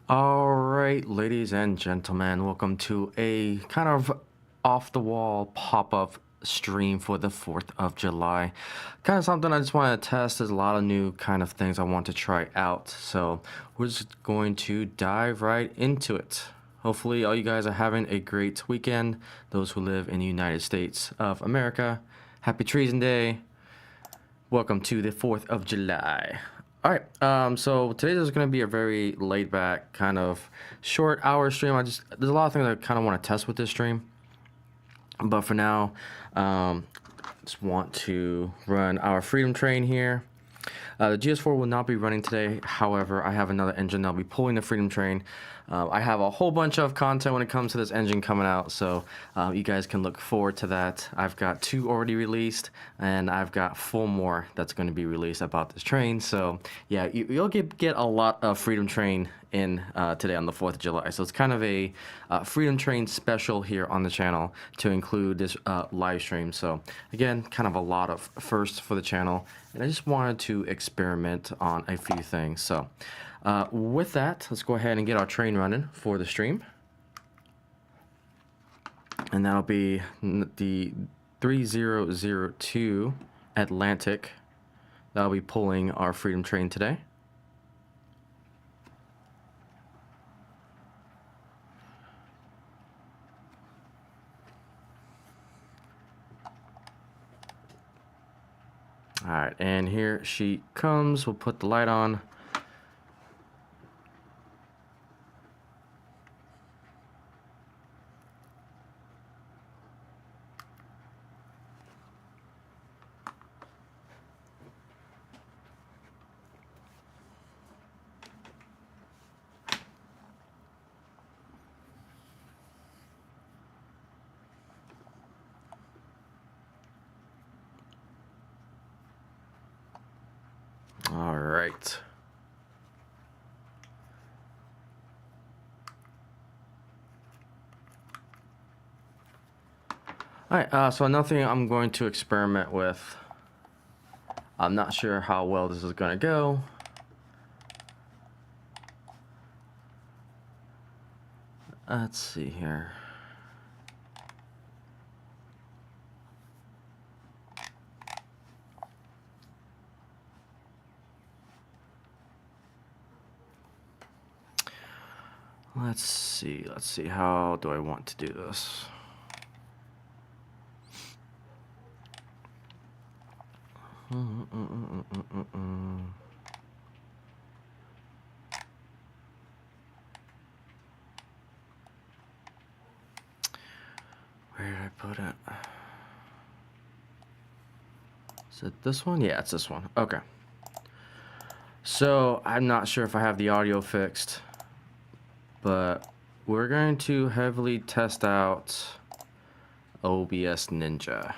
All right, ladies and gentlemen, welcome to a kind of off the wall pop up stream for the 4th of July. Kind of something I just want to test. There's a lot of new kind of things I want to try out. So we're just going to dive right into it. Hopefully, all you guys are having a great weekend. Those who live in the United States of America, happy Treason Day. Welcome to the 4th of July. All right, so today is going to be a very laid back kind of short hour stream. There's a lot of things I kind of want to test with this stream, but for now, just want to run our Freedom Train here. The GS4 will not be running today. However, I have another engine that'll be pulling the Freedom Train. I have a whole bunch of content when it comes to this engine coming out, so you guys can look forward to that. I've got 2 already released, and I've got 4 more that's going to be released about this train. So yeah, you'll get a lot of Freedom Train in today on the 4th of July. So it's kind of a Freedom Train special here on the channel to include this live stream. So again, kind of a lot of firsts for the channel, and I just wanted to experiment on a few things. So with that, let's go ahead and get our train running for the stream. And that'll be the 3002 Atlantic. That'll be pulling our Freedom Train today. All right, and here she comes. We'll put the light on. All right. All right, so another thing I'm going to experiment with. I'm not sure how well this is going to go. Let's see here. Let's see, how do I want to do this? Where did I put it? Is it this one? Yeah, it's this one. Okay. So I'm not sure if I have the audio fixed, but we're going to heavily test out OBS Ninja.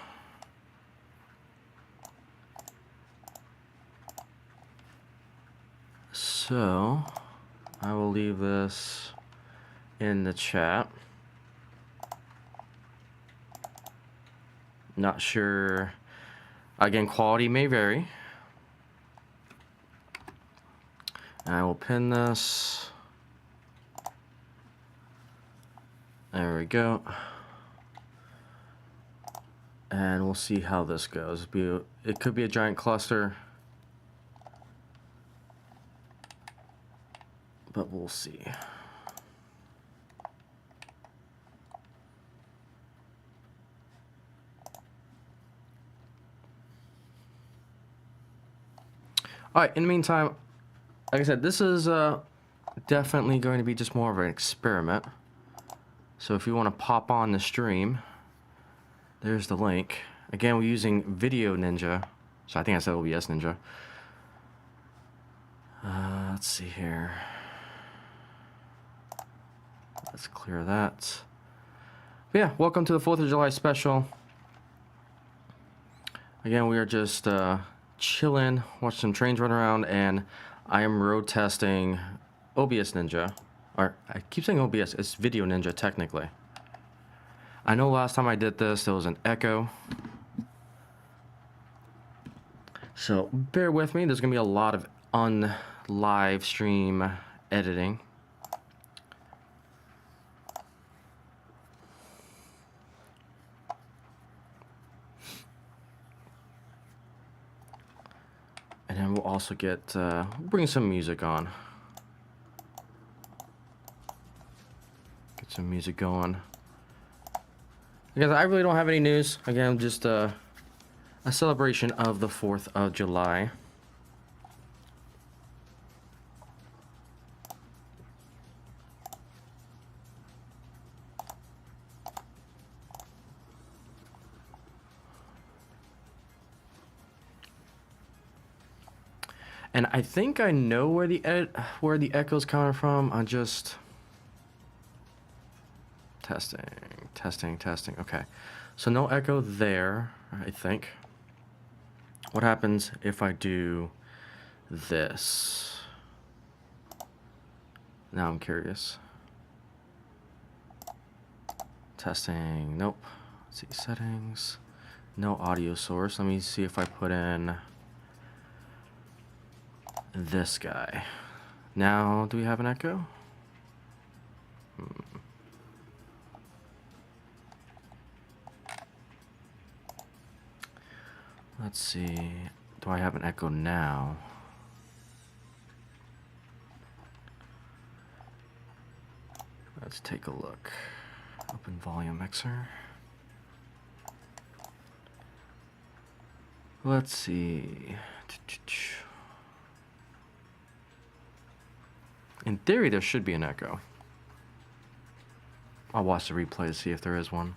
So I will leave this in the chat. Not sure. Again, quality may vary. And I will pin this. There we go. And we'll see how this goes. It could be a giant cluster, but we'll see. All right, in the meantime, like I said, this is definitely going to be just more of an experiment. So if you want to pop on the stream, there's the link. Again, we're using Video Ninja. So I think I said OBS Ninja. Let's see here. Let's clear that. But yeah, welcome to the 4th of July special. Again, we are just chilling, watch some trains run around, and I am road testing OBS Ninja. Or I keep saying OBS, it's Video Ninja technically. I know last time I did this, there was an echo. So bear with me, there's gonna be a lot of live stream editing. And then we'll also bring some music on. Get some music going. Because I really don't have any news. Again, just a celebration of the 4th of July. And I think I know where the echo's coming from. Testing, testing, testing. Okay. So no echo there, I think. What happens if I do this? Now I'm curious. Testing. Nope. Let's see. Settings. No audio source. Let me see if I put in this guy. Now, do we have an echo? Let's see. Do I have an echo now? Let's take a look. Open volume mixer. Let's see. In theory, there should be an echo. I'll watch the replay to see if there is one.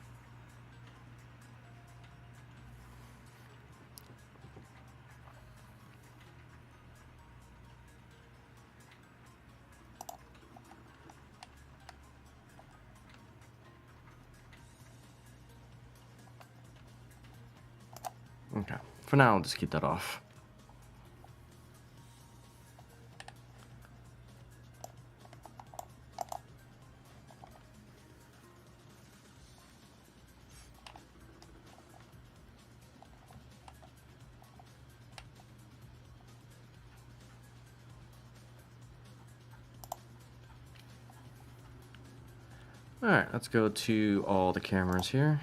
Okay. For now, I'll just keep that off. Alright, let's go to all the cameras here.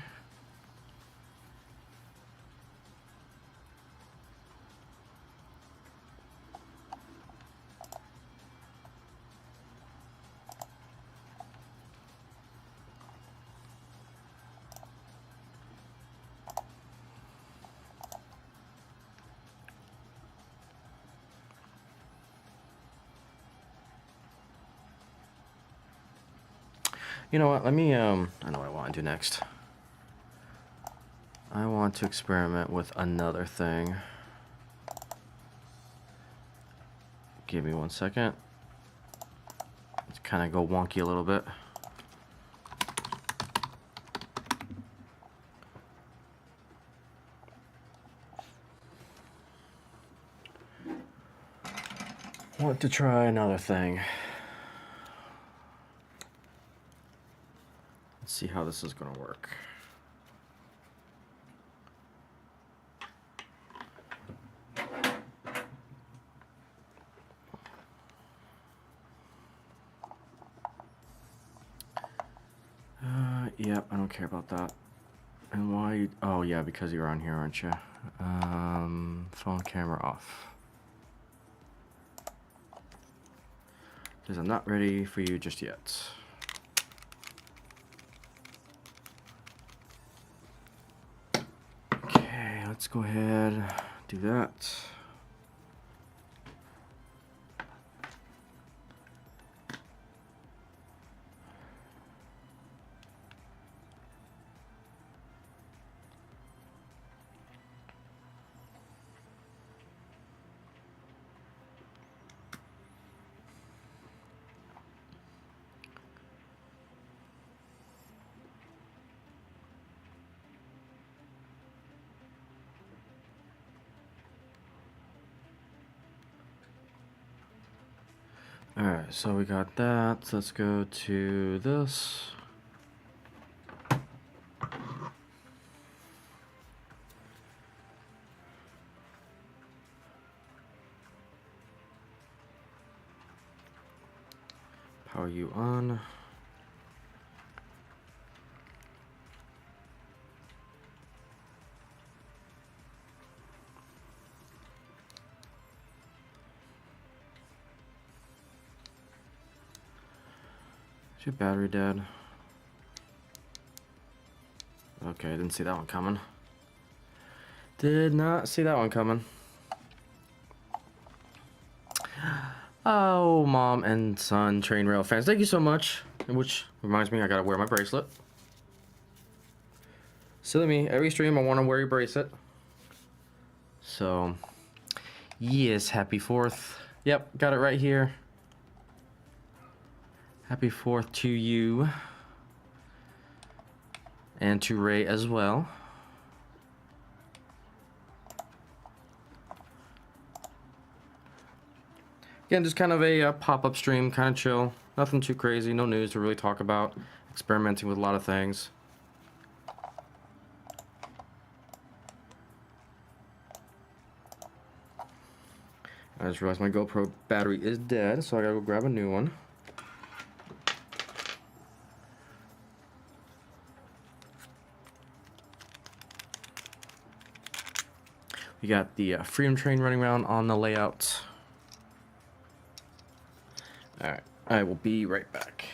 You know what, let me, I know what I want to do next. I want to experiment with another thing. Give me 1 second. Let's kind of go wonky a little bit. Want to try another thing. Let's see how this is going to work. Yep, I don't care about that. And why? Oh yeah, because you're on here, aren't you? Phone camera off. Because I'm not ready for you just yet. Okay, let's go ahead, do that. Alright, so we got that. Let's go to this. Power you on. Is your battery dead? Okay, didn't see that one coming. Did not see that one coming. Oh, mom and son train rail fans, thank you so much. Which reminds me, I gotta wear my bracelet. Silly me, every stream I want to wear your bracelet. So, yes, happy 4th. Yep, got it right here. Happy 4th to you. and to Ray as well. Again, just kind of a pop-up stream, kind of chill. Nothing too crazy, no news to really talk about. Experimenting with a lot of things. I just realized my GoPro battery is dead, so I gotta go grab a new one. We got the Freedom Train running around on the layout. Alright, I will be right back.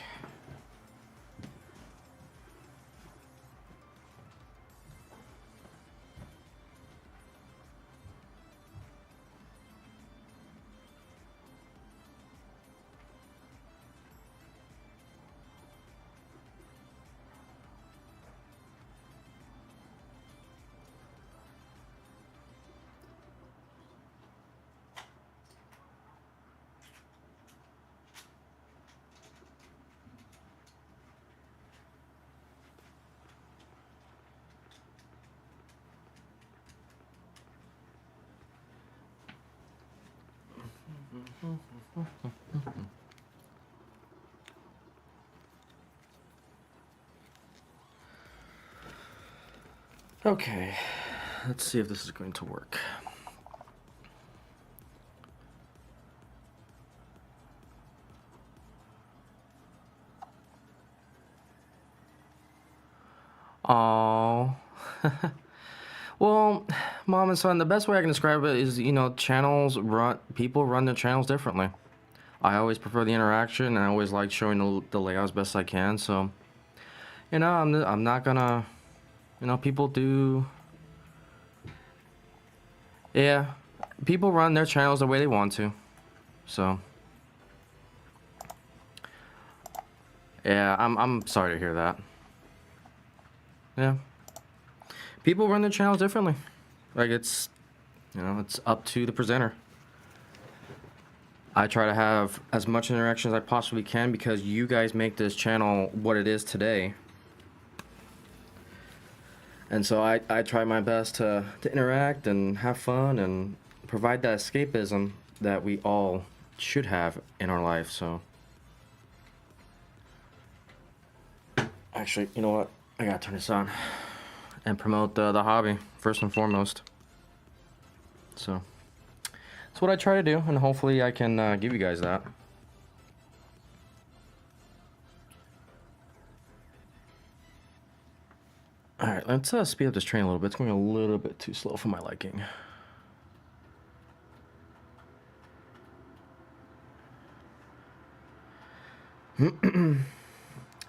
Okay, let's see if this is going to work. Oh. Well, mom and son, the best way I can describe it is, people run their channels differently. I always prefer the interaction, and I always like showing the layout as best I can, so, I'm not gonna, people do, yeah, people run their channels the way they want to, so, yeah, I'm sorry to hear that. Yeah. People run their channels differently. Like, it's up to the presenter. I try to have as much interaction as I possibly can because you guys make this channel what it is today. And so I try my best to interact and have fun and provide that escapism that we all should have in our life, so. Actually, you know what? I gotta turn this on and promote the hobby first and foremost. So that's what I try to do, and hopefully I can give you guys that. All right, let's speed up this train a little bit. It's going a little bit too slow for my liking.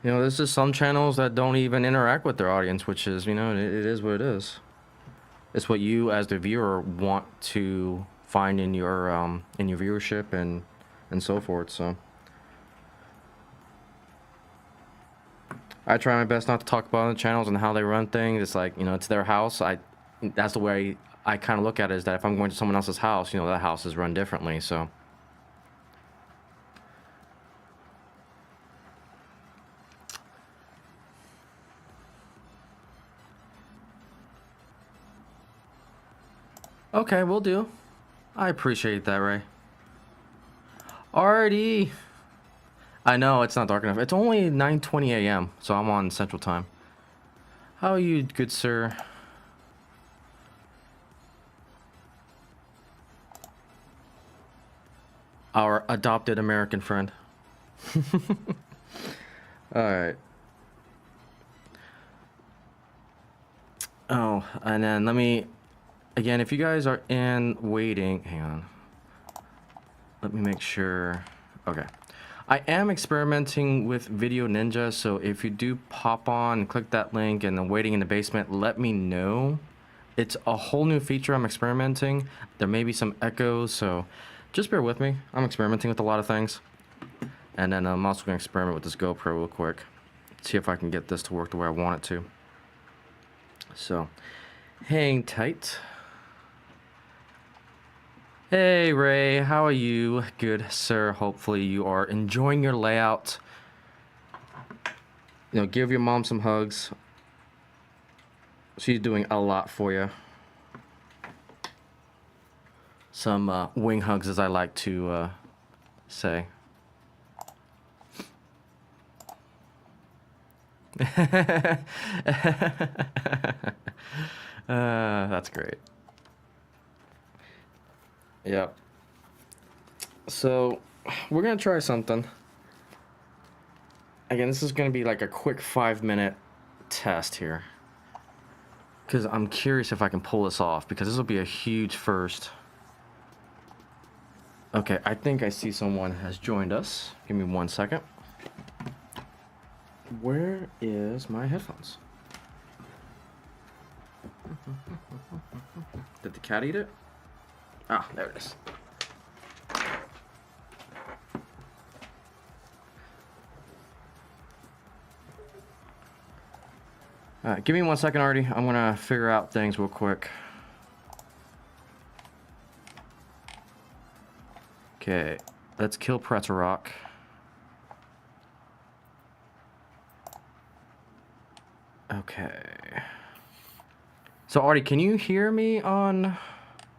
There's just some channels that don't even interact with their audience, which is, it is what it is. It's what you, as the viewer, want to find in your viewership and so forth. So I try my best not to talk about other channels and how they run things. It's like, it's their house. That's the way I kind of look at it, is that if I'm going to someone else's house, that house is run differently. So. Okay, will do. I appreciate that, Ray. Alrighty. I know, it's not dark enough. It's only 9:20 a.m., so I'm on Central Time. How are you, good sir? Our adopted American friend. Alright. Oh, and then let me... Again, if you guys are in waiting, hang on. Let me make sure. Okay. I am experimenting with Video Ninja, so if you do pop on and click that link and then waiting in the basement, let me know. It's a whole new feature I'm experimenting. There may be some echoes, so just bear with me. I'm experimenting with a lot of things. And then I'm also going to experiment with this GoPro real quick. See if I can get this to work the way I want it to. So, hang tight. Hey Ray, how are you? Good sir, hopefully you are enjoying your layout. Give your mom some hugs. She's doing a lot for you. Some wing hugs, as I like to say. That's great. Yep. So, we're gonna try something. Again, this is gonna be like a quick 5-minute test here. Because I'm curious if I can pull this off, because this will be a huge first. Okay, I think I see someone has joined us. Give me 1 second. Where is my headphones? Did the cat eat it? Ah, there it is. Alright, give me 1 second, Artie. I'm gonna figure out things real quick. Okay, let's kill Pretzel Rock. Okay. So, Artie, can you hear me on...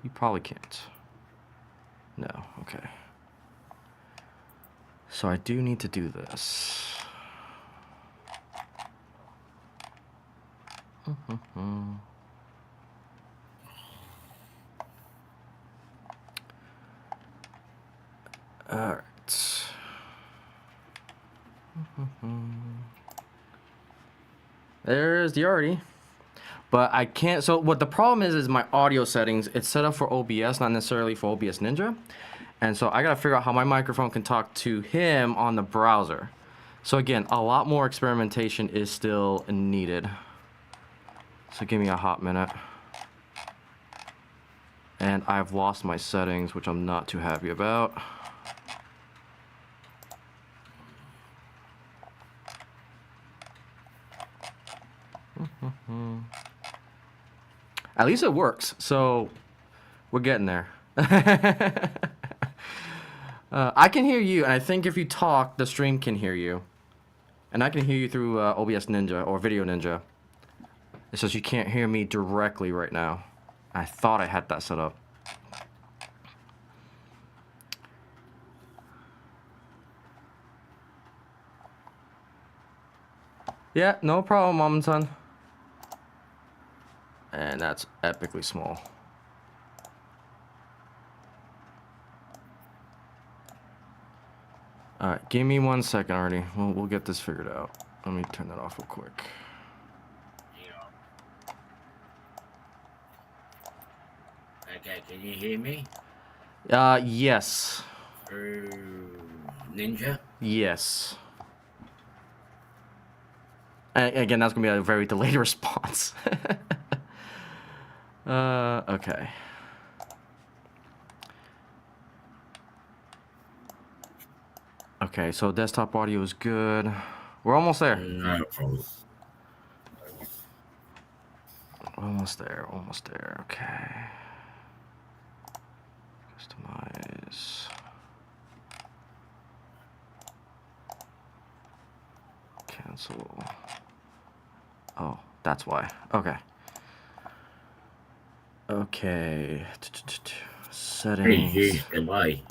You probably can't. No, okay. So I do need to do this. Alright. There's the Artie. But I can't, so what the problem is my audio settings, it's set up for OBS, not necessarily for OBS Ninja. And so I gotta figure out how my microphone can talk to him on the browser. So again, a lot more experimentation is still needed. So give me a hot minute. And I've lost my settings, which I'm not too happy about. At least it works, so we're getting there. I can hear you, and I think if you talk, the stream can hear you. And I can hear you through OBS Ninja or Video Ninja. It says you can't hear me directly right now. I thought I had that set up. Yeah, no problem, Mom and Son. And that's epically small. Alright, give me 1 second, Artie. We'll get this figured out. Let me turn that off real quick. Okay, can you hear me? Yes. Ninja? Yes. And again, that's gonna be a very delayed response. Okay. Okay, so desktop audio is good. We're almost there. No problem. Almost there, almost there. Okay. Customize. Cancel. Oh, that's why. Okay. Okay. Pretty Settings. huge delay.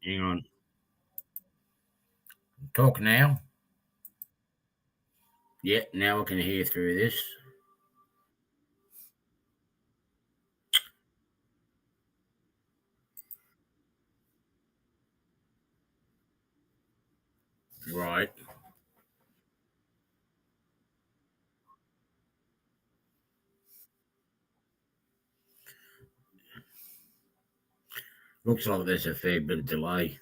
Hang on. Talk now. Yeah, now I can hear through this. Right. Looks like there's a fair bit of delay.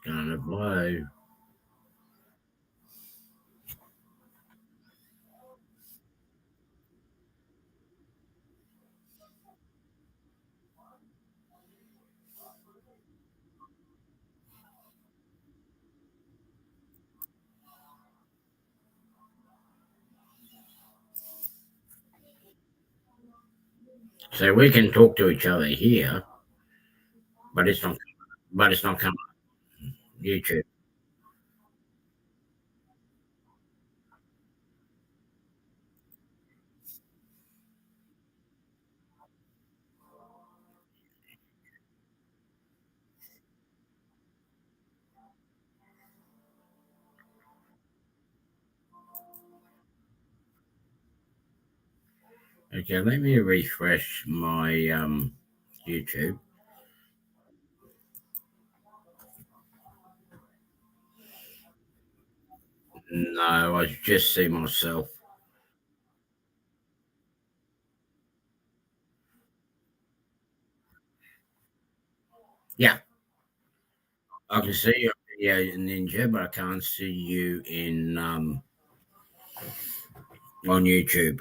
Gonna blow. So we can talk to each other here, but it's not coming on YouTube. Okay, let me refresh my YouTube. No, I just see myself. Yeah, I can see you. Yeah, Ninja, but I can't see you in on YouTube.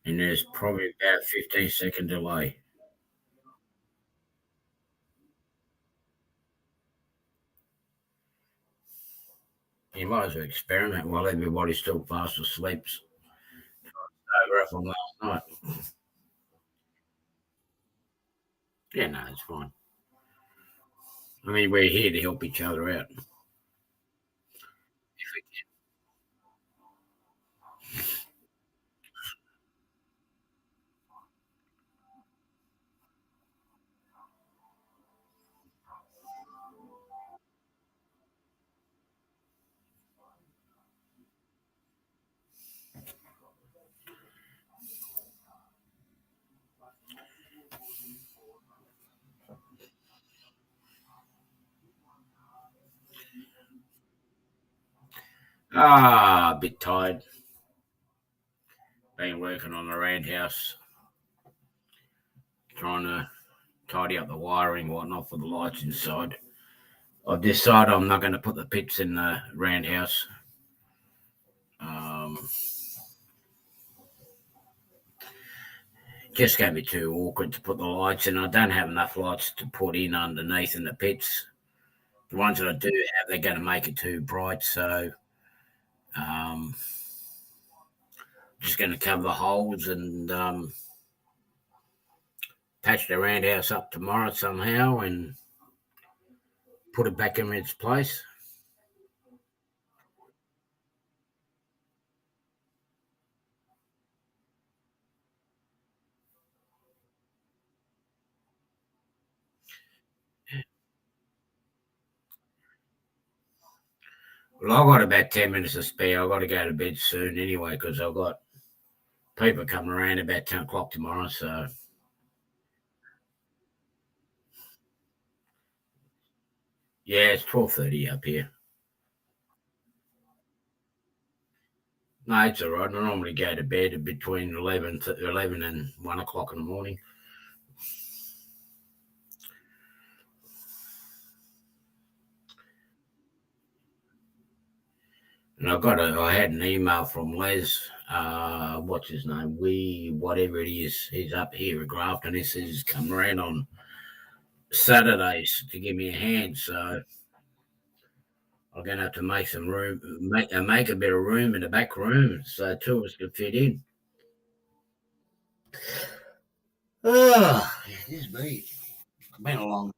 And there's probably about 15-second delay. You might as well experiment while everybody's still fast asleep. Over from last night. Yeah, no, it's fine. I mean, we're here to help each other out. A bit tired. Been working on the roundhouse, trying to tidy up the wiring, whatnot for the lights inside. I've decided I'm not going to put the pits in the roundhouse. Um, just going to be too awkward to put the lights in. I don't have enough lights to put in underneath in the pits. The ones that I do have, they're going to make it too bright. So um, just going to cover the holes and patch the roundhouse up tomorrow somehow and put it back in its place. Well, I've got about 10 minutes to spare. I've got to go to bed soon anyway because I've got people coming around about 10 o'clock tomorrow. So, yeah, it's 12:30 up here. No, it's all right. I normally go to bed between 11 and 1 o'clock in the morning. And I had an email from Les, what's his name? Whatever it is. He's up here at Grafton. He says he's coming around on Saturdays to give me a hand. So I'm going to have to make some room, make a bit of room in the back room so two of us can fit in. Oh, this is me. It's been a long.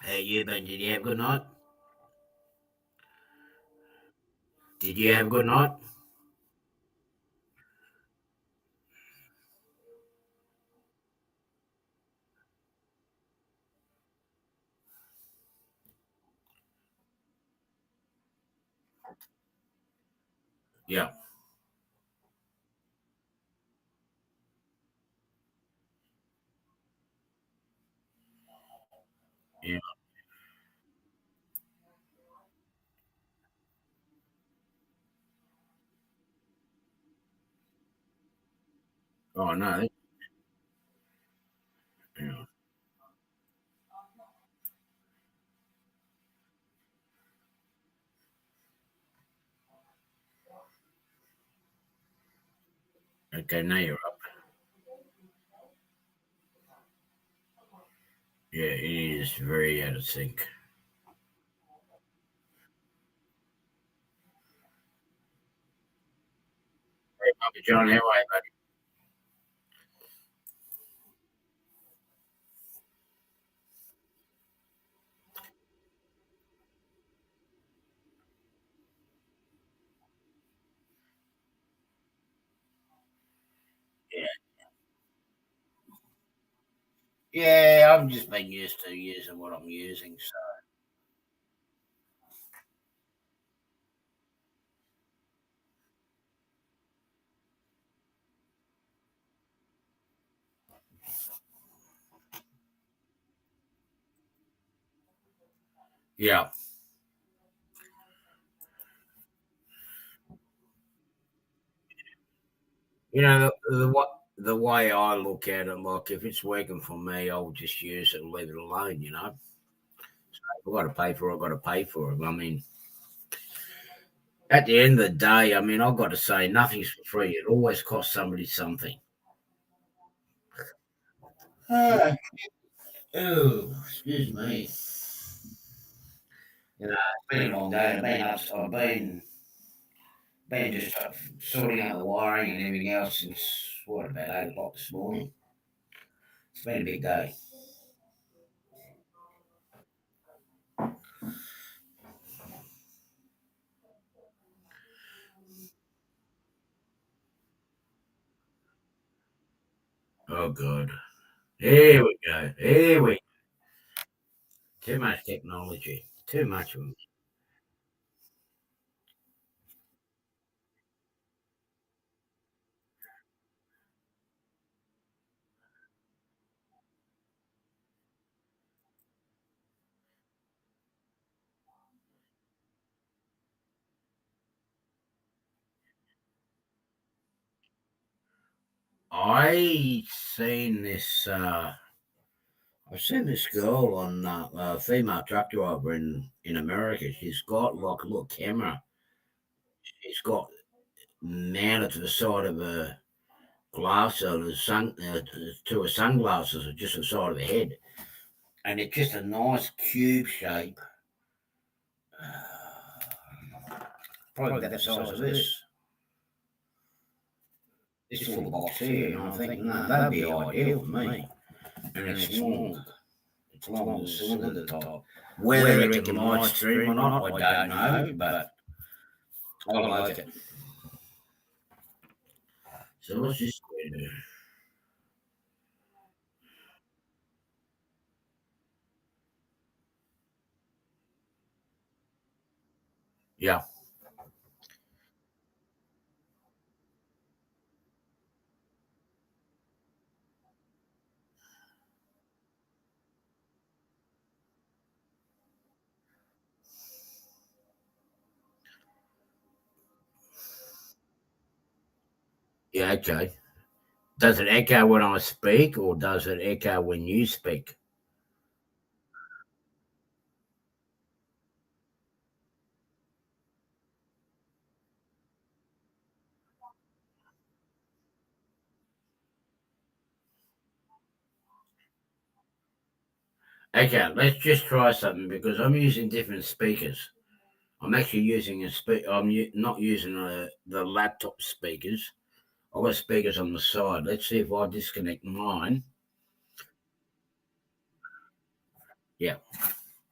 Hey, you been? Did you have a good night? Did you have a good night? Yeah. Yeah. Oh no. Yeah. Okay, now you're up. Yeah, it is very out of sync. Hey, Papa John, how are you, buddy? Yeah. Yeah, I've just been used to using what I'm using. So yeah, you know the way I look at it, like if it's working for me, I'll just use it and leave it alone. If I've got to pay for it, I've got to pay for it. I mean, at the end of the day, I mean, I've got to say nothing's for free. It always costs somebody something. Uh, oh, excuse me. It's been a long day. I've been just sorting out the wiring and everything else since what about 8 o'clock this morning. It's been a big day. Oh god. Here we go. Here we Too much technology. Too much of 'em. I seen this I've seen this girl on a female truck driver in America. She's got like a little camera. She's got mounted to the side of her glass or the sun to her sunglasses or just the side of her head. And it's just a nice cube shape. Probably about the size of this little box here. And I think, no, that'd be ideal for me. And it's long. It's long with a cylinder at the top. Whether it can live stream or not, I don't know, but I like it. So let's just yeah, yeah, okay. Does it echo when I speak, or does it echo when you speak? Okay, let's just try something because I'm using different speakers. I'm actually using a speak. Not using the laptop speakers. I've got speakers on the side. Let's see if I disconnect mine. Yeah.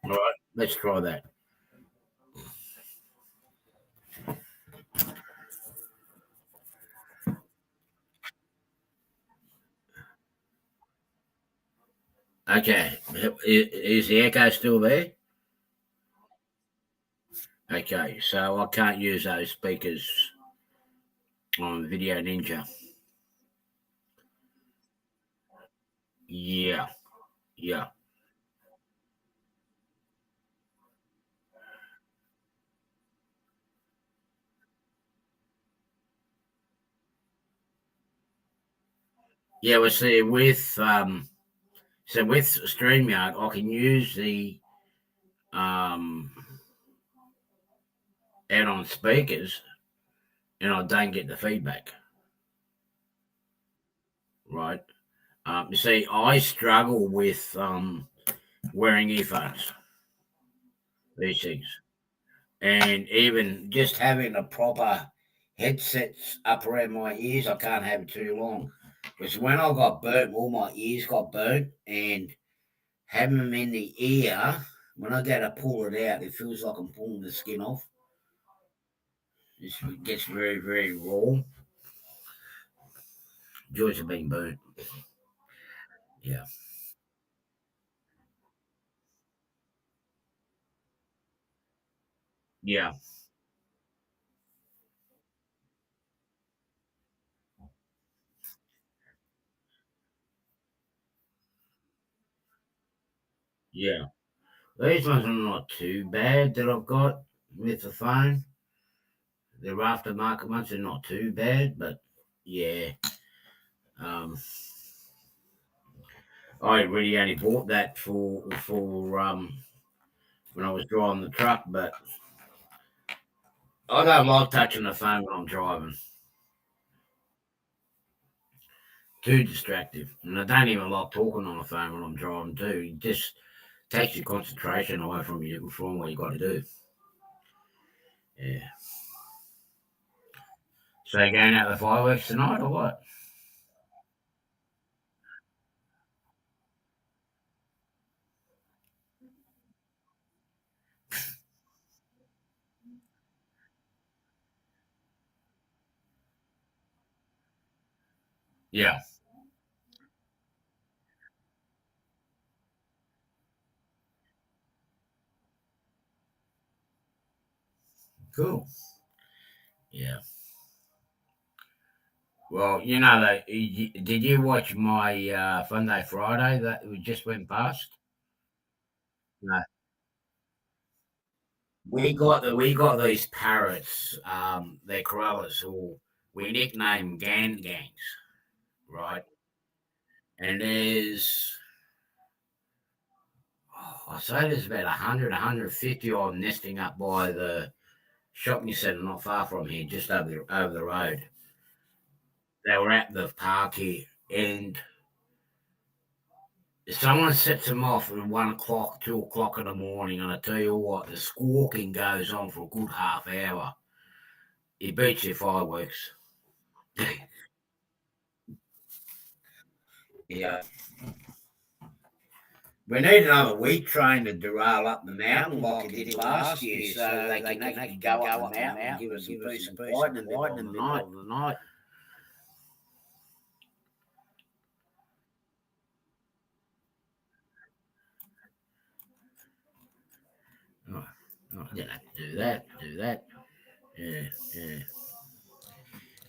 All right. Let's try that. Okay. Is the echo still there? Okay. So I can't use those speakers on Video Ninja. Yeah. Yeah. Yeah, well, see, with StreamYard, I can use the um, add-on speakers, and I don't get the feedback, right? You see, I struggle with wearing earphones, these things, and even just having a proper headsets up around my ears, I can't have it too long. Because when I got burnt, all my ears got burnt, and having them in the ear, when I go to pull it out, it feels like I'm pulling the skin off. It gets very, very raw. Joys have been burnt. Yeah. Yeah. Yeah. These ones are not too bad that I've got with the phone. The aftermarket ones are not too bad, but yeah. Um, I really only bought that for when I was driving the truck, but I don't like touching the phone when I'm driving. Too distractive. And I don't even like talking on the phone when I'm driving too. It just takes your concentration away from what you got to do. Yeah. So you going out the fireworks tonight or what? Yeah. Cool. Yeah. Well, did you watch my Fun Day Friday that we just went past? No. We got these parrots, they're koalas, who we nickname gangs, right? And I say there's about 100, 150 of them nesting up by the shopping centre not far from here, just over the road. They were at the park here, and someone sets them off at 1 o'clock, 2 o'clock in the morning, and I tell you what, the squawking goes on for a good half hour. It beats your fireworks. Yeah. We need another wheat train to derail up the mountain like it did last year, so they can actually go up the mountain and give us some peace and quiet in the middle of the night. Oh, oh, I didn't have to do that. Yeah, yeah.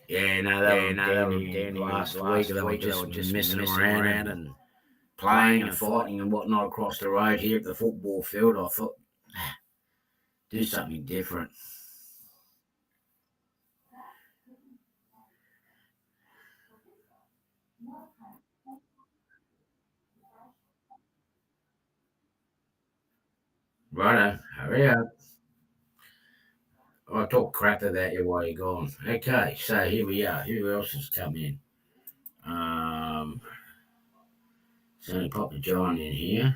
Yeah, no, they were down here last week. They were just messing around and playing and fighting and whatnot across the road here at the football field. I thought, do something different. Righto, hurry up. I'll talk crap about you while you're gone. Okay, so here we are. Who else has come in? Um, so Papa John in here.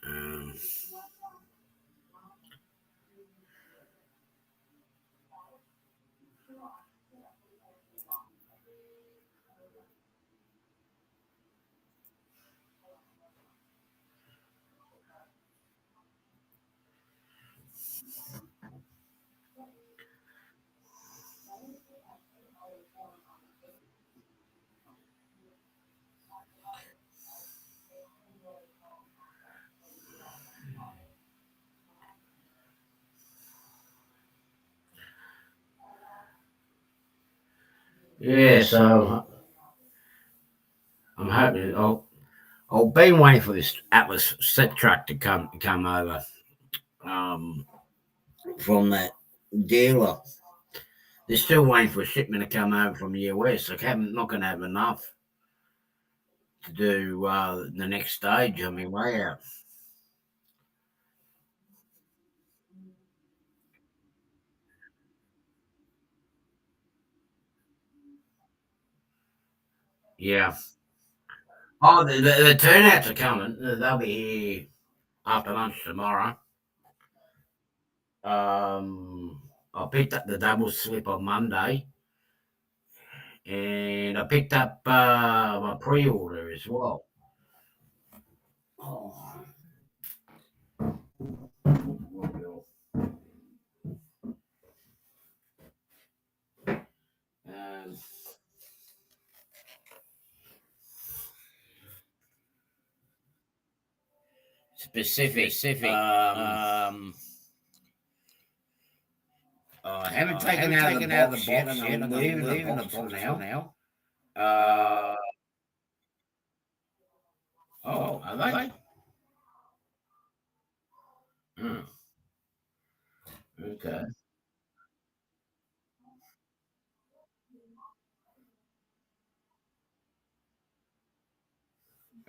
Um, yeah, so I'm hoping. I've been waiting for this Atlas set truck to come over um, from that dealer. They're still waiting for a shipment to come over from the US. Like, not going to have enough to do the next stage on my way out. Yeah. Oh, the turnouts are coming. They'll be here after lunch tomorrow. I picked up the double slip on Monday, and I picked up my pre-order as well. Oh, um, specific. I haven't taken out of the box yet, and I'm leaving the box for now. Uh, are they? Hmm, okay.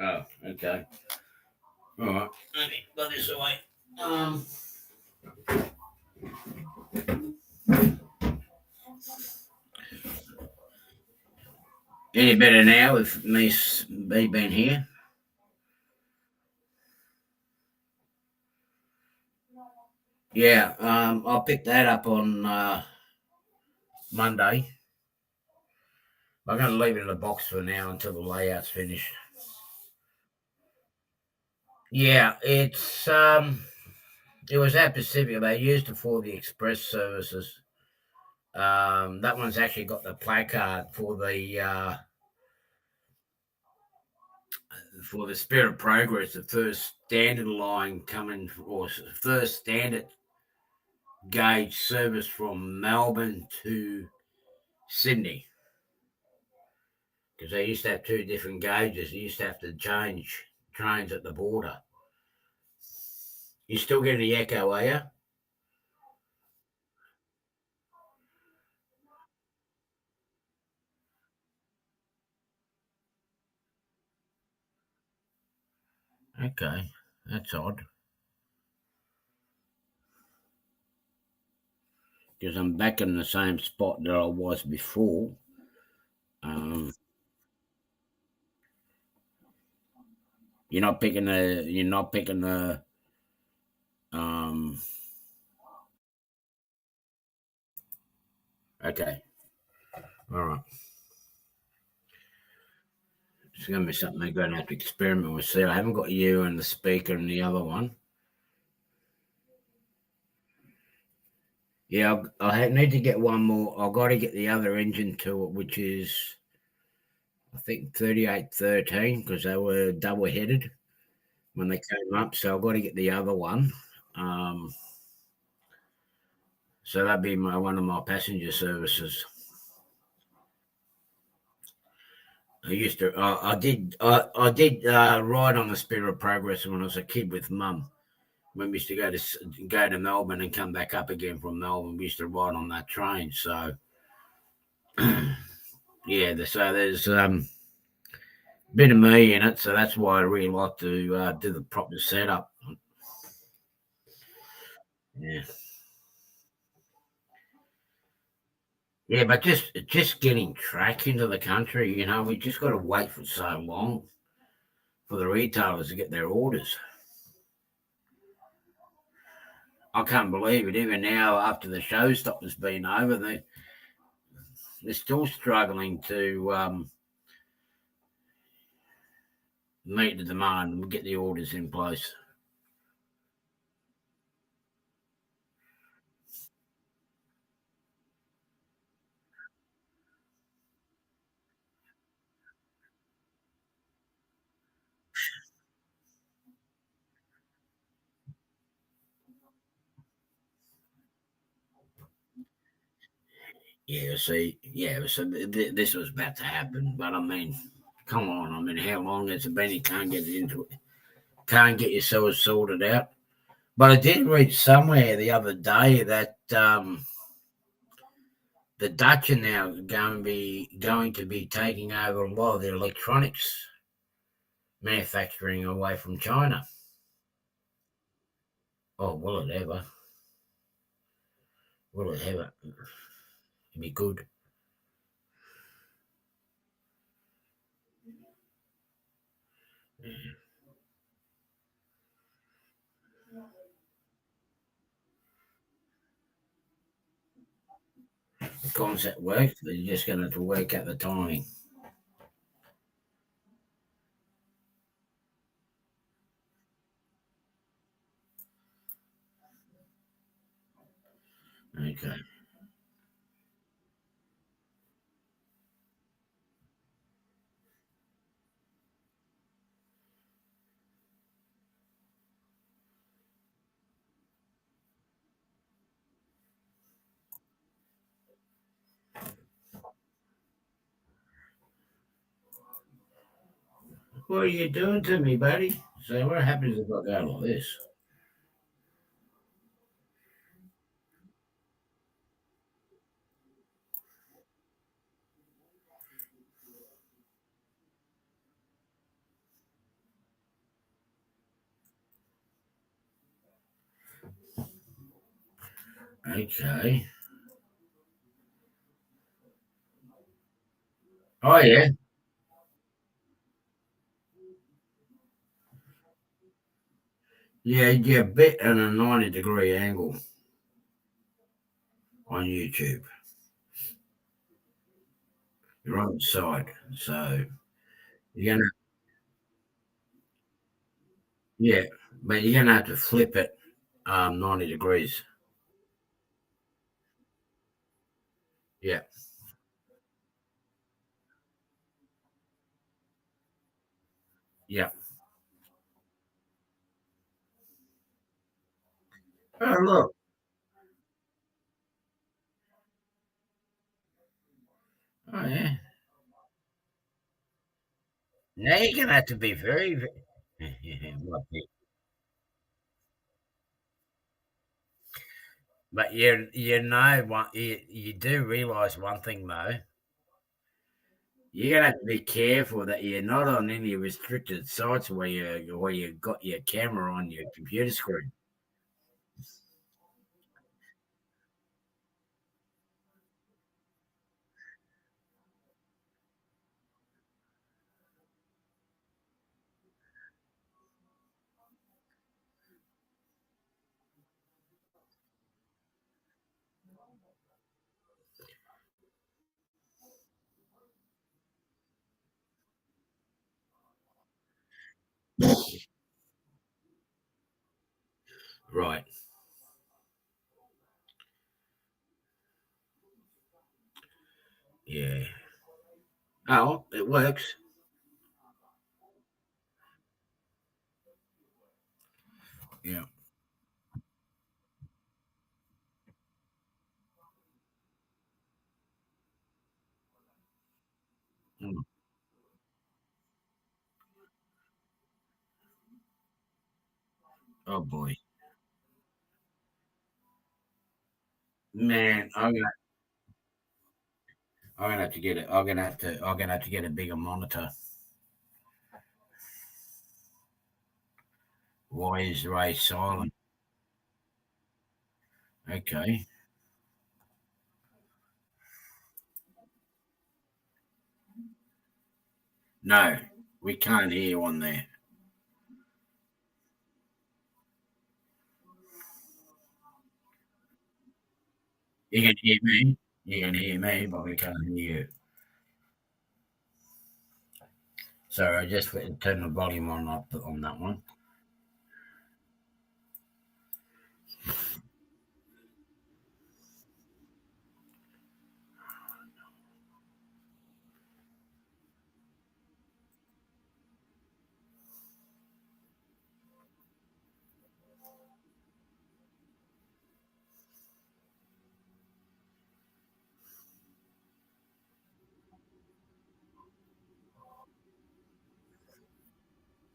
Oh, okay. All right. Let me put this away. Um, any better now with me being here? Yeah. I'll pick that up on Monday. I'm going to leave it in the box for now until the layout's finished. Yeah, it was at Pacific. They used it for the express services. That one's actually got the placard for the Spirit of Progress, the first standard line coming, or first standard gauge service from Melbourne to Sydney, because they used to have two different gauges. You used to have to change trains at the border. You still getting the echo, are you? Okay, that's odd, because I'm back in the same spot that I was before. Um, You're not picking the. Um, okay, all right. It's going to be something I'm going to have to experiment with. See, I haven't got you and the speaker and the other one. Yeah, need to get one more. I've got to get the other engine to it, which is, I think, 3813, because they were double headed when they came up. So I've got to get the other one. Um, so that'd be one of my passenger services. I did ride on the Spirit of Progress when I was a kid with Mum. When we used to go to Melbourne and come back up again from Melbourne, we used to ride on that train. So yeah, so there's a bit of me in it. So that's why I really like to do the proper setup. Yeah, yeah, but just getting track into the country, we just got to wait for so long for the retailers to get their orders. I can't believe it. Even now, after the showstoppers been over, they're still struggling to meet the demand and get the orders in place. Yeah, see, yeah, so this was about to happen, but I mean, come on, I mean, how long has it been? You can't get into it, can't get yourself sorted out. But I did read somewhere the other day that the Dutch are now going to be taking over a lot of their electronics manufacturing away from China. Oh, will it ever? Will it ever? It'd be good. The concept works, but you're just going to have to work out the timing. Okay. What are you doing to me, buddy? So what happens if I go like this? Okay. Oh yeah. Yeah, you're a bit at a 90-degree angle on YouTube. You're on the side. So you're gonna yeah, but you're gonna have to flip it 90 degrees. Yeah. Yeah. Oh look. Oh yeah. Now you're gonna have to be Might be. But you know what you do realise one thing though. You're gonna have to be careful that you're not on any restricted sites where you got your camera on your computer screen. Right. Yeah. Oh, it works. Yeah. Mm. Oh boy. Man, I'm gonna have to get it. I'm gonna have to get a bigger monitor. Why is Ray silent? Okay. No, we can't hear you on there. You can hear me. You can hear me, but we can't hear you. So I just turn the volume on up on that one.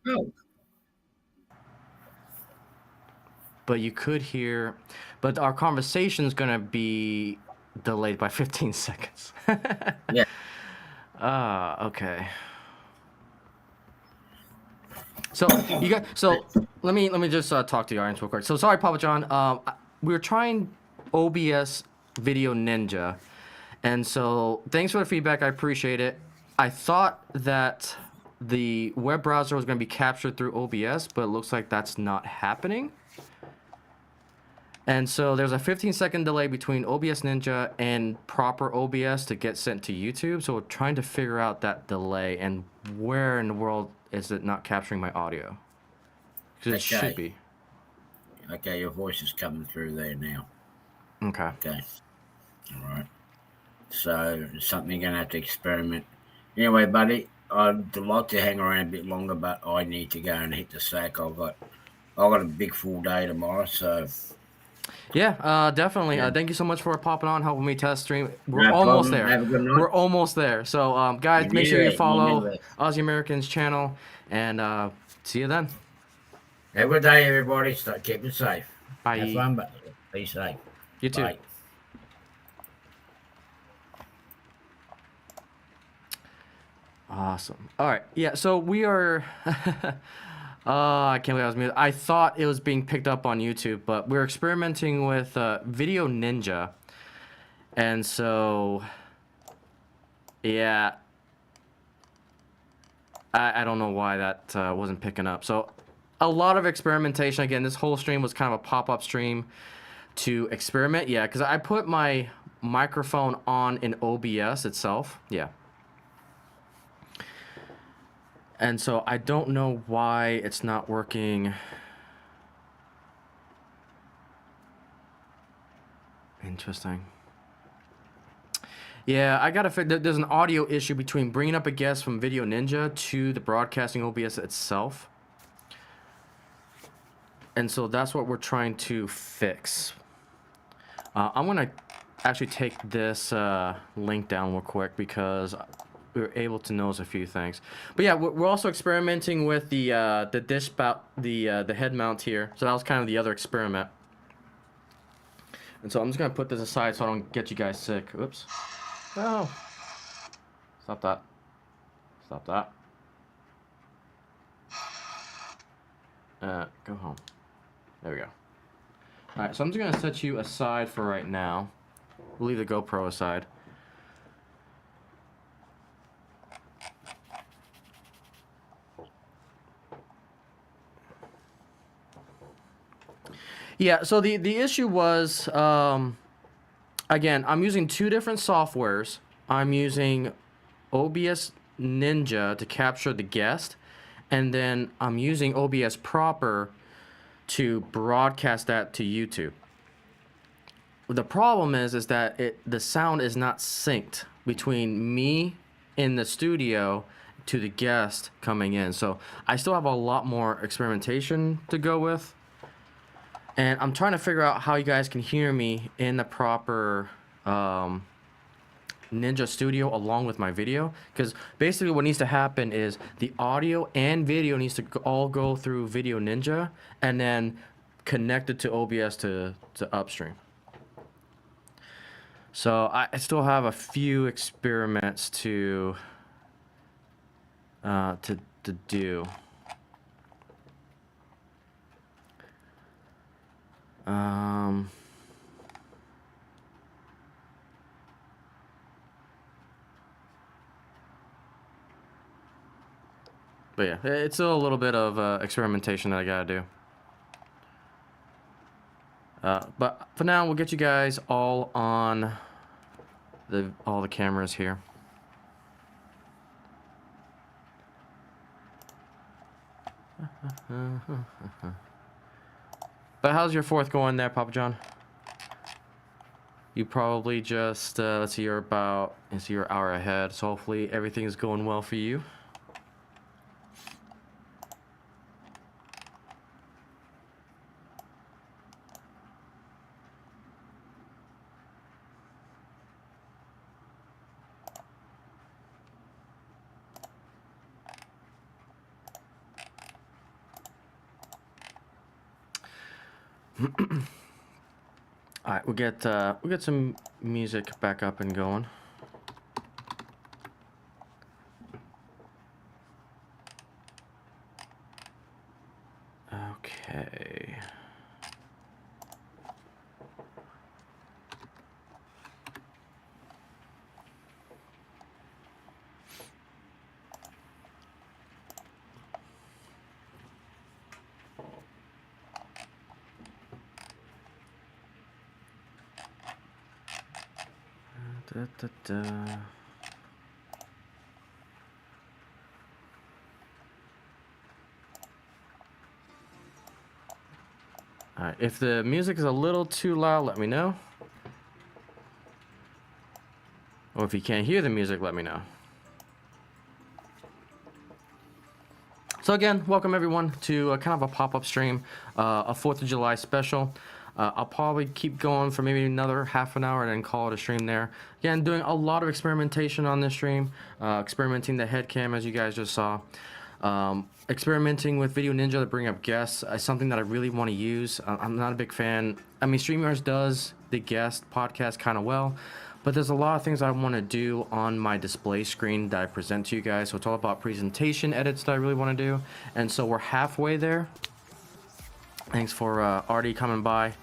Oh. But you could hear, but our conversation's gonna be delayed by 15 seconds. Yeah. Okay. So you got so let me just talk to the audience real quick. So sorry, Papa John. We were trying OBS Video Ninja, and so thanks for the feedback. I appreciate it. I thought that the web browser was going to be captured through OBS, but it looks like that's not happening. And so there's a 15-second delay between OBS Ninja and proper OBS to get sent to YouTube. So we're trying to figure out that delay and where in the world is it not capturing my audio? Because it should Okay. be. Okay, your voice is coming through there now. Okay. Okay. All right. So it's something you're gonna have to experiment. Anyway, buddy, I'd like to hang around a bit longer, but I need to go and hit the sack. I've got a big full day tomorrow, so Yeah, definitely. yeah. Thank you so much for popping on, helping me test stream. We're No almost problem. there. Have a good night. We're almost there. So, guys, You're make sure nearly you there. You're nearly follow there. Aussie Americans channel, and see you then. Have a good day, everybody. Keep it safe. Have Bye. fun, but be safe. You too. Bye. Awesome. All right. Yeah. So we are. I can't believe I was muted. I thought it was being picked up on YouTube, but we're experimenting with Video Ninja, and so yeah, I don't know why that wasn't picking up. So a lot of experimentation. Again, this whole stream was kind of a pop-up stream to experiment. Yeah, because I put my microphone on in OBS itself. Yeah. And so I don't know why it's not working. Interesting. Yeah, I gotta figure. There's an audio issue between bringing up a guest from Video Ninja to the broadcasting OBS itself. And so that's what we're trying to fix. I'm gonna actually take this link down real quick because we were able to notice a few things. But yeah, we're also experimenting with the dish spout, the head mount here. So that was kind of the other experiment. And so I'm just gonna put this aside so I don't get you guys sick. Oops. Oh. Stop that. Stop that. Go home. There we go. Alright, so I'm just gonna set you aside for right now. We'll leave the GoPro aside. Yeah, so the issue was, again, I'm using two different softwares. I'm using OBS Ninja to capture the guest, and then I'm using OBS proper to broadcast that to YouTube. The problem is that the sound is not synced between me in the studio to the guest coming in. So I still have a lot more experimentation to go with. And I'm trying to figure out how you guys can hear me in the proper Ninja Studio along with my video. Because basically what needs to happen is the audio and video needs to all go through Video Ninja and then connect it to OBS to upstream. So I still have a few experiments to do. But yeah, it's still a little bit of experimentation that I gotta do. But for now, we'll get you guys all on all the cameras here. But how's your fourth going there, Papa John? You probably just let's see, you're an hour ahead, so hopefully everything is going well for you. All right, we get some music back up and going. Okay. Da, da, da. All right, if the music is a little too loud, let me know. Or if you can't hear the music, let me know. So again, welcome everyone to kind of a pop-up stream, a 4th of July special. I'll probably keep going for maybe another half an hour and then call it a stream there. Again, doing a lot of experimentation on this stream, experimenting the head cam as you guys just saw. Experimenting with Video Ninja to bring up guests is something that I really want to use. I'm not a big fan. I mean, StreamYard does the guest podcast kind of well, but there's a lot of things I want to do on my display screen that I present to you guys. So it's all about presentation edits that I really want to do. And so we're halfway there. Thanks for Artie coming by.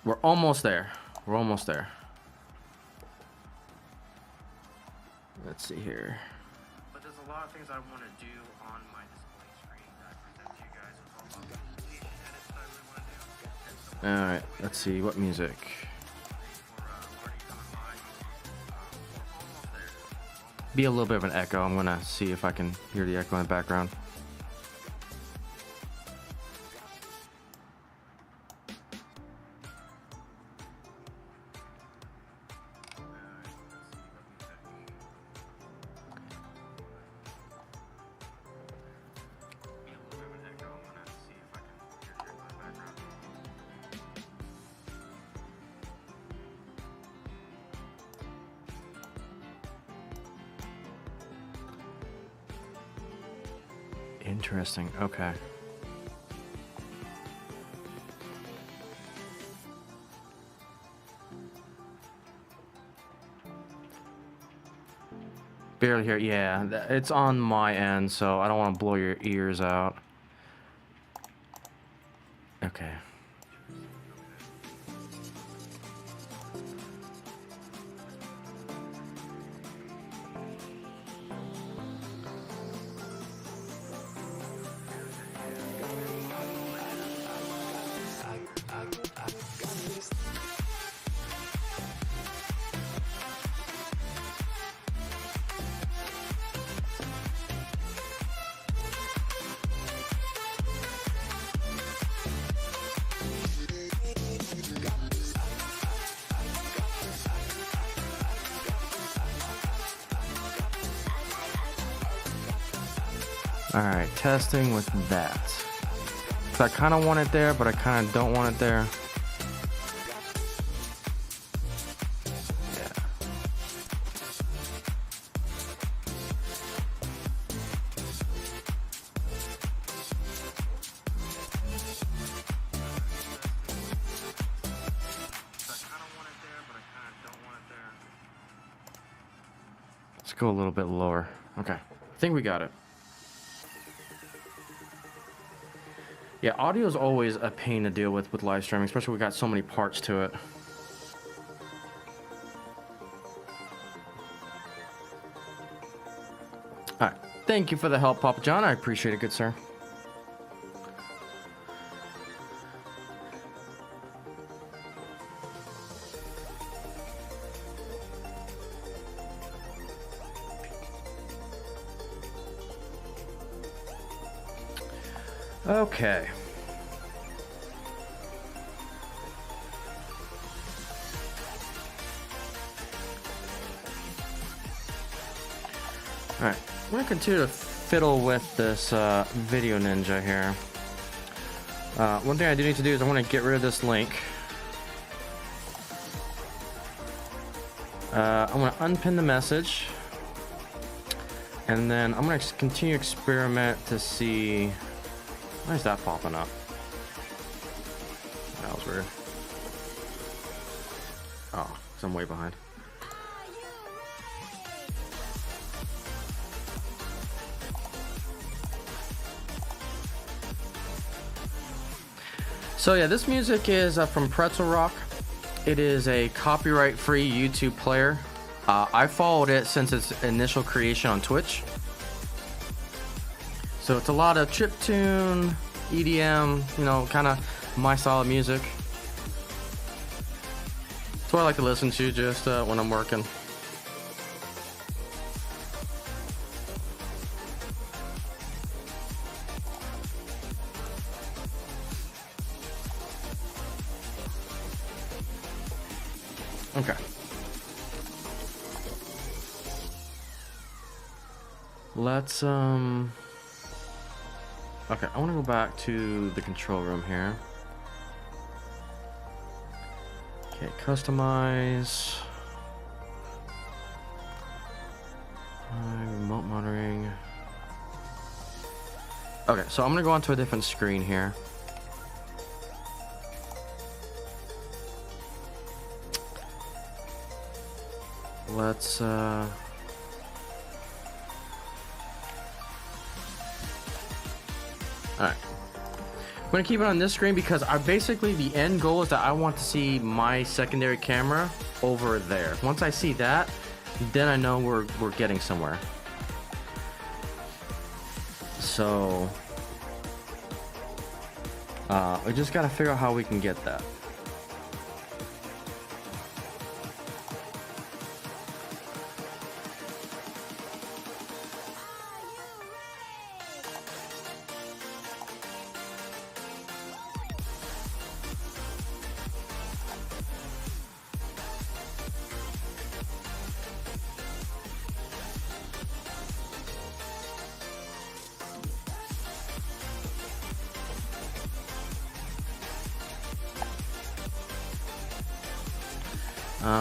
We're almost there. We're almost there. Let's see here. But there's a lot of things I want to do on my display screen that I present to you guys. So it's all about presentation edits that I really want to do. All right. Let's see what music. Be a little bit of an echo. I'm gonna see if I can hear the echo in the background. Interesting. Okay. Barely hear. Yeah, it's on my end, so I don't want to blow your ears out. Okay. Alright, testing with that. So I kind of want it there, but I kind of don't want it there. Yeah. Let's go a little bit lower. Okay, I think we got it. Yeah, audio is always a pain to deal with live streaming, especially we got so many parts to it. All right, thank you for the help, Papa John. I appreciate it, good sir. Okay. Alright, I'm going to continue to fiddle with this Video Ninja here. One thing I do need to do is I want to get rid of this link. I'm going to unpin the message. And then I'm going to continue to experiment to see... Why is that popping up? That was weird. Oh, 'cause I'm way behind. So yeah, this music is from Pretzel Rock. It is a copyright-free YouTube player. I followed it since its initial creation on Twitch. So it's a lot of chiptune, EDM, you know, kind of my style of music. It's what I like to listen to just when I'm working. Okay. Let's okay, I want to go back to the control room here. Okay, customize. Remote monitoring. Okay, so I'm gonna go onto a different screen here. Let's Alright. I'm gonna keep it on this screen because basically the end goal is that I want to see my secondary camera over there. Once I see that, then I know we're getting somewhere. So we just gotta figure out how we can get that.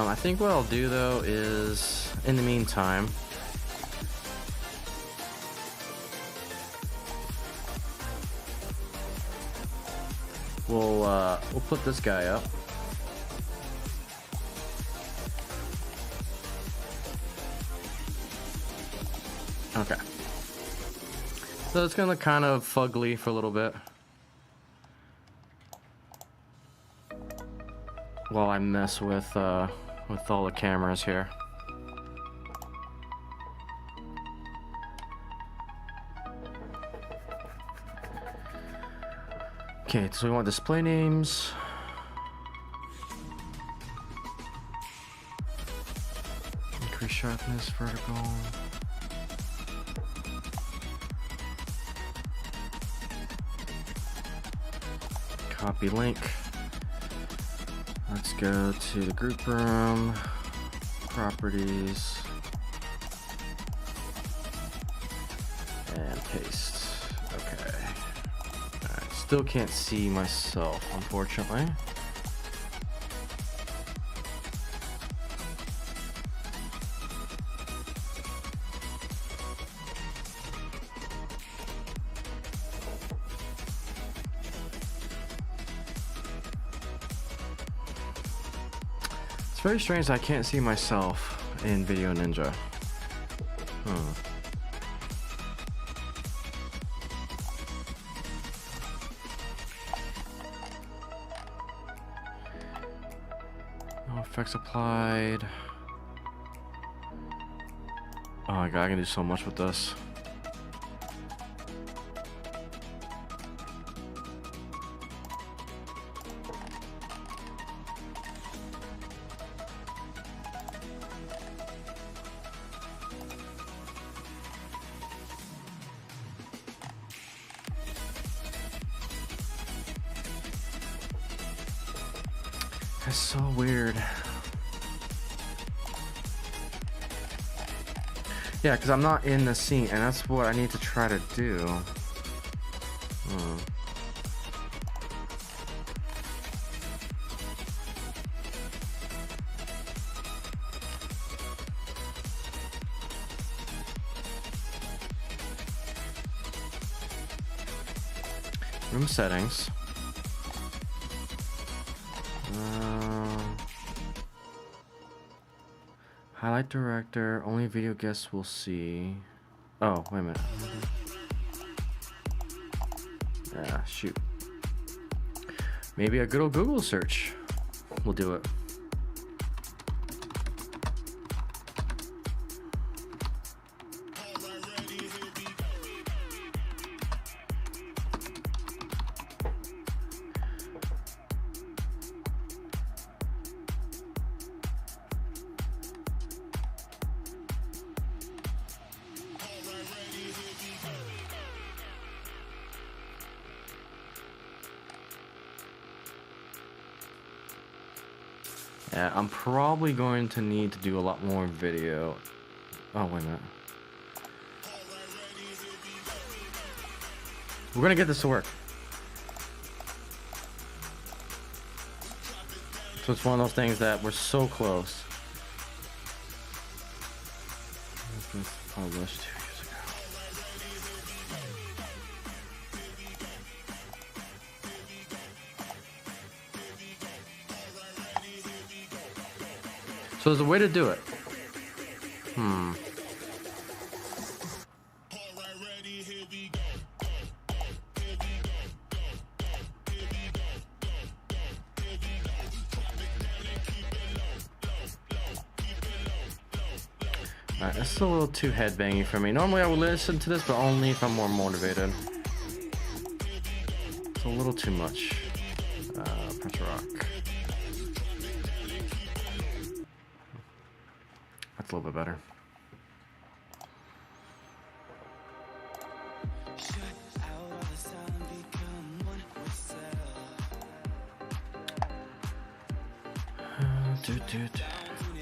I think what I'll do though is, in the meantime, we'll put this guy up. Okay. So it's gonna look kind of fugly for a little bit while I mess with all the cameras here. Okay, so we want display names. Increase sharpness, vertical. Copy link. Let's go to the group room, properties, and paste. Okay. Alright, still can't see myself, unfortunately. It's very strange that I can't see myself in Video Ninja. No effects applied. Oh my god, I can do so much with this. That's so weird. Yeah, because I'm not in the scene, and that's what I need to try to do. Room settings. Highlight director. Only video guests will see. Oh, wait a minute. Yeah, shoot. Maybe a good old Google search will do it. Yeah, I'm probably going to need to do a lot more video. Oh, wait a minute. We're gonna get this to work. So it's one of those things that we're so close. This was published 2 years ago. So there's a way to do it. Alright, this is a little too headbanging for me. Normally I would listen to this, but only if I'm more motivated. It's a little too much. Pressure rock. That's a little bit better.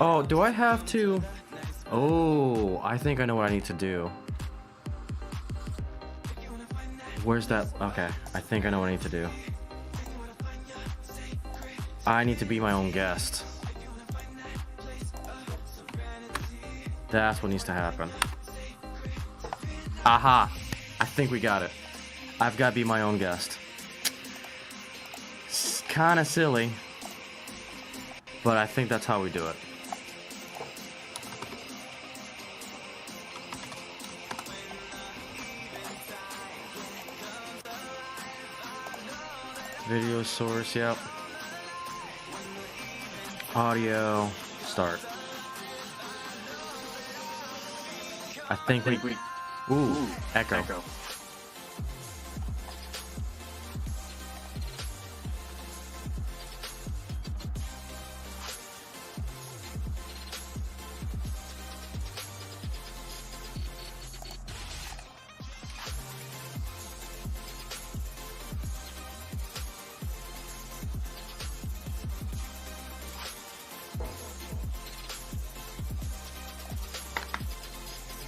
Oh, do I have to? Oh, I think I know what I need to do. Where's that? Okay, I think I know what I need to do. I need to be my own guest. That's what needs to happen. Aha! I think we got it. I've got to be my own guest. It's kind of silly, but I think that's how we do it. Video source, yep. Audio, start. I think we ooh, echo.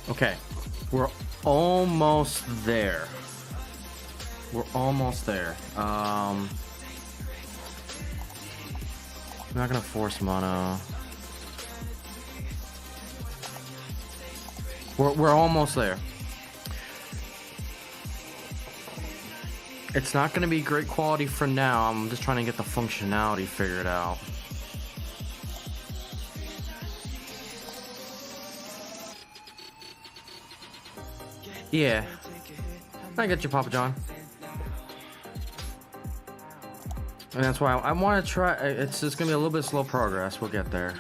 Okay, we're almost there. We're almost there. I'm not gonna force mono. We're almost there. It's not gonna be great quality for now. I'm just trying to get the functionality figured out. Yeah, I get you, Papa John. And that's why I want to try. It's just gonna be a little bit slow progress. We'll get there.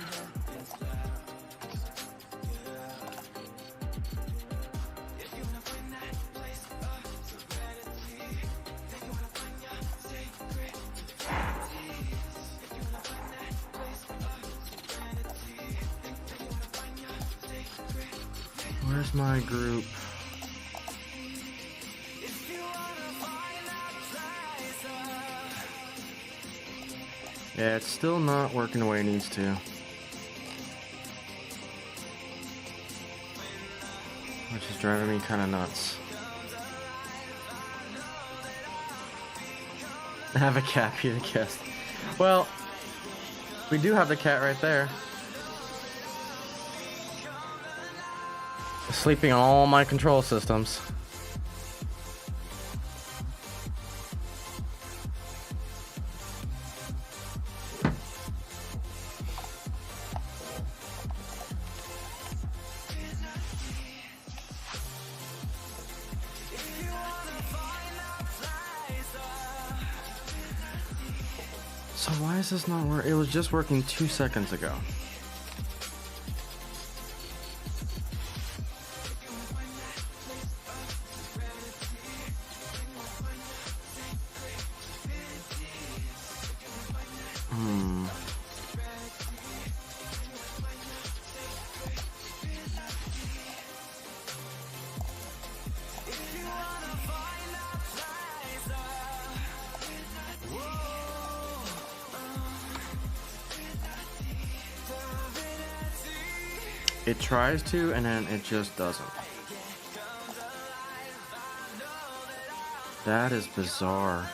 Where's my group? Yeah, it's still not working the way it needs to. Which is driving me kind of nuts. Have a cat be the guest. Well, we do have the cat right there. Sleeping on all my control systems. So why is this not working? It was just working 2 seconds ago. It tries to, and then it just doesn't. That is bizarre.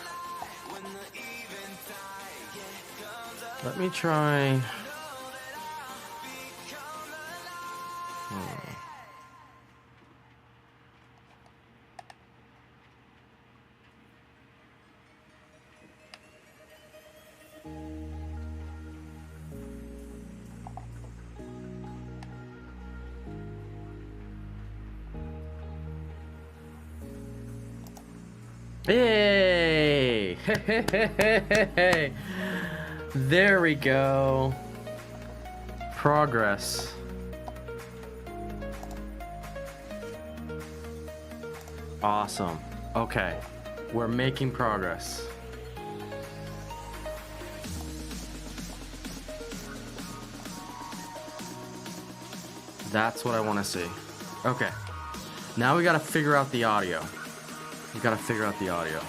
Let me try. Hey! Hey! There we go. Progress. Awesome. Okay. We're making progress. That's what I want to see. Okay. Now we got to figure out the audio. We got to figure out the audio.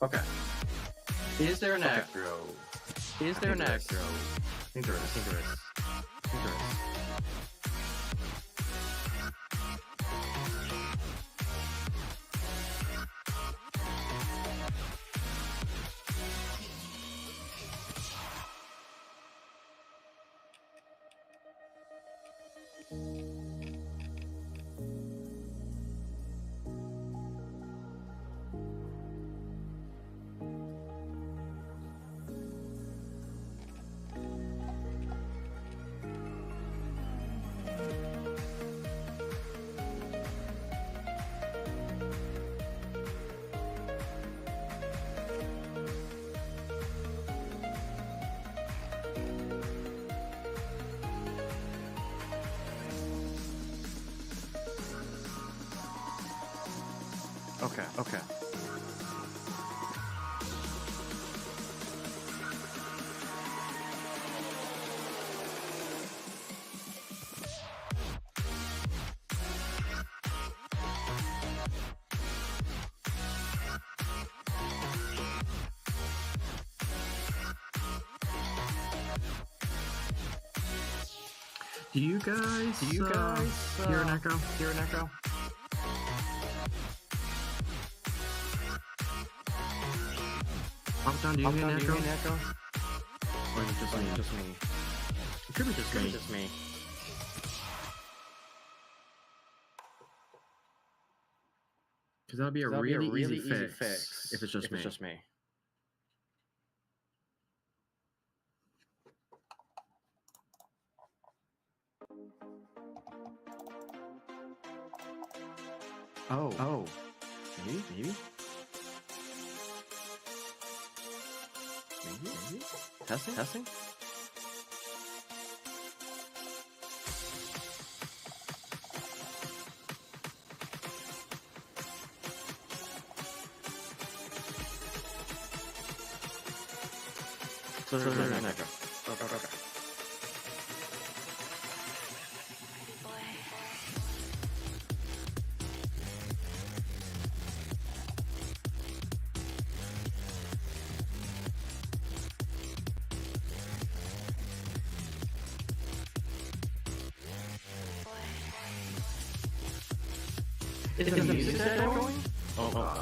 Okay. Is there an aggro? Is there an aggro? I think there is. I think there is. I think there is. Okay, okay. Do you guys hear an echo? Hear an echo? Uptown, do you hear an echo? Or is it just me? Just me. It could be just me. Because that'll be a really easy fix if it's just me. Oh. Maybe? Maybe? Testing? So there's an echo. Okay. Is the music set going? Oh god.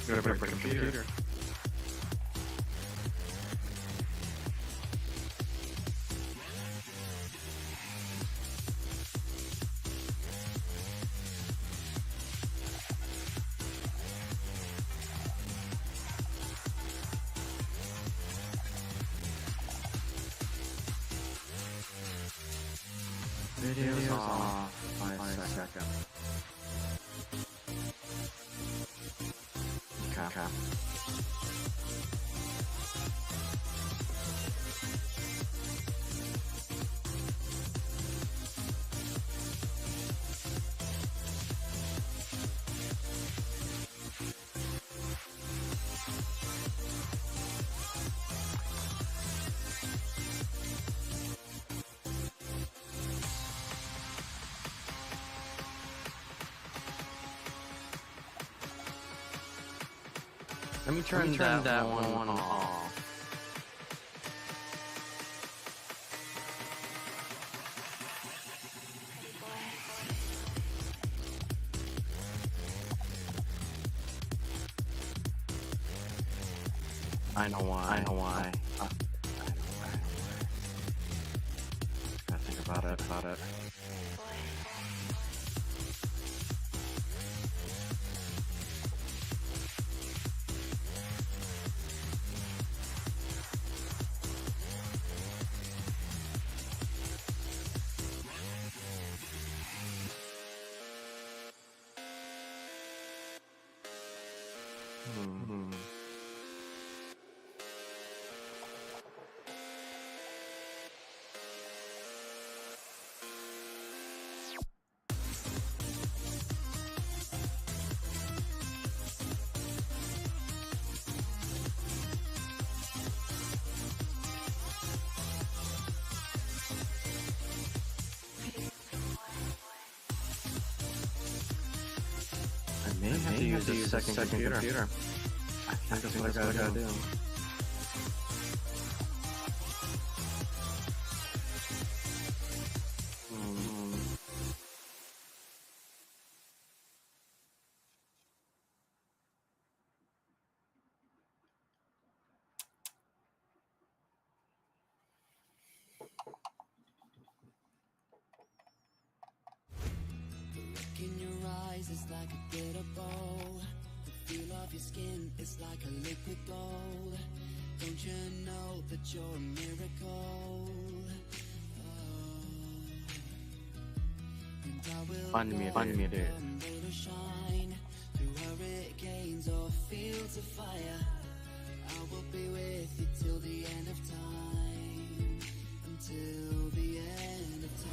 Gotta break the computer. Video's off by a second. Okay. Let me turn that one off. I know why. Gotta think about it. I may have to use a second computer. I think that's what I gotta do. In your eyes, it's like a glitter bowl. The feel of your skin is like a liquid gold. Don't you know that you're a miracle? And I will Unmuted. to shine through hurricanes or fields of fire. I will be with you till the end of time, until the end of time.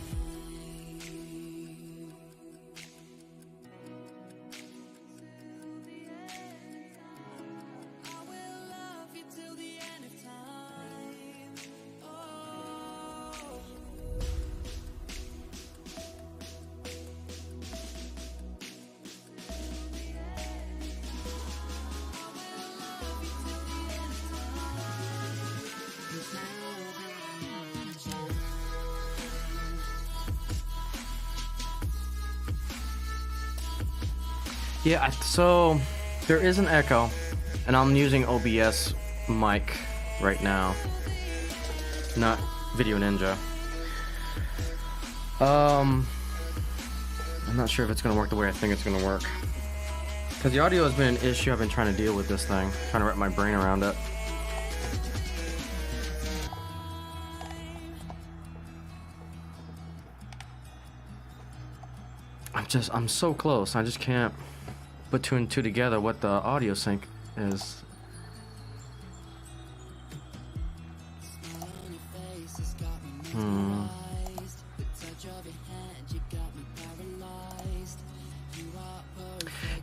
Yeah, so there is an echo, and I'm using OBS mic right now, not Video Ninja. I'm not sure if it's gonna work the way I think it's gonna work, because the audio has been an issue. I've been trying to deal with this thing, trying to wrap my brain around it. I'm so close. I just can't put two and two together what the audio sync is.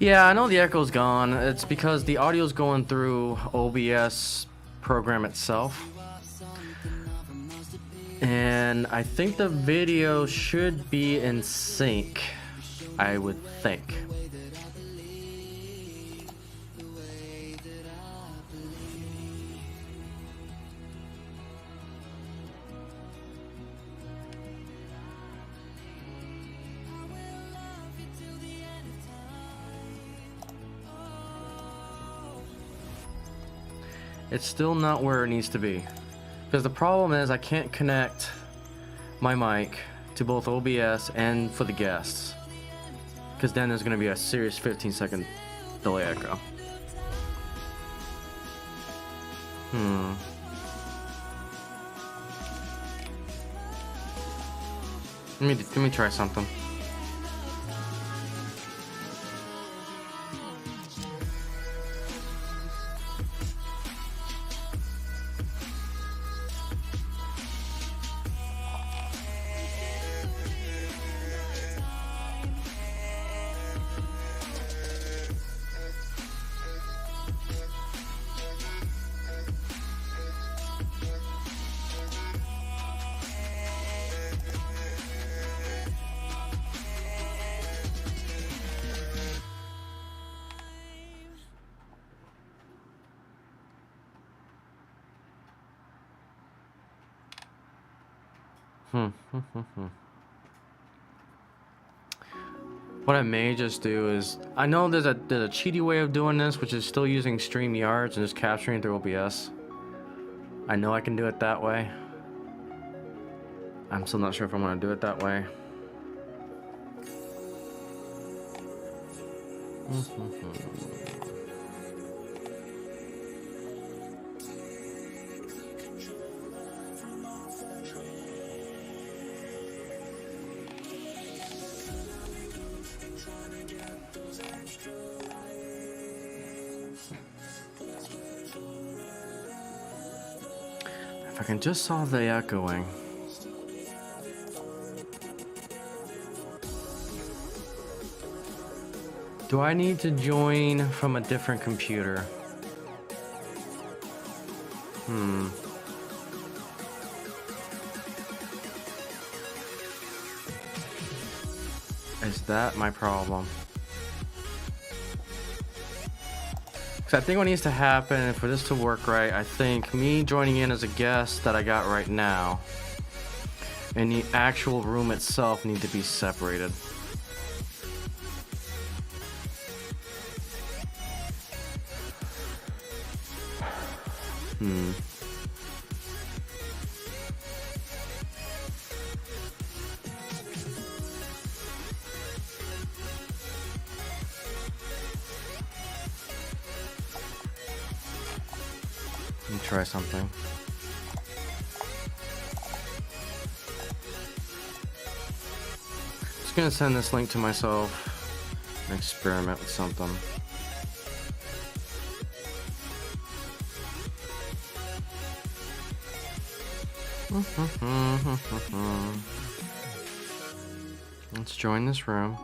Yeah, I know the echo's gone. It's because the audio's going through OBS program itself. And I think the video should be in sync, I would think. It's still not where it needs to be. Because the problem is I can't connect my mic to both OBS and for the guests. Because then there's going to be a serious 15-second delay echo. Let me try something. What I may just do is, I know there's a cheaty way of doing this, which is still using StreamYards and just capturing through OBS. I know I can do it that way. I'm still not sure if I want to do it that way. If I can just solve the echoing. Do I need to join from a different computer? Is that my problem? So I think what needs to happen for this to work right, I think me joining in as a guest that I got right now and the actual room itself need to be separated. Let me try something. Just gonna send this link to myself and experiment with something. Let's join this room.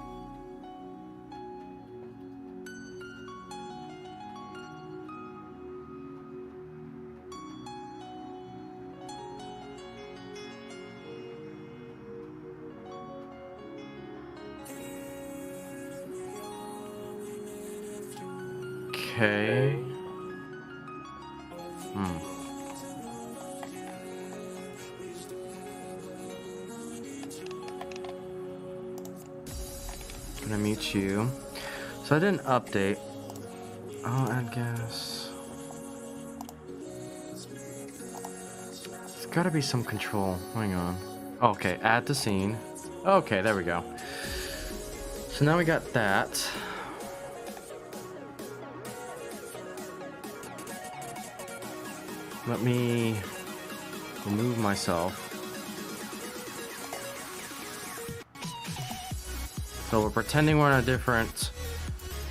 Okay. Gonna mute you. So I didn't update. Oh, I guess there's gotta be some control. Hang on. Okay, add the scene. Okay, there we go. So now we got that. Let me remove myself. So we're pretending we're on a different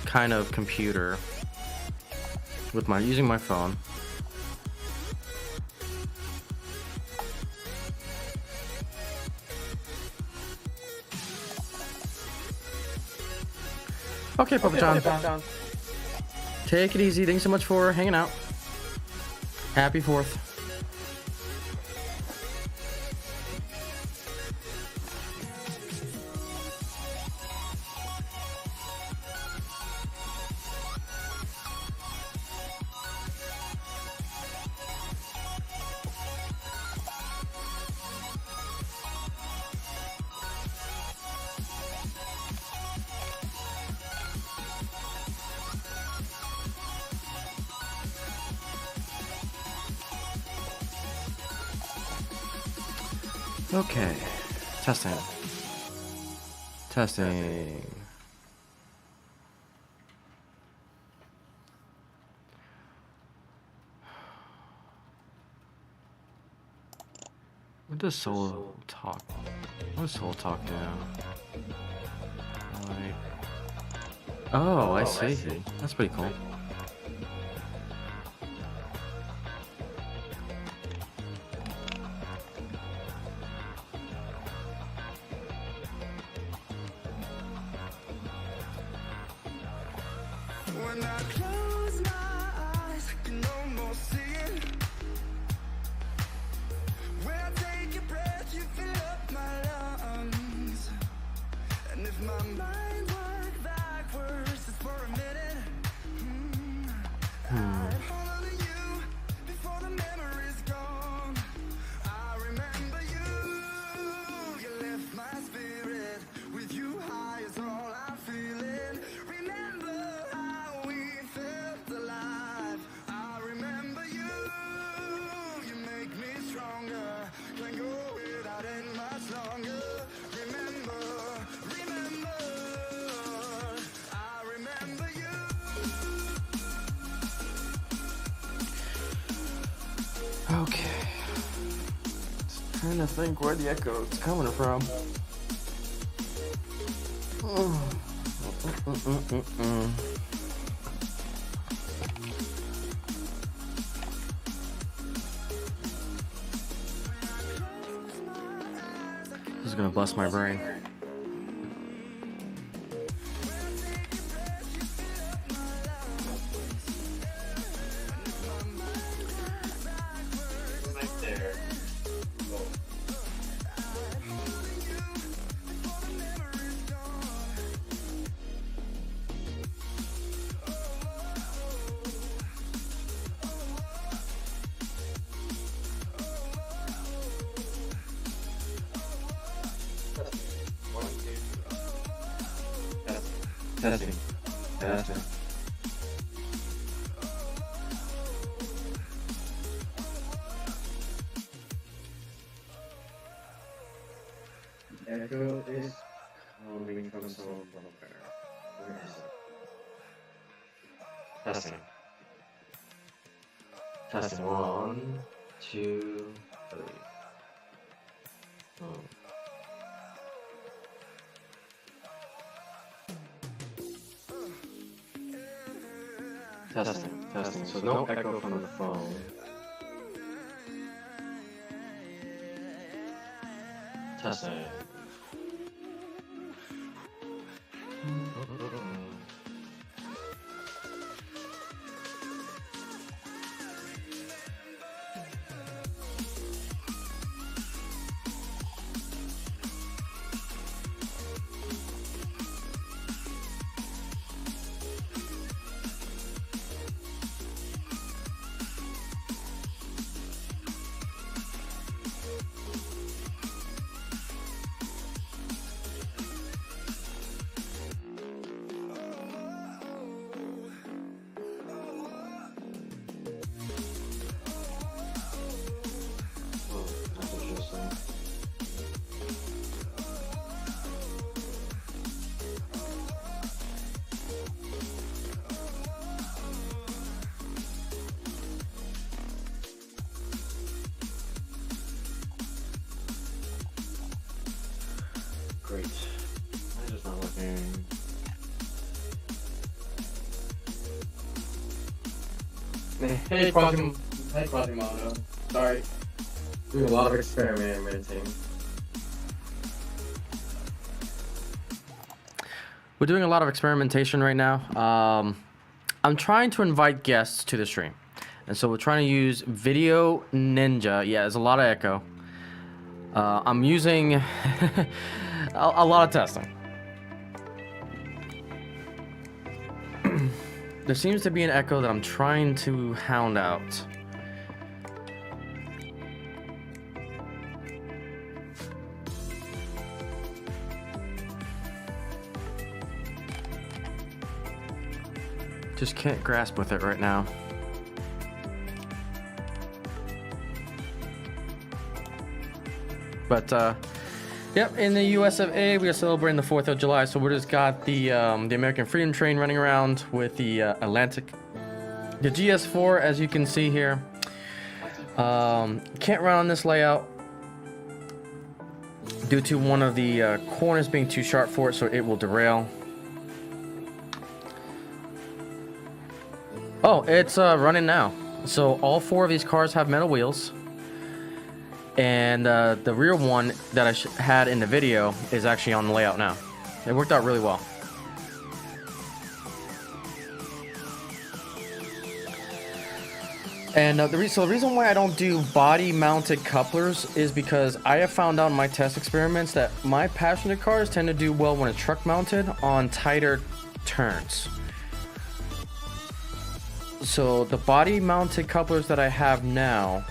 kind of computer with using my phone. Okay, Papa John. Take it easy. Thanks so much for hanging out. Happy 4th. Okay, testing. What does solo talk? What's Soul Talk do? Like, oh, I see. That's pretty cool. When I close my eyes, I can almost see it. When I take a breath, you fill up my lungs. And if my mind worked backwards just for a minute, I'd hold on to you before the memory's gone. I remember you, you lift my spirit. With you high is all I'm feeling. Remember how we felt alive. I remember you, you make me stronger. Can't go without it much longer. Remember, remember, I remember you. Okay. Just trying to think where the echo is coming from. This is gonna bust my brain. Right there. Testing. Testing. Echo is coming from somewhere. Where is it? Testing. Testing. 1, 2, 3. Oh. Testing, testing. So no echo from the phone. Testing. That's interesting. Great. I'm just not looking. Hey, Quasimodo. Sorry. Doing a lot of experimenting. We're doing a lot of experimentation right now. I'm trying to invite guests to the stream. And so we're trying to use Video Ninja. Yeah, there's a lot of echo. I'm using a lot of testing. There seems to be an echo that I'm trying to hound out. Just can't grasp with it right now. But yep, in the US of A, we are celebrating the 4th of July, so we just got the American Freedom Train running around with the Atlantic. The GS4, as you can see here, can't run on this layout. due to one of the corners being too sharp for it, so it will derail. Oh, it's running now. So all 4 of these cars have metal wheels. And the rear one that I had in the video is actually on the layout now. It worked out really well. And the reason why I don't do body-mounted couplers is because I have found out in my test experiments that my passenger cars tend to do well when it's truck-mounted on tighter turns. So the body-mounted couplers that I have now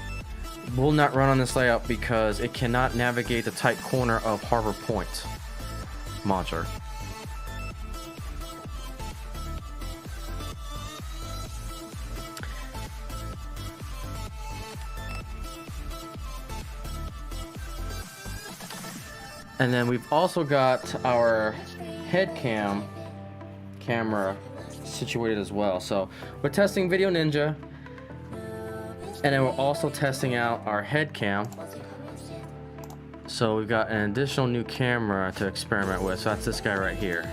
will not run on this layout because it cannot navigate the tight corner of Harbor Point module. And then we've also got our head camera situated as well. So we're testing Video Ninja, and then we're also testing out our head cam. So we've got an additional new camera to experiment with. So that's this guy right here.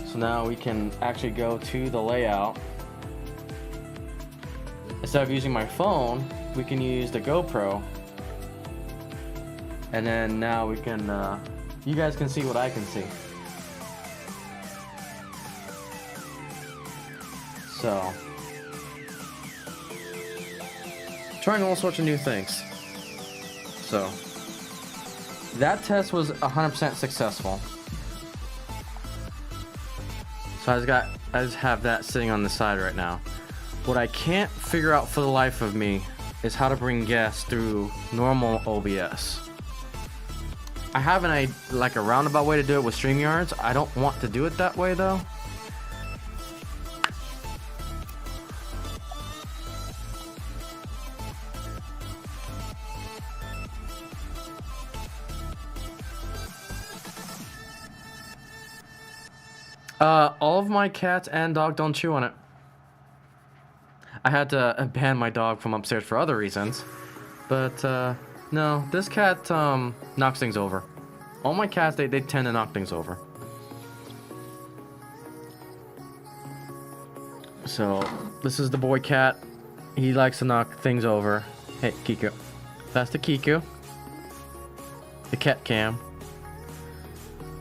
So now we can actually go to the layout. Instead of using my phone, we can use the GoPro. And then now we can, you guys can see what I can see. So, trying all sorts of new things. So, that test was 100% successful. So I just have that sitting on the side right now. What I can't figure out for the life of me is how to bring guests through normal OBS. I have a roundabout way to do it with StreamYards. I don't want to do it that way though. All of my cats and dog don't chew on it. I had to ban my dog from upstairs for other reasons. But, no, this cat, knocks things over. All my cats, they tend to knock things over. So, this is the boy cat. He likes to knock things over. Hey, Kiku. That's the Kiku. The cat cam.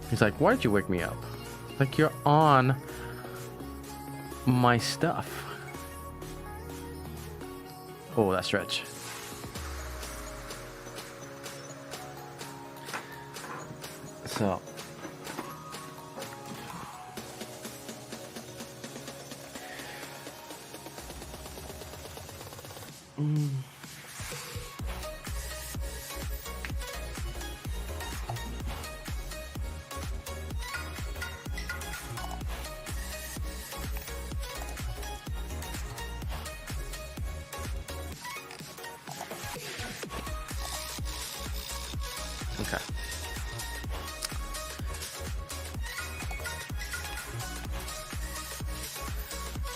He's like, why did you wake me up? Like, you're on my stuff. Oh, that stretch. So. Okay.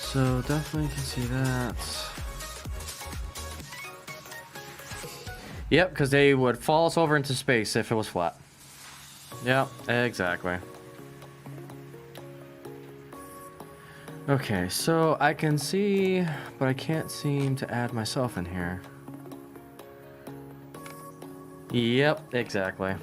So definitely can see that. Yep, because they would fall us over into space if it was flat. Yep, exactly. Okay, so I can see, but I can't seem to add myself in here. Yep, exactly.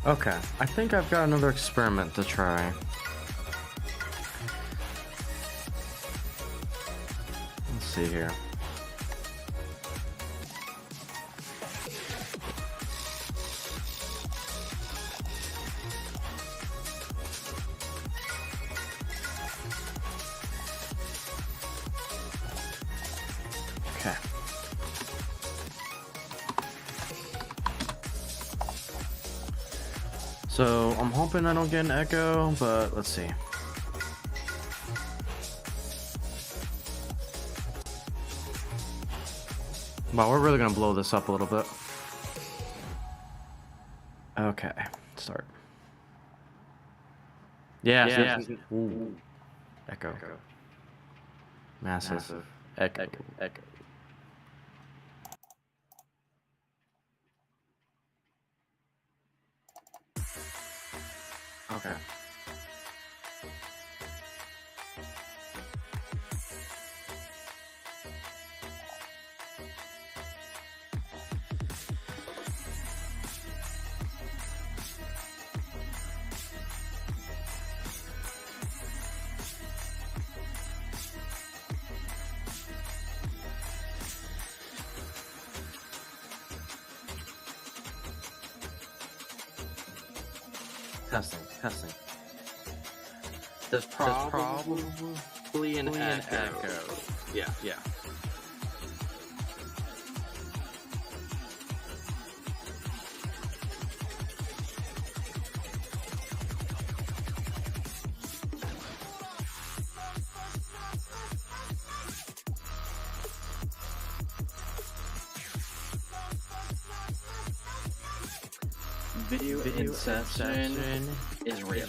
Okay, I think I've got another experiment to try. Let's see here. Okay. So I'm hoping I don't get an echo, but let's see. Wow, we're really gonna blow this up a little bit. Okay, start. Yeah. Ooh. Echo. Massive. Echo. Okay. Testing. There's probably an echo. Yeah. Video inception is real.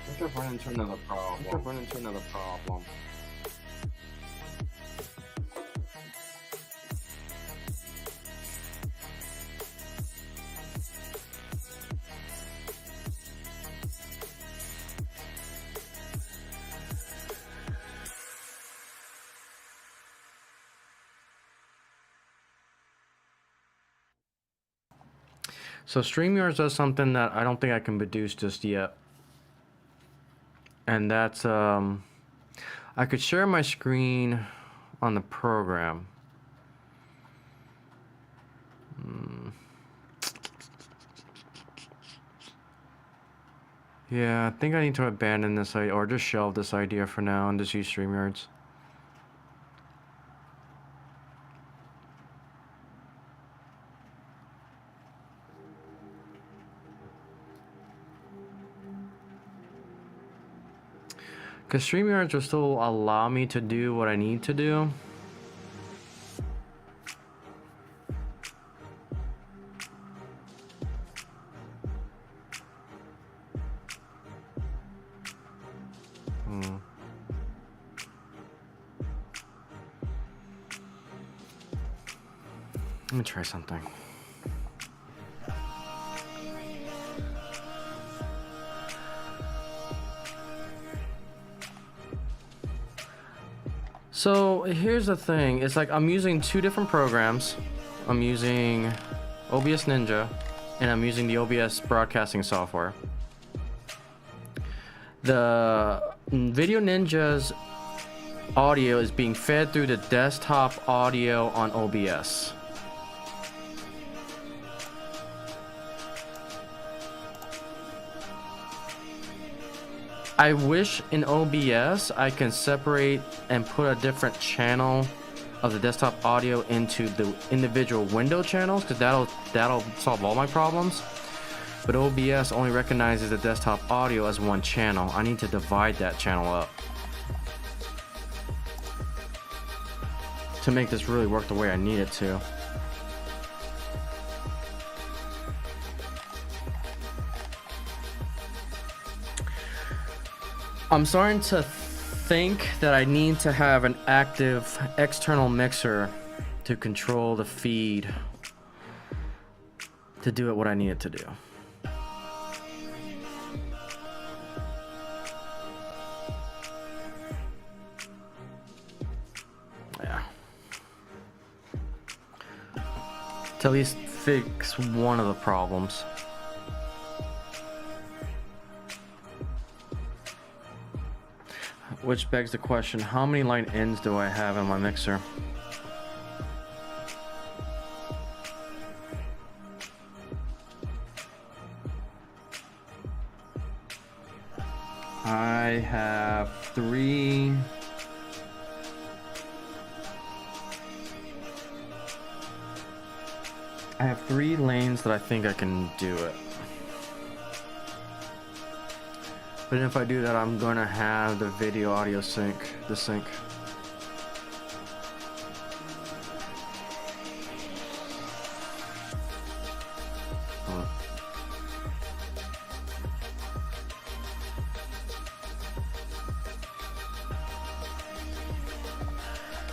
I think I've run into another problem. So StreamYard does something that I don't think I can produce just yet. And that's I could share my screen on the program. Yeah, I think I need to abandon this idea or just shelve this idea for now and just use StreamYards. Because StreamYards will still allow me to do what I need to do. Let me try something. So here's the thing, it's like I'm using two different programs. I'm using OBS Ninja and I'm using the OBS broadcasting software. The Video Ninja's audio is being fed through the desktop audio on OBS. I wish in OBS I can separate and put a different channel of the desktop audio into the individual window channels, because that'll solve all my problems. But OBS only recognizes the desktop audio as one channel. I need to divide that channel up to make this really work the way I need it to. I'm starting to think that I need to have an active external mixer to control the feed to do it what I need it to do. Yeah. To at least fix one of the problems. Which begs the question, how many line ends do I have in my mixer? I have 3. I have 3 lanes that I think I can do it. But if I do that, I'm gonna have the video audio sync. Hold on.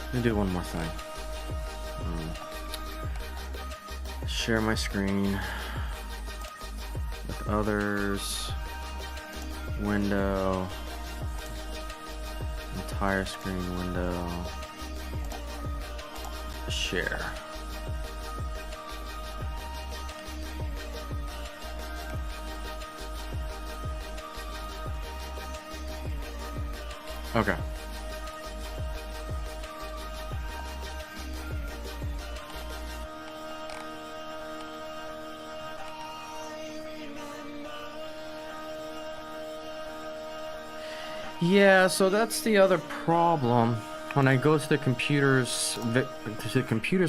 Let me do one more thing. Share my screen with others. Window, entire screen window, share. Okay. Yeah, so that's the other problem. When I go to the computer's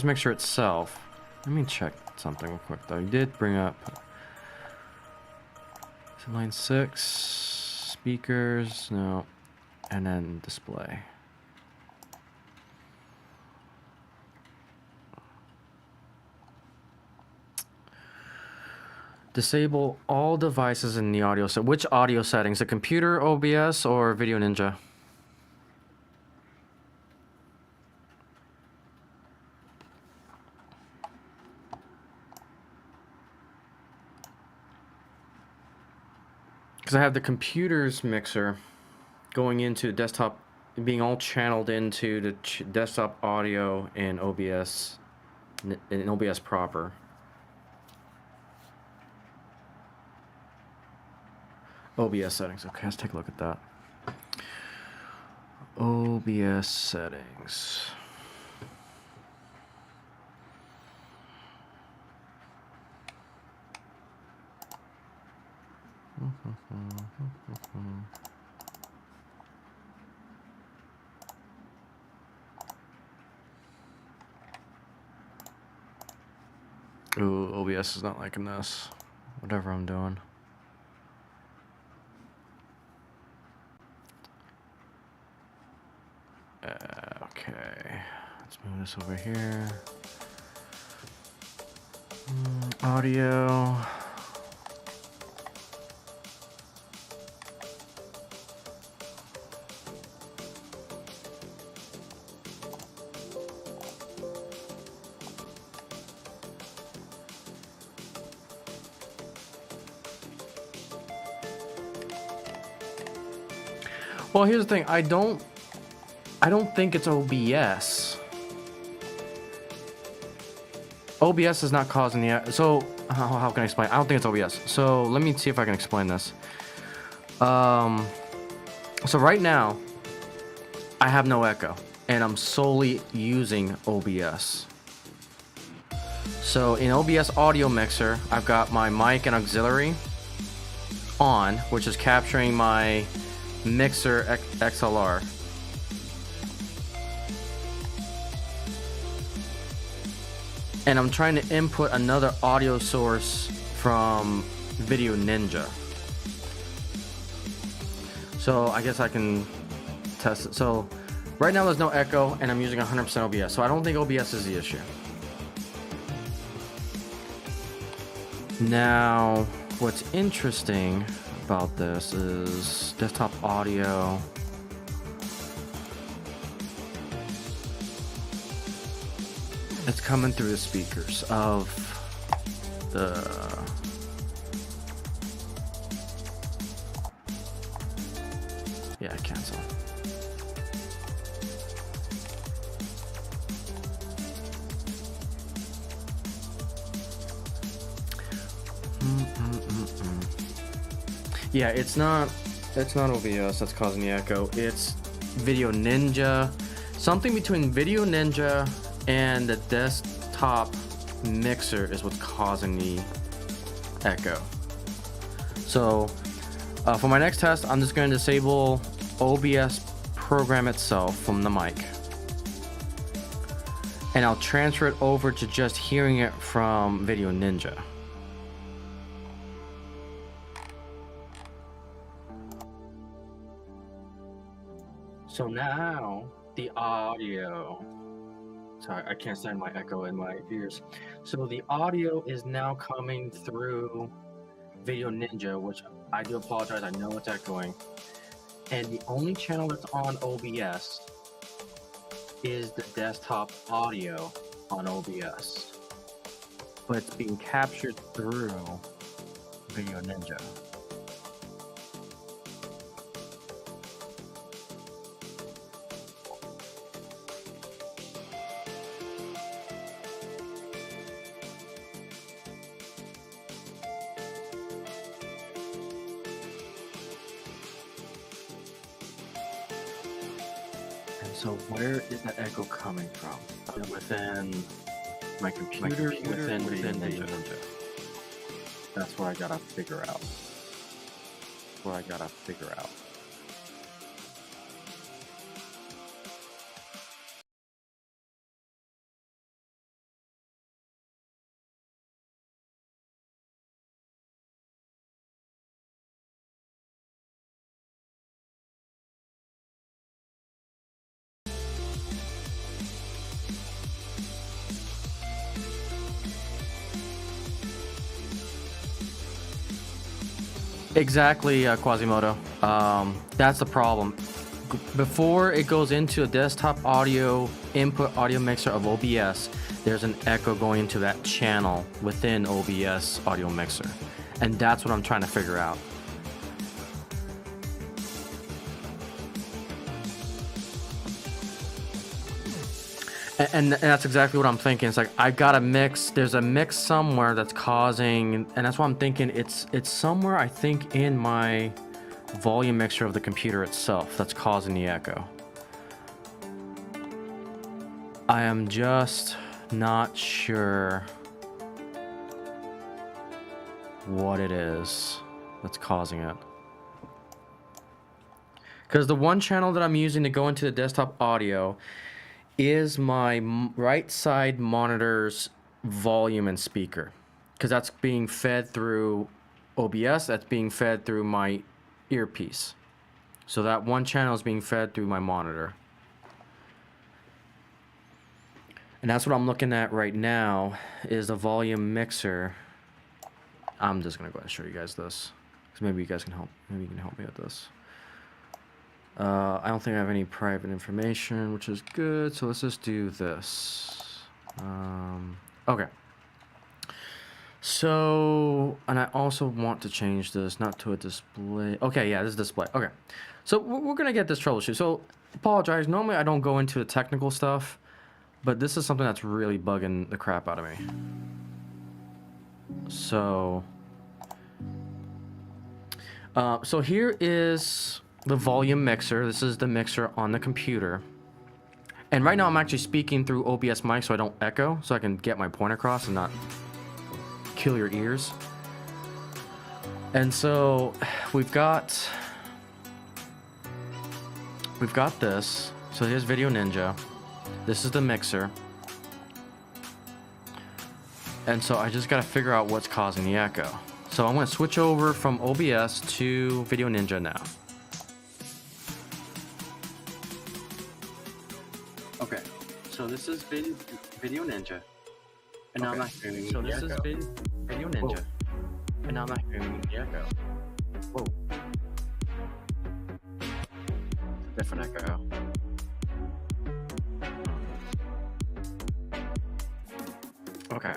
mixer itself, let me check something real quick though. You did bring up line 6, speakers, no, and then display. Disable all devices in the audio set. Which audio settings? The computer, OBS, or Video Ninja? Because I have the computer's mixer going into desktop, being all channeled into the desktop audio in OBS proper. OBS settings. Okay, let's take a look at that. OBS settings. Ooh, OBS is not liking this. Whatever I'm doing. Okay, let's move this over here. Audio. Well, here's the thing. I don't think it's OBS. OBS is not causing the... So, how can I explain? I don't think it's OBS. So, let me see if I can explain this. So right now, I have no echo. And I'm solely using OBS. So, in OBS Audio Mixer, I've got my mic and auxiliary on, which is capturing my mixer XLR. and I'm trying to input another audio source from Video Ninja. So I guess I can test it. So right now there's no echo and I'm using 100% OBS. So I don't think OBS is the issue. Now, what's interesting about this is desktop audio. It's coming through the speakers of the cancel. Yeah, it's not OBS that's causing the echo. It's Video Ninja. Something between Video Ninja and the desktop mixer is what's causing the echo. So for my next test, I'm just going to disable OBS program itself from the mic, and I'll transfer it over to just hearing it from Video Ninja. So now the audio, sorry, I can't stand my echo in my ears. So the audio is now coming through Video Ninja, which I do apologize, I know it's echoing. And the only channel that's on OBS is the desktop audio on OBS. But it's being captured through Video Ninja. So where is that echo coming from? Within my computer, within Video Ninja. That's what I gotta figure out. Exactly, Quasimodo. That's the problem. Before it goes into a desktop audio input audio mixer of OBS, there's an echo going into that channel within OBS audio mixer. And that's what I'm trying to figure out. And that's exactly what I'm thinking. It's like I got a mix. There's a mix somewhere that's causing, and that's why I'm thinking it's somewhere. I think in my volume mixer of the computer itself that's causing the echo. I am just not sure what it is that's causing it. Because the one channel that I'm using to go into the desktop audio is my right side monitor's volume and speaker, because that's being fed through OBS, that's being fed through my earpiece. So that one channel is being fed through my monitor. And that's what I'm looking at right now, is the volume mixer. I'm just gonna go ahead and show you guys this, because maybe you guys can help. Maybe you can help me with this. I don't think I have any private information, which is good. So let's just do this. Okay. So, and I also want to change this, not to a display. Okay, yeah, this is display. Okay. So we're going to get this troubleshoot. So apologize. Normally I don't go into the technical stuff, but this is something that's really bugging the crap out of me. So, so here is the volume mixer. This is the mixer on the computer. And right now I'm actually speaking through OBS mic so I don't echo, so I can get my point across and not kill your ears. And so we've got this. So here's Video Ninja. This is the mixer. And so I just got to figure out what's causing the echo. So I'm going to switch over from OBS to Video Ninja now. Okay, so this is Video Ninja. And now I'm not hearing So the this is echo. Video Ninja. And now I'm not hearing the echo. Whoa. It's a different echo. Okay.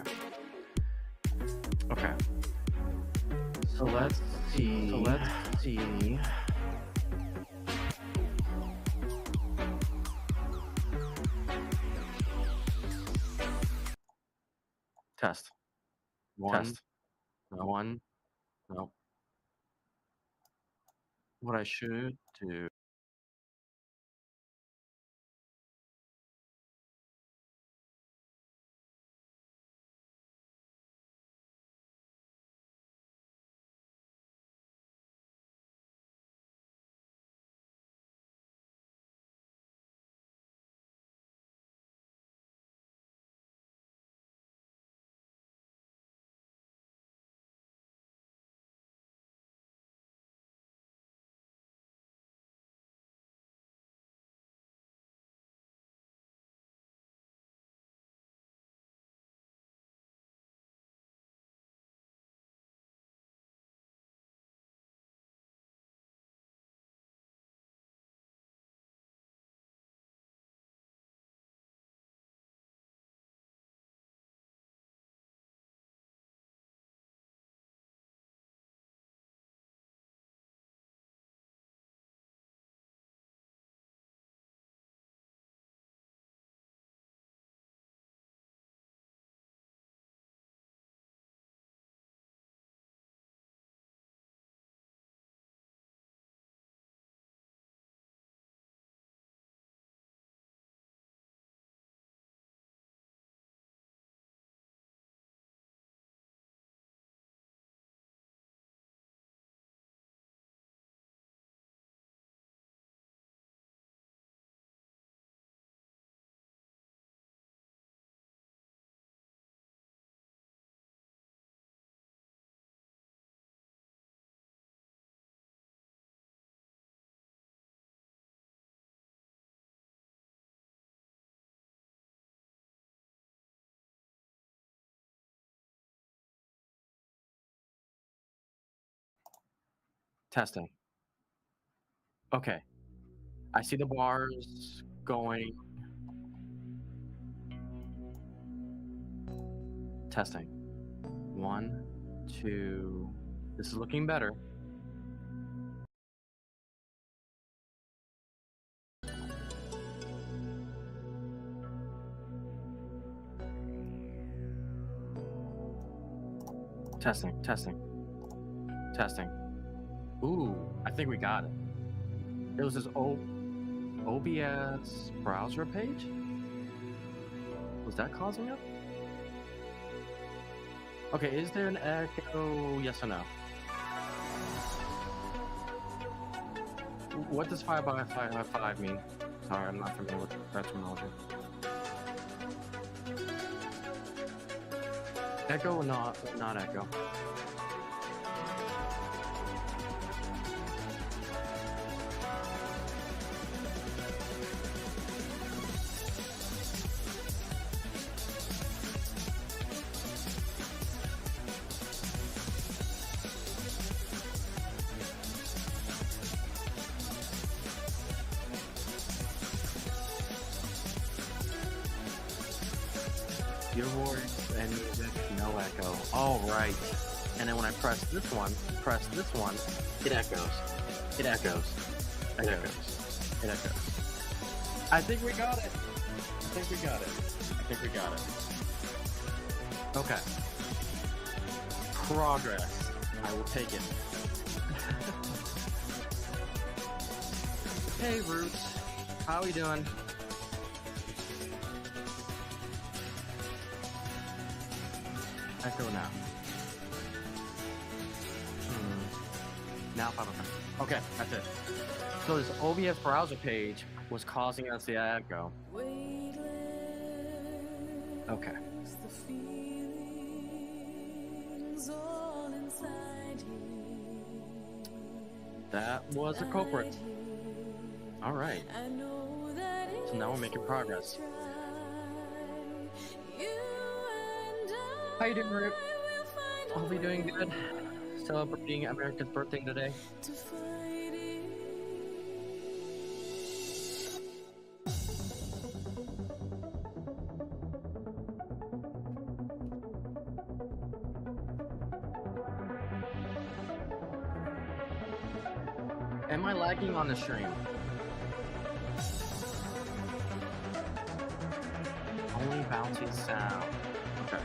Okay. So let's see. Test. Test. No one. No. What I should do. Testing. Okay. I see the bars going. Testing. 1, 2. This is looking better. Testing. Ooh, I think we got it. It was this OBS browser page? Was that causing it? Okay, is there an echo? Yes or no? What does 5 by 5 by 5 mean? Sorry, I'm not familiar with that terminology. Echo or not echo? Your voice and music, no echo. All right. And then when I press this one, it echoes. It echoes. It echoes. I think we got it. Okay. Progress. I will take it. Hey, Roots. How we doing? Echo now. Now 5 o'clock. Okay, that's it. So this OBS browser page was causing us the echo. Okay. all inside here. That was the culprit. All right. I know that So now we're making progress. How you doing, Rip? Hope you're doing good. Celebrating America's birthday today. Am I lagging on the stream? Only bouncy sound. Okay.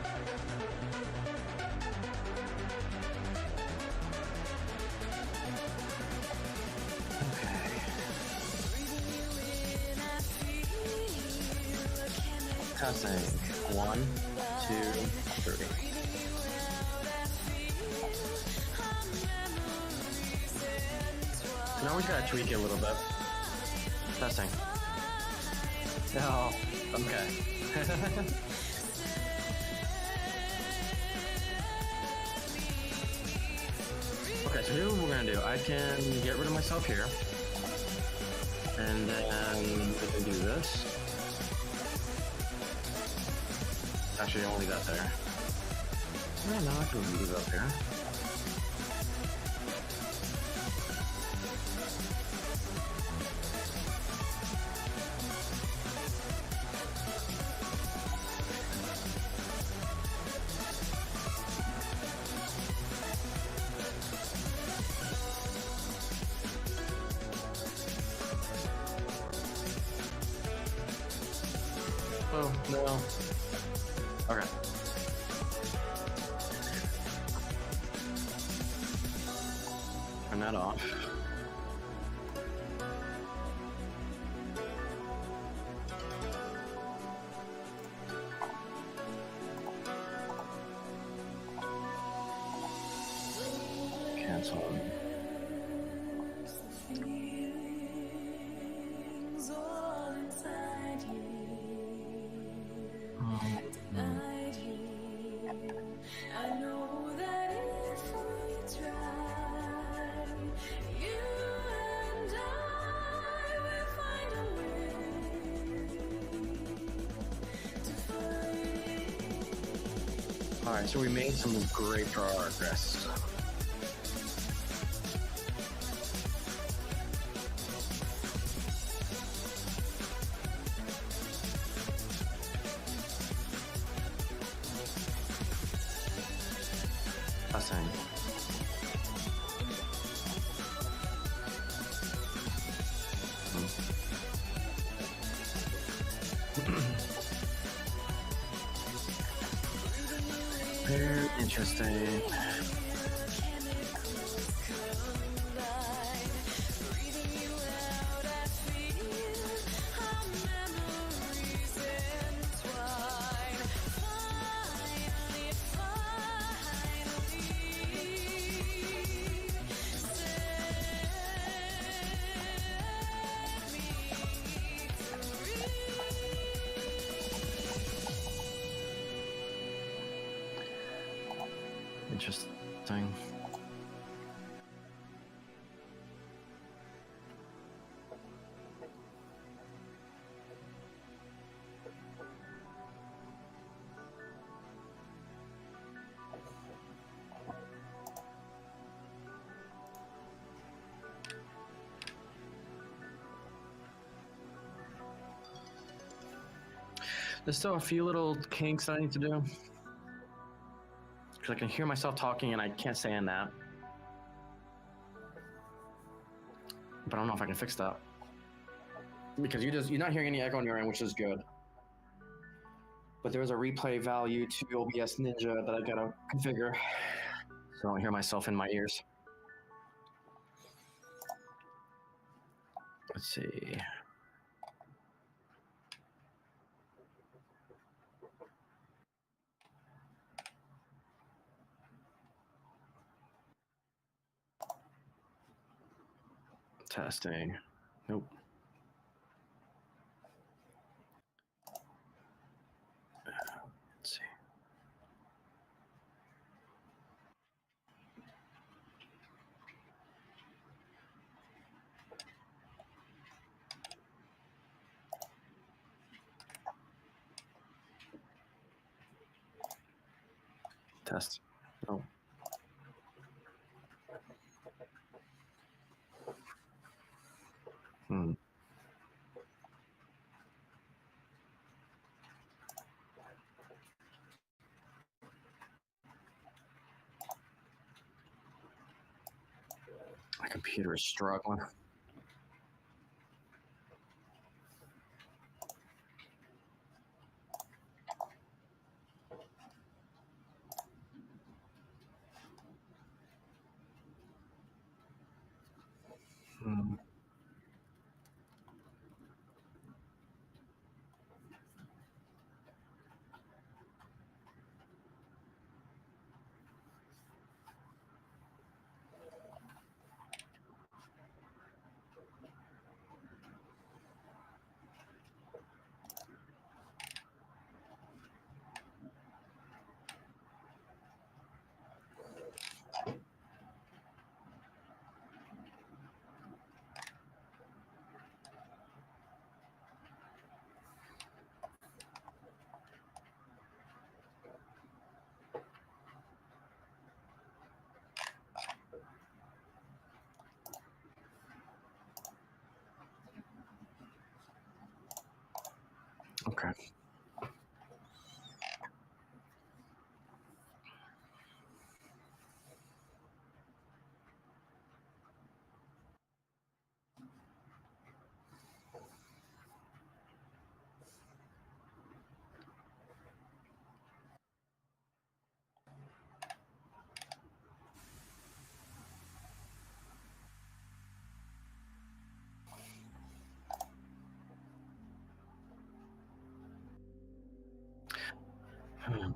Testing. 1, 2, 3. Now we gotta tweak it a little bit. Testing. Oh, okay. Okay, so here's what we're gonna do. I can get rid of myself here. And then we can do this. Actually, I'll leave that there. Yeah, no, I can move it up here. Oh, no. Okay. Turn that off. Cancel. I know that if we try, you and I will find a way to fight. Alright, so we made some great progress. Testing. Very interesting. Interesting. There's still a few little kinks that I need to do. Because I can hear myself talking and I can't stand that. But I don't know if I can fix that. Because you're not hearing any echo on your end, which is good. But there is a replay value to OBS Ninja that I gotta configure. So I don't hear myself in my ears. Let's see. Testing. Nope. Let's see. Test. Oh. Hmm. My computer is struggling. Hmm. Okay. Hmm.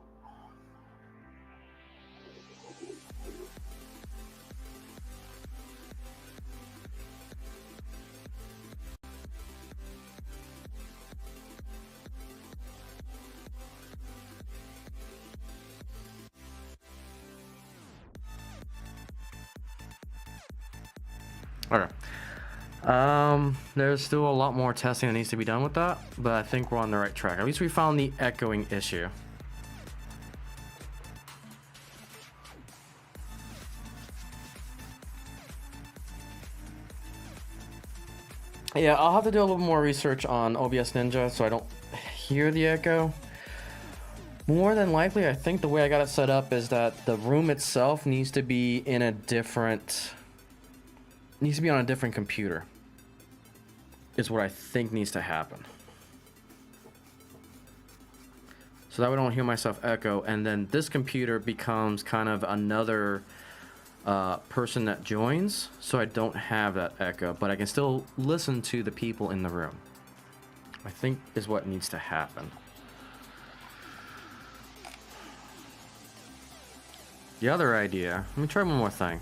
Okay. There's still a lot more testing that needs to be done with that, but I think we're on the right track. At least we found the echoing issue. Yeah, I'll have to do a little more research on OBS Ninja so I don't hear the echo. More than likely, I think the way I got it set up is that the room itself needs to be in a different... needs to be on a different computer. Is what I think needs to happen. So that way I don't hear myself echo, and then this computer becomes kind of another person that joins, so I don't have that echo, but I can still listen to the people in the room. I think is what needs to happen. The other idea, let me try one more thing.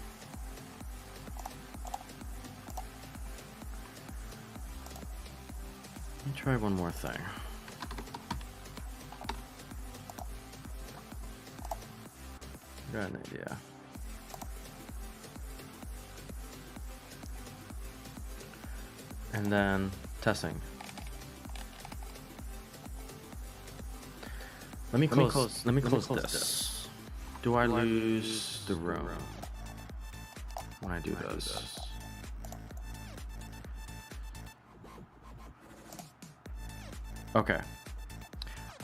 Let me try one more thing. Got an idea. And then testing. Let me close this. Do I lose the room when I do this? Okay.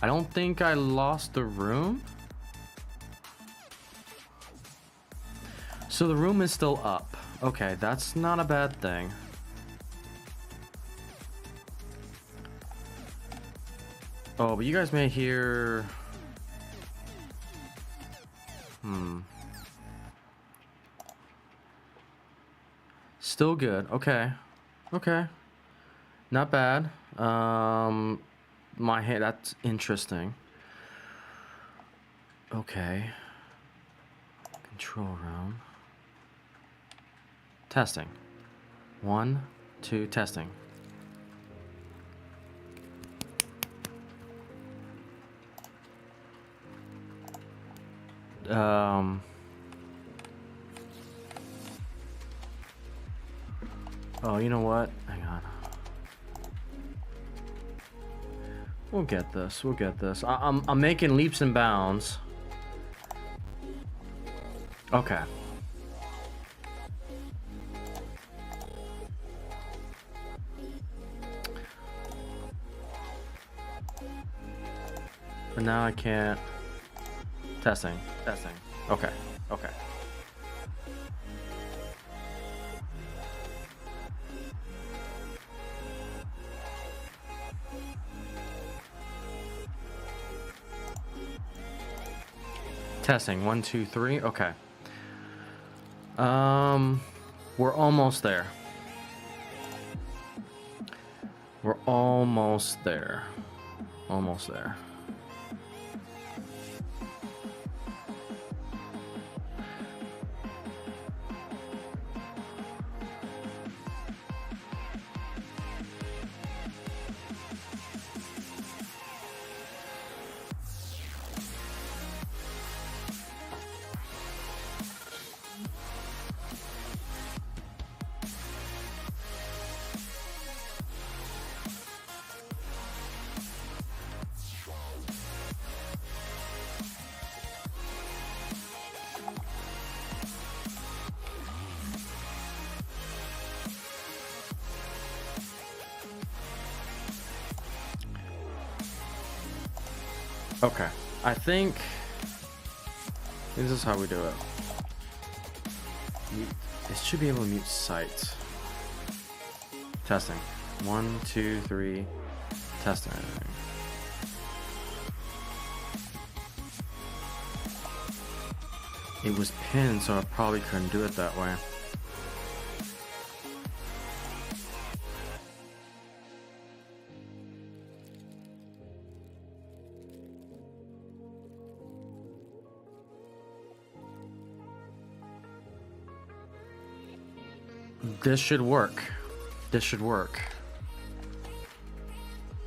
I don't think I lost the room. So the room is still up. Okay, that's not a bad thing. Oh, but you guys may hear... Still good. Okay. Okay. Not bad. My head, that's interesting. Okay. Control room. Testing. 1, 2, testing. Oh, you know what? Hang on. We'll get this. We'll get this. I'm making leaps and bounds. Okay. But now I can't. Testing. Testing. Okay. Okay. Testing. 1, 2, 3. Okay. We're almost there. We're almost there. Almost there. Okay, I think this is how we do it. It should be able to mute sites. Testing. 1, 2, 3. Testing. It was pinned, so I probably couldn't do it that way. This should work. This should work.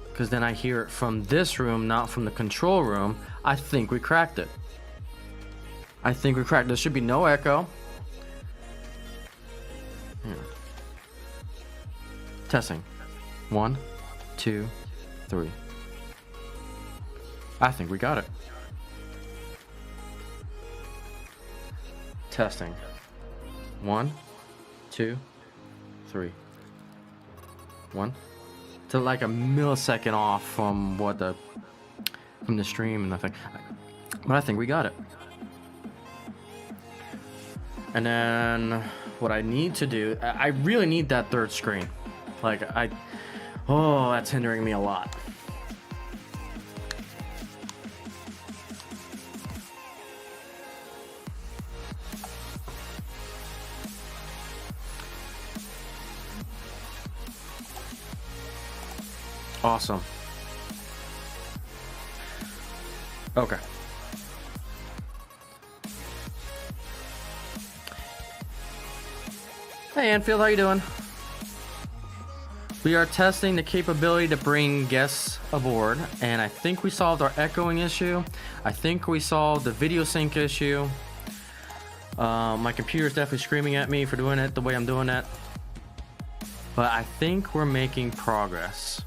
Because then I hear it from this room, not from the control room. I think we cracked it. I think we cracked it. There should be no echo. Yeah. Testing. 1, 2, 3. I think we got it. Testing. 1, 2, 3. 1 to like a millisecond off from from the stream and nothing, but I think we got it. And then what I need to do, I really need that third screen. Like oh, that's hindering me a lot. Awesome. Okay. Hey Anfield, how you doing? We are testing the capability to bring guests aboard, and I think we solved our echoing issue. I think we solved the video sync issue. My computer's definitely screaming at me for doing it the way I'm doing it. But I think we're making progress.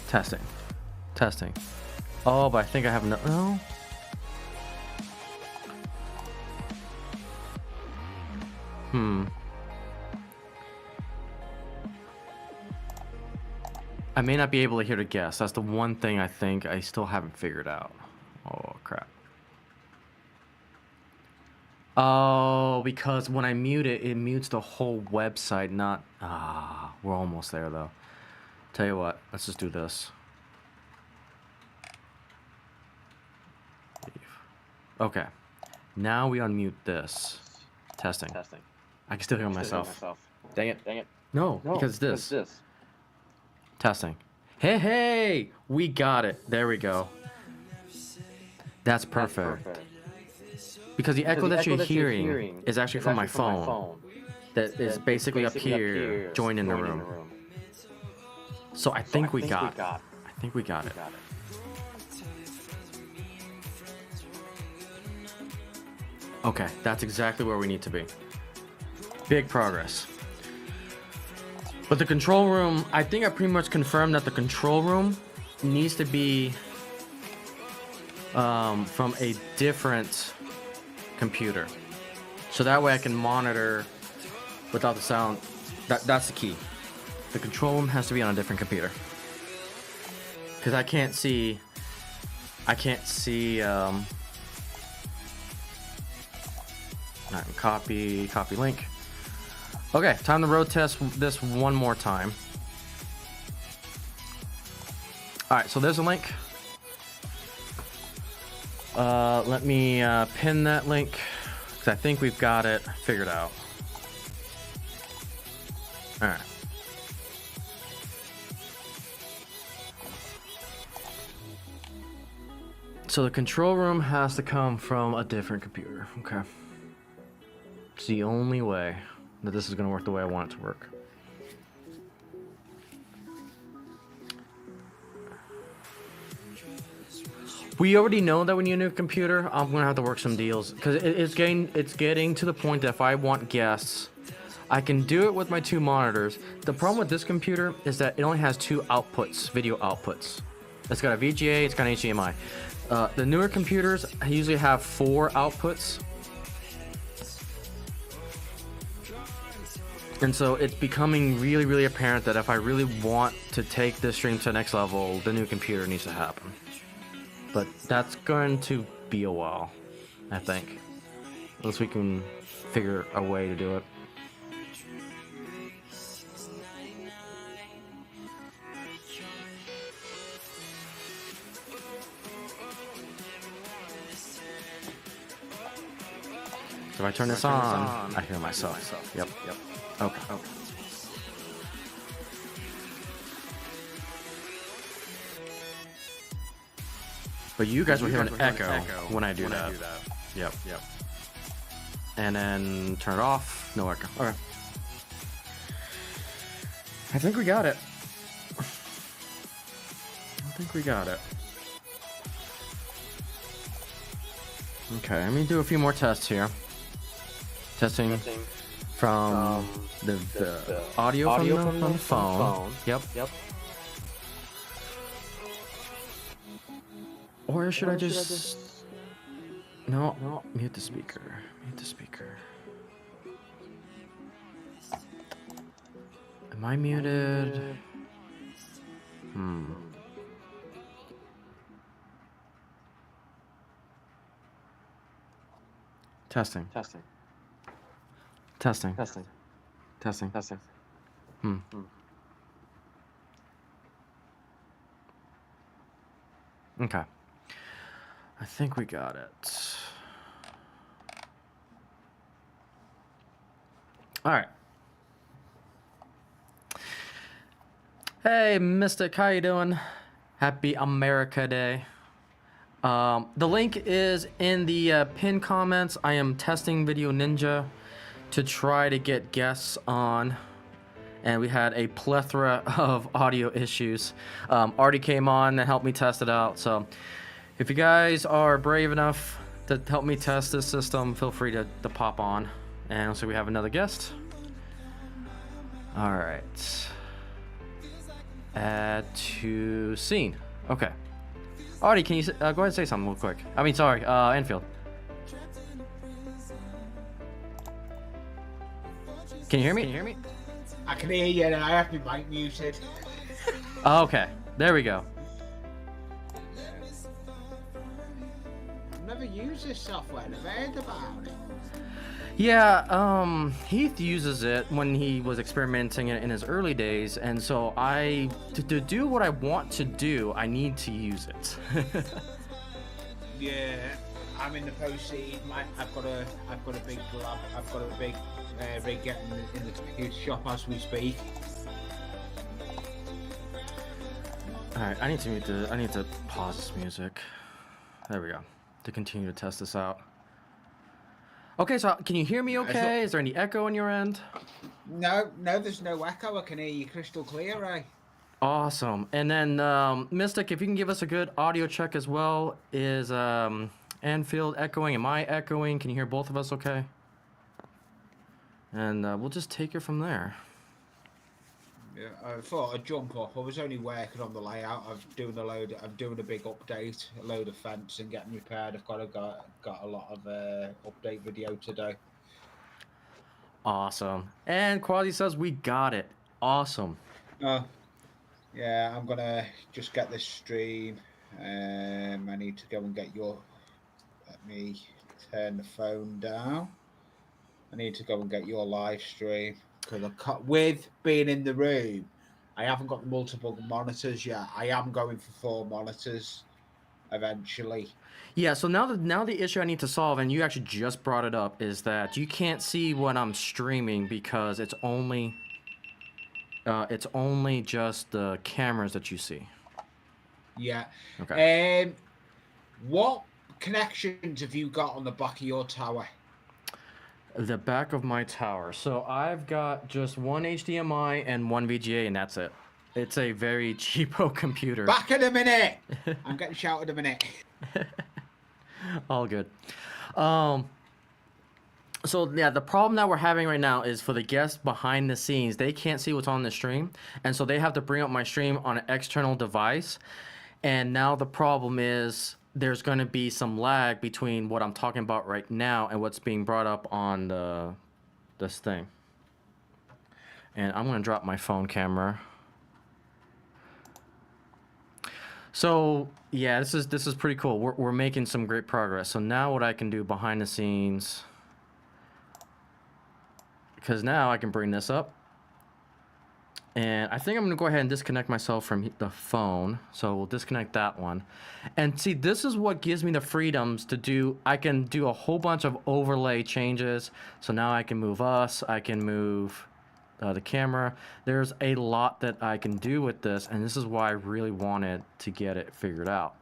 Testing. Testing. Oh, but I think I have no. I may not be able to hear the guests. That's the one thing I think I still haven't figured out. Oh, crap. Oh, because when I mute it, it mutes the whole website, not... we're almost there, though. Tell you what, let's just do this. Okay. Now we unmute this. Testing. Testing. I can still hear myself. Dang it. Dang it. No, because this. Testing. Hey, we got it. There we go. That's perfect. Because the echo that you're hearing is actually from my phone. That is basically up here, joined in the room. So I think we got it. I think we got it. Okay, that's exactly where we need to be. Big progress. But the control room, I think I pretty much confirmed that the control room needs to be from a different computer. So that way I can monitor without the sound. That's the key. The control room has to be on a different computer. Because I can't see. Alright, copy link. Okay, time to road test this one more time. Alright, so there's a link. Let me pin that link, because I think we've got it figured out. Alright. So the control room has to come from a different computer. Okay. It's the only way that this is going to work the way I want it to work. We already know that we need a new computer. I'm gonna have to work some deals because it's getting to the point that if I want guests, I can do it with my 2 monitors. The problem with this computer is that it only has 2 outputs, video outputs. It's got a VGA, it's got an HDMI. The newer computers usually have 4 outputs. And so it's becoming really, really apparent that if I really want to take this stream to the next level, the new computer needs to happen. But that's going to be a while, I think. Unless we can figure a way to do it. So if I turn this on, I hear myself. Yep. Okay. But you guys will hear an echo when I do that. Yep. And then turn it off. No echo. Okay. I think we got it. Okay, let me do a few more tests here. Testing from the audio from the phone. Yep. Or should I just... No, mute the speaker. Am I muted? Testing. Okay. I think we got it. All right. Hey, Mystic, how you doing? Happy America Day. The link is in the pinned comments. I am testing Video Ninja to try to get guests on, and we had a plethora of audio issues. Artie came on and helped me test it out, so if you guys are brave enough to help me test this system, feel free to pop on. And so we have another guest. All right. Add to scene. Okay. Artie, can you go ahead and say something real quick? I mean, sorry, Enfield. Can you hear me? I can hear you, and I have my mic muted. Oh, okay, there we go. I've never used this software, never heard about it. Yeah, Heath uses it when he was experimenting in his early days, and so to do what I want to do, I need to use it. Yeah, I'm in the post scene. I've got a big lab. I've got a big rig getting in the computer shop as we speak. All right, I need to pause this music. There we go. To continue to test this out. Okay, so can you hear me okay? Is there any echo on your end? No, there's no echo. I can hear you crystal clear, Ray. Awesome. And then, Mystic, if you can give us a good audio check as well. Is Anfield echoing? Am I echoing? Can you hear both of us okay? And we'll just take it from there. Yeah, I thought I'd jump up. I was only working on the layout. I'm doing a big update, a load of fence and getting repaired. Got a lot of update video to do. Awesome. And Quasi says we got it. Awesome. Oh, yeah, I'm gonna just get this stream. I need to go and get your. Let me turn the phone down. I need to go and get your live stream because with being in the room, I haven't got the multiple monitors yet. I am going for 4 monitors eventually. Yeah, so now the issue I need to solve, and you actually just brought it up, is that you can't see what I'm streaming because it's only just the cameras that you see. Yeah. Okay. What connections have you got on the back of your tower? The back of my tower. So I've got just one HDMI and one VGA, and that's it. It's a very cheapo computer. Back in a minute. I'm getting shouted a minute. All good. So yeah, the problem that we're having right now is for the guests behind the scenes, they can't see what's on the stream, and so they have to bring up my stream on an external device. And now the problem is there's going to be some lag between what I'm talking about right now and what's being brought up on this thing. And I'm going to drop my phone camera. So yeah, this is pretty cool. We're making some great progress. So now what I can do behind the scenes, because now I can bring this up, and I think I'm gonna go ahead and disconnect myself from the phone. So we'll disconnect that one, and see, this is what gives me the freedoms to do. I can do a whole bunch of overlay changes. So now I can move us. I can move the camera. There's a lot that I can do with this, and this is why I really wanted to get it figured out.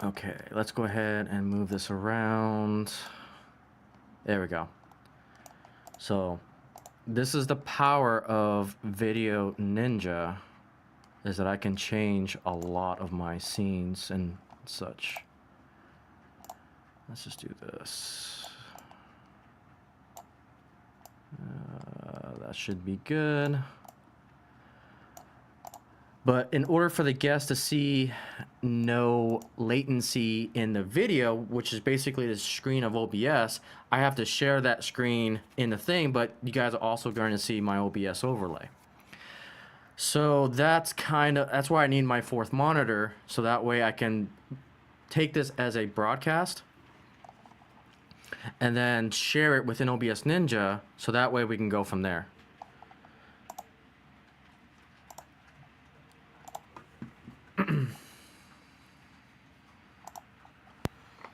Okay, let's go ahead and move this around. There we go. So this is the power of Video Ninja, is that I can change a lot of my scenes and such. Let's just do this. That should be good. But in order for the guest to see no latency in the video, which is basically the screen of OBS, I have to share that screen in the thing, but you guys are also going to see my OBS overlay. So that's why I need my 4th monitor, so that way I can take this as a broadcast and then share it within OBS Ninja, so that way we can go from there.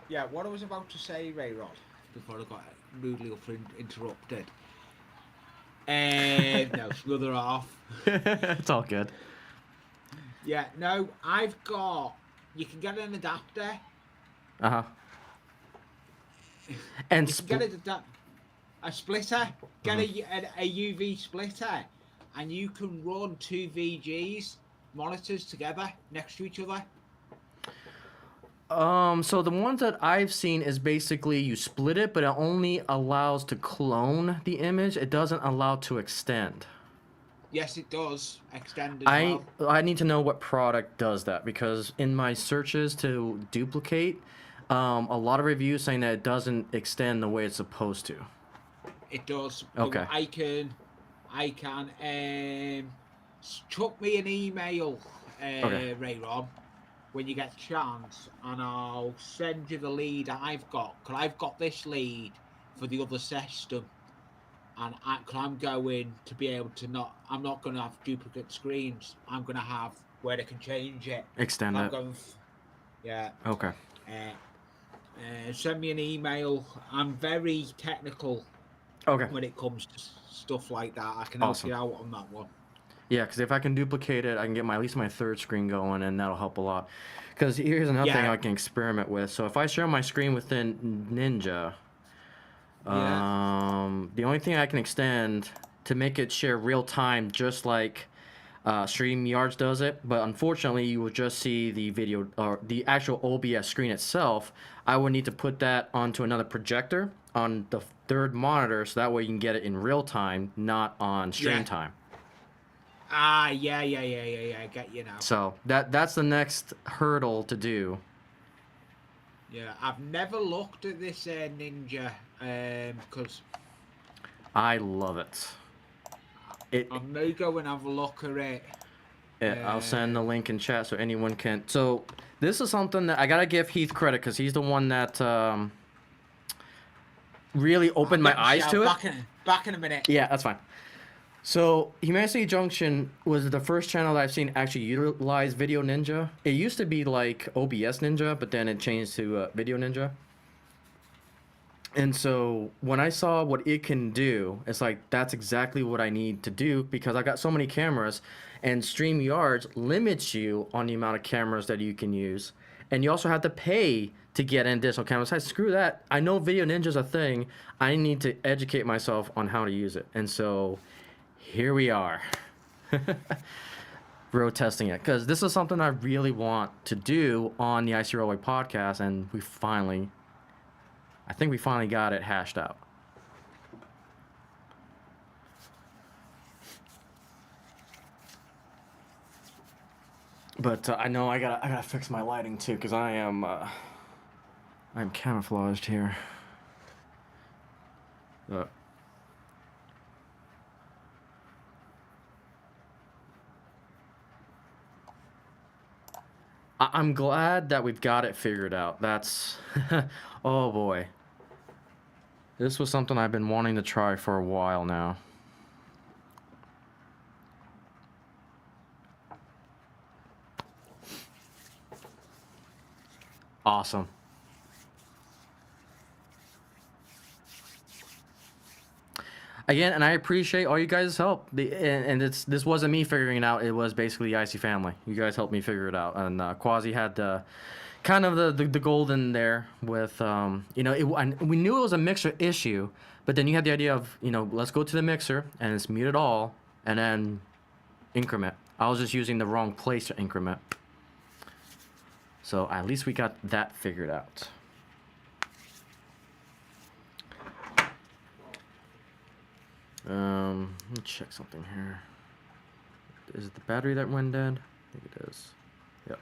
Yeah, what I was about to say, Ray Rod, before I got rudely interrupted. No, smother off. It's all good. Yeah, no, you can get an adapter. Uh-huh. And you can get a splitter, get a UV splitter, and you can run 2 VGs monitors together next to each other. So the ones that I've seen is basically you split it, but it only allows to clone the image. It doesn't allow to extend. Yes, it does extend as well. I need to know what product does that, because in my searches to duplicate, a lot of reviews saying that it doesn't extend the way it's supposed to. It does. Okay. I can. Chuck me an email, Okay. Ray Rob, when you get a chance, and I'll send you the lead I've got. Because I've got this lead for the other system, and I'm going to be able to I'm not going to have duplicate screens. I'm going to have where they can change it. Extend it. Yeah. Okay. Send me an email. I'm very technical. Okay. When it comes to stuff like that, I can help you out on that one. Yeah, because if I can duplicate it, I can get at least my 3rd screen going, and that'll help a lot. Because here's another thing I can experiment with. So if I share my screen within Ninja, the only thing I can extend to make it share real time, just like StreamYards does it, but unfortunately you will just see the video or the actual OBS screen itself. I would need to put that onto another projector, on the third monitor, so that way you can get it in real time, not on stream Yeah. time. Ah, yeah. I get you now. So that's the next hurdle to do. Yeah, I've never looked at this Ninja, because I love it. I may go and have a look at it. I'll send the link in chat so anyone can. So this is something that I gotta give Heath credit, because he's the one that really opened my eyes to it. Back in a minute. Yeah, that's fine. So Humanity Junction was the first channel that I've seen actually utilize Video Ninja. It used to be like OBS Ninja, but then it changed to Video Ninja. And so when I saw what it can do, it's like, that's exactly what I need to do, because I got so many cameras, and StreamYard limits you on the amount of cameras that you can use. And you also have to pay to get in additional cameras. I screw that. I know Video Ninja's a thing. I need to educate myself on how to use it. And so here we are. Road testing it, because this is something I really want to do on the Icey Railway podcast, and I think we finally got it hashed out. But I know I gotta fix my lighting too, because I'm camouflaged here. I'm glad that we've got it figured out. That's oh boy. This was something I've been wanting to try for a while now. Awesome. Again, and I appreciate all you guys' help. This wasn't me figuring it out. It was basically the Icey family. You guys helped me figure it out. And Quasi had kind of the golden there with, and we knew it was a mixer issue, but then you had the idea of, let's go to the mixer and it's mute it all and then increment. I was just using the wrong place to increment. So at least we got that figured out. Let me check something here. Is it the battery that went dead? I think it is. Yep.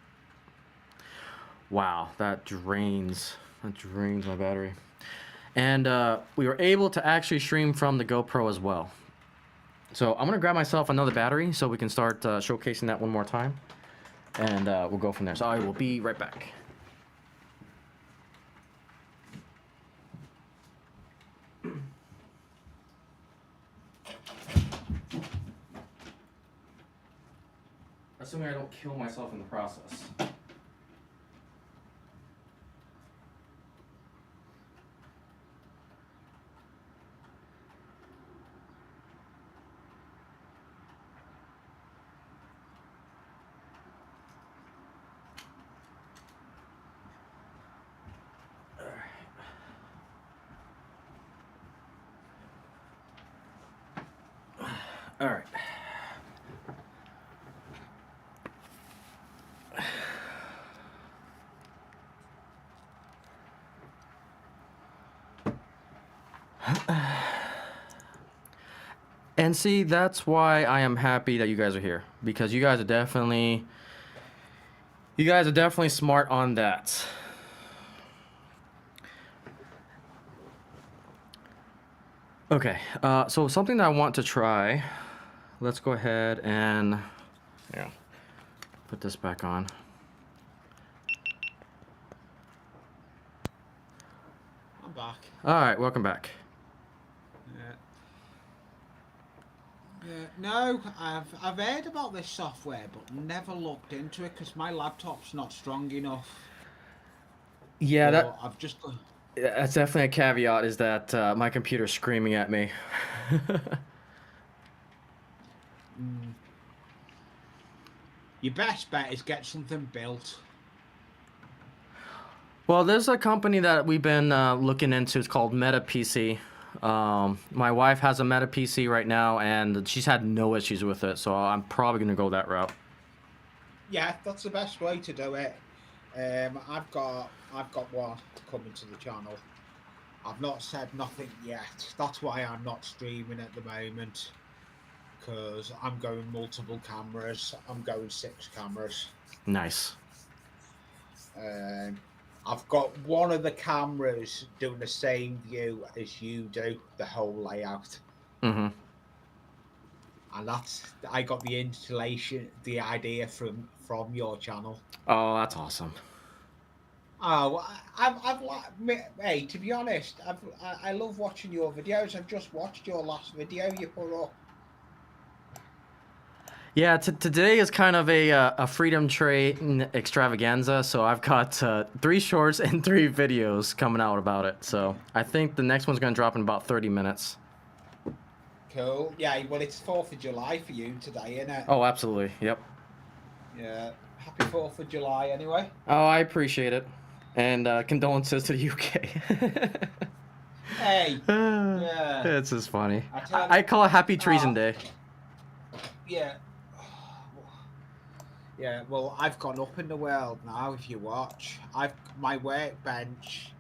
Wow, that drains my battery. And we were able to actually stream from the GoPro as well. So I'm gonna grab myself another battery so we can start showcasing that one more time. And we'll go from there. So I will be right back. Assuming I don't kill myself in the process. All right. And see, that's why I am happy that you guys are here, because you guys are definitely smart on that. Okay, so something that I want to try. Let's go ahead and put this back on. I'm back. All right, welcome back. No, I've heard about this software, but never looked into it because my laptop's not strong enough. Yeah, I've just. That's definitely a caveat. Is that my computer's screaming at me. Your best bet is get something built. Well, there's a company that we've been looking into. It's called Meta PC. My wife has a Meta PC right now, and she's had no issues with it. So I'm probably gonna go that route. Yeah, that's the best way to do it. I've got one coming to the channel. I've not said nothing yet. That's why I'm not streaming at the moment. Because I'm going multiple cameras. I'm going 6 cameras. Nice. I've got one of the cameras doing the same view as you do, the whole layout. Mm-hmm. And I got the idea from your channel. Oh, that's awesome. Oh, hey, to be honest, I love watching your videos. I've just watched your last video you put up. Yeah, today is kind of a freedom train extravaganza, so I've got 3 shorts and 3 videos coming out about it. So I think the next one's going to drop in about 30 minutes. Cool. Yeah, well, it's 4th of July for you today, isn't it? Oh, absolutely. Yep. Yeah. Happy 4th of July, anyway. Oh, I appreciate it. And condolences to the UK. Hey. Yeah. It's just funny. I call it Happy Treason Day. Yeah. Yeah, well, I've gone up in the world now. If you watch, my workbench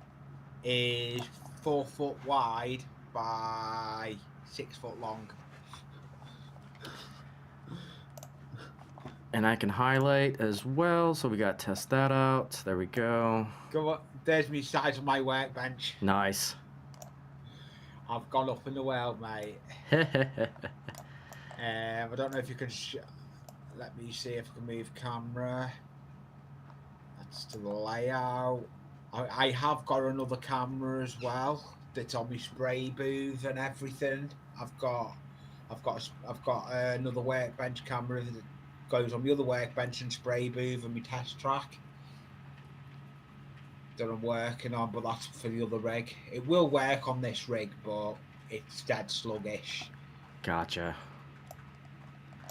is 4 foot wide by 6 foot long. And I can highlight as well, so we got to test that out. There we go. Go on, there's me size of my workbench. Nice. I've gone up in the world, mate. I don't know if you can. Let me see if I can move camera. That's to the layout. I have got another camera as well. That's on my spray booth and everything. I've got another workbench camera that goes on the other workbench and spray booth and my test track that I'm working on, but that's for the other rig. It will work on this rig, but it's dead sluggish. Gotcha.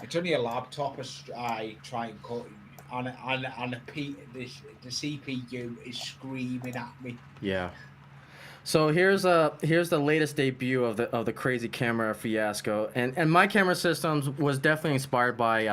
It's only a laptop. I try and cut the CPU is screaming at me. Yeah. So here's the latest debut of the crazy camera fiasco, and my camera systems was definitely inspired by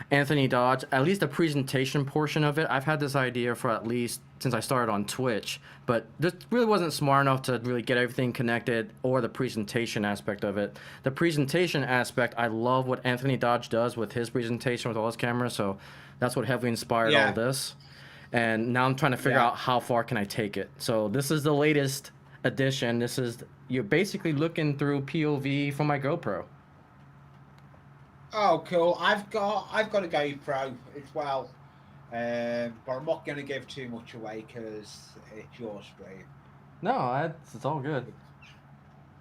Anthony Dodge. At least the presentation portion of it. I've had this idea for at least since I started on Twitch, but this really wasn't smart enough to really get everything connected or the presentation aspect of it. The presentation aspect, I love what Anthony Dodge does with his presentation with all his cameras, so that's what heavily inspired all this. And now I'm trying to figure out how far can I take it. So this is the latest edition. You're basically looking through POV from my GoPro. Oh, cool. I've got a GoPro as well. But I'm not going to give too much away because it's your stream. No, it's all good.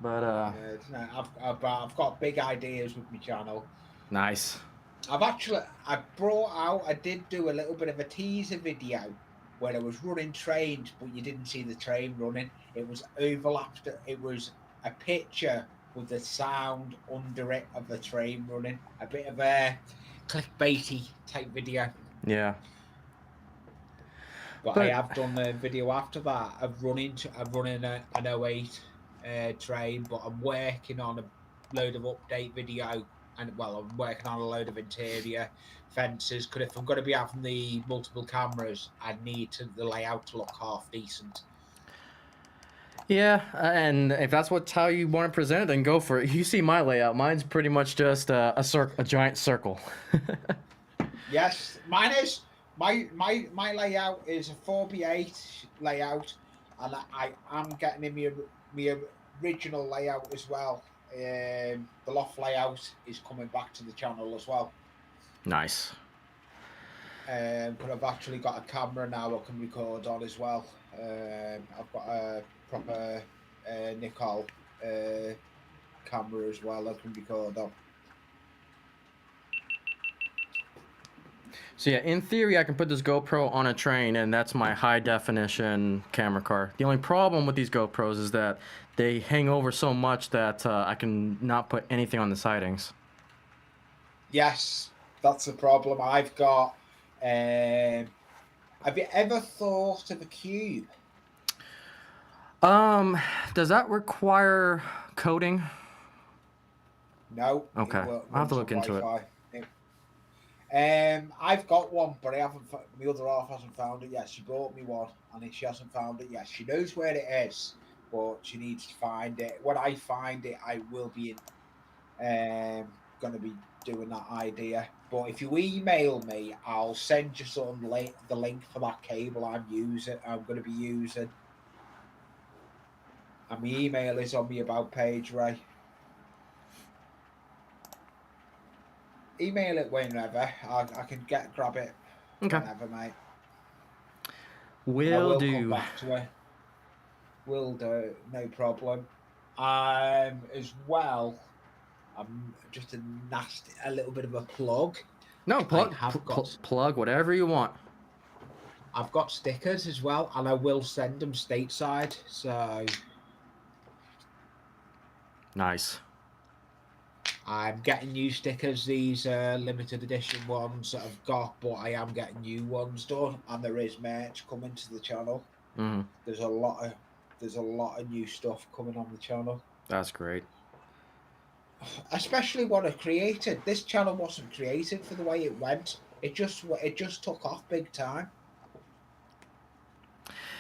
But I've got big ideas with my channel. Nice. I did do a little bit of a teaser video where I was running trains, but you didn't see the train running. It was overlapped. It was a picture with the sound under it of the train running. A bit of a clickbaity type video. Yeah. But I have done the video after that. I'm running an 08 train, but I'm working on a load of update video, and I'm working on a load of interior fences. Because if I'm going to be having the multiple cameras, I need the layout to look half decent. Yeah, and if that's how you want to present it, then go for it. You see my layout. Mine's pretty much just a giant circle. Yes, mine is. My layout is a 4x8 layout, and I am getting in my original layout as well. The loft layout is coming back to the channel as well. Nice. But I've actually got a camera now I can record on as well. I've got a proper Nikon camera as well I can record on. So yeah, in theory, I can put this GoPro on a train, and that's my high definition camera car. The only problem with these GoPros is that they hang over so much that I can not put anything on the sidings. Yes, that's the problem I've got. Have you ever thought of a cube? Does that require coding? No. Okay, I'll have to look into it. I've got one, but I haven't. My other half hasn't found it yet. She bought me one, and she hasn't found it yet. She knows where it is, but she needs to find it. When I find it, I will be going to be doing that idea. But if you email me, I'll send you the link for that cable I'm going to be using, and my email is on the about page, Ray. Email it whenever. I can grab it Okay. whenever, mate. And I Will will come do. back to it. Will do, no problem. As well, I'm just a little bit of a plug. No, I have plug whatever you want. I've got stickers as well, and I will send them stateside. So Nice. I'm getting new stickers. These limited edition ones that I've got, but I am getting new ones done, and there is merch coming to the channel. Mm-hmm. There's a lot of new stuff coming on the channel. That's great. Especially what I created. This channel wasn't created for the way it went. It just took off big time.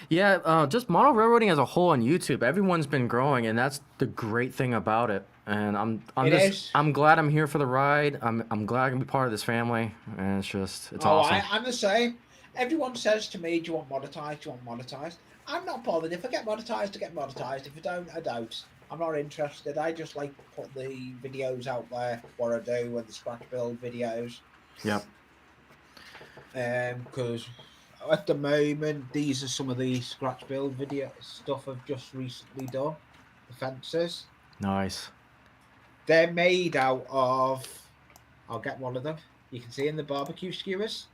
Yeah, just model railroading as a whole on YouTube, everyone's been growing, and that's the great thing about it. And I'm glad I'm here for the ride. I'm glad I can be part of this family, and it's awesome. I'm the same. Everyone says to me, "Do you want monetized? Do you want monetized?" I'm not bothered. If I get monetized, I get monetized. If I don't, I don't. I'm not interested. I just like put the videos out there, what I do, and the scratch build videos. Yep. Because at the moment, these are some of the scratch build video stuff I've just recently done. The fences. Nice. They're made out of. I'll get one of them. You can see in the barbecue skewers.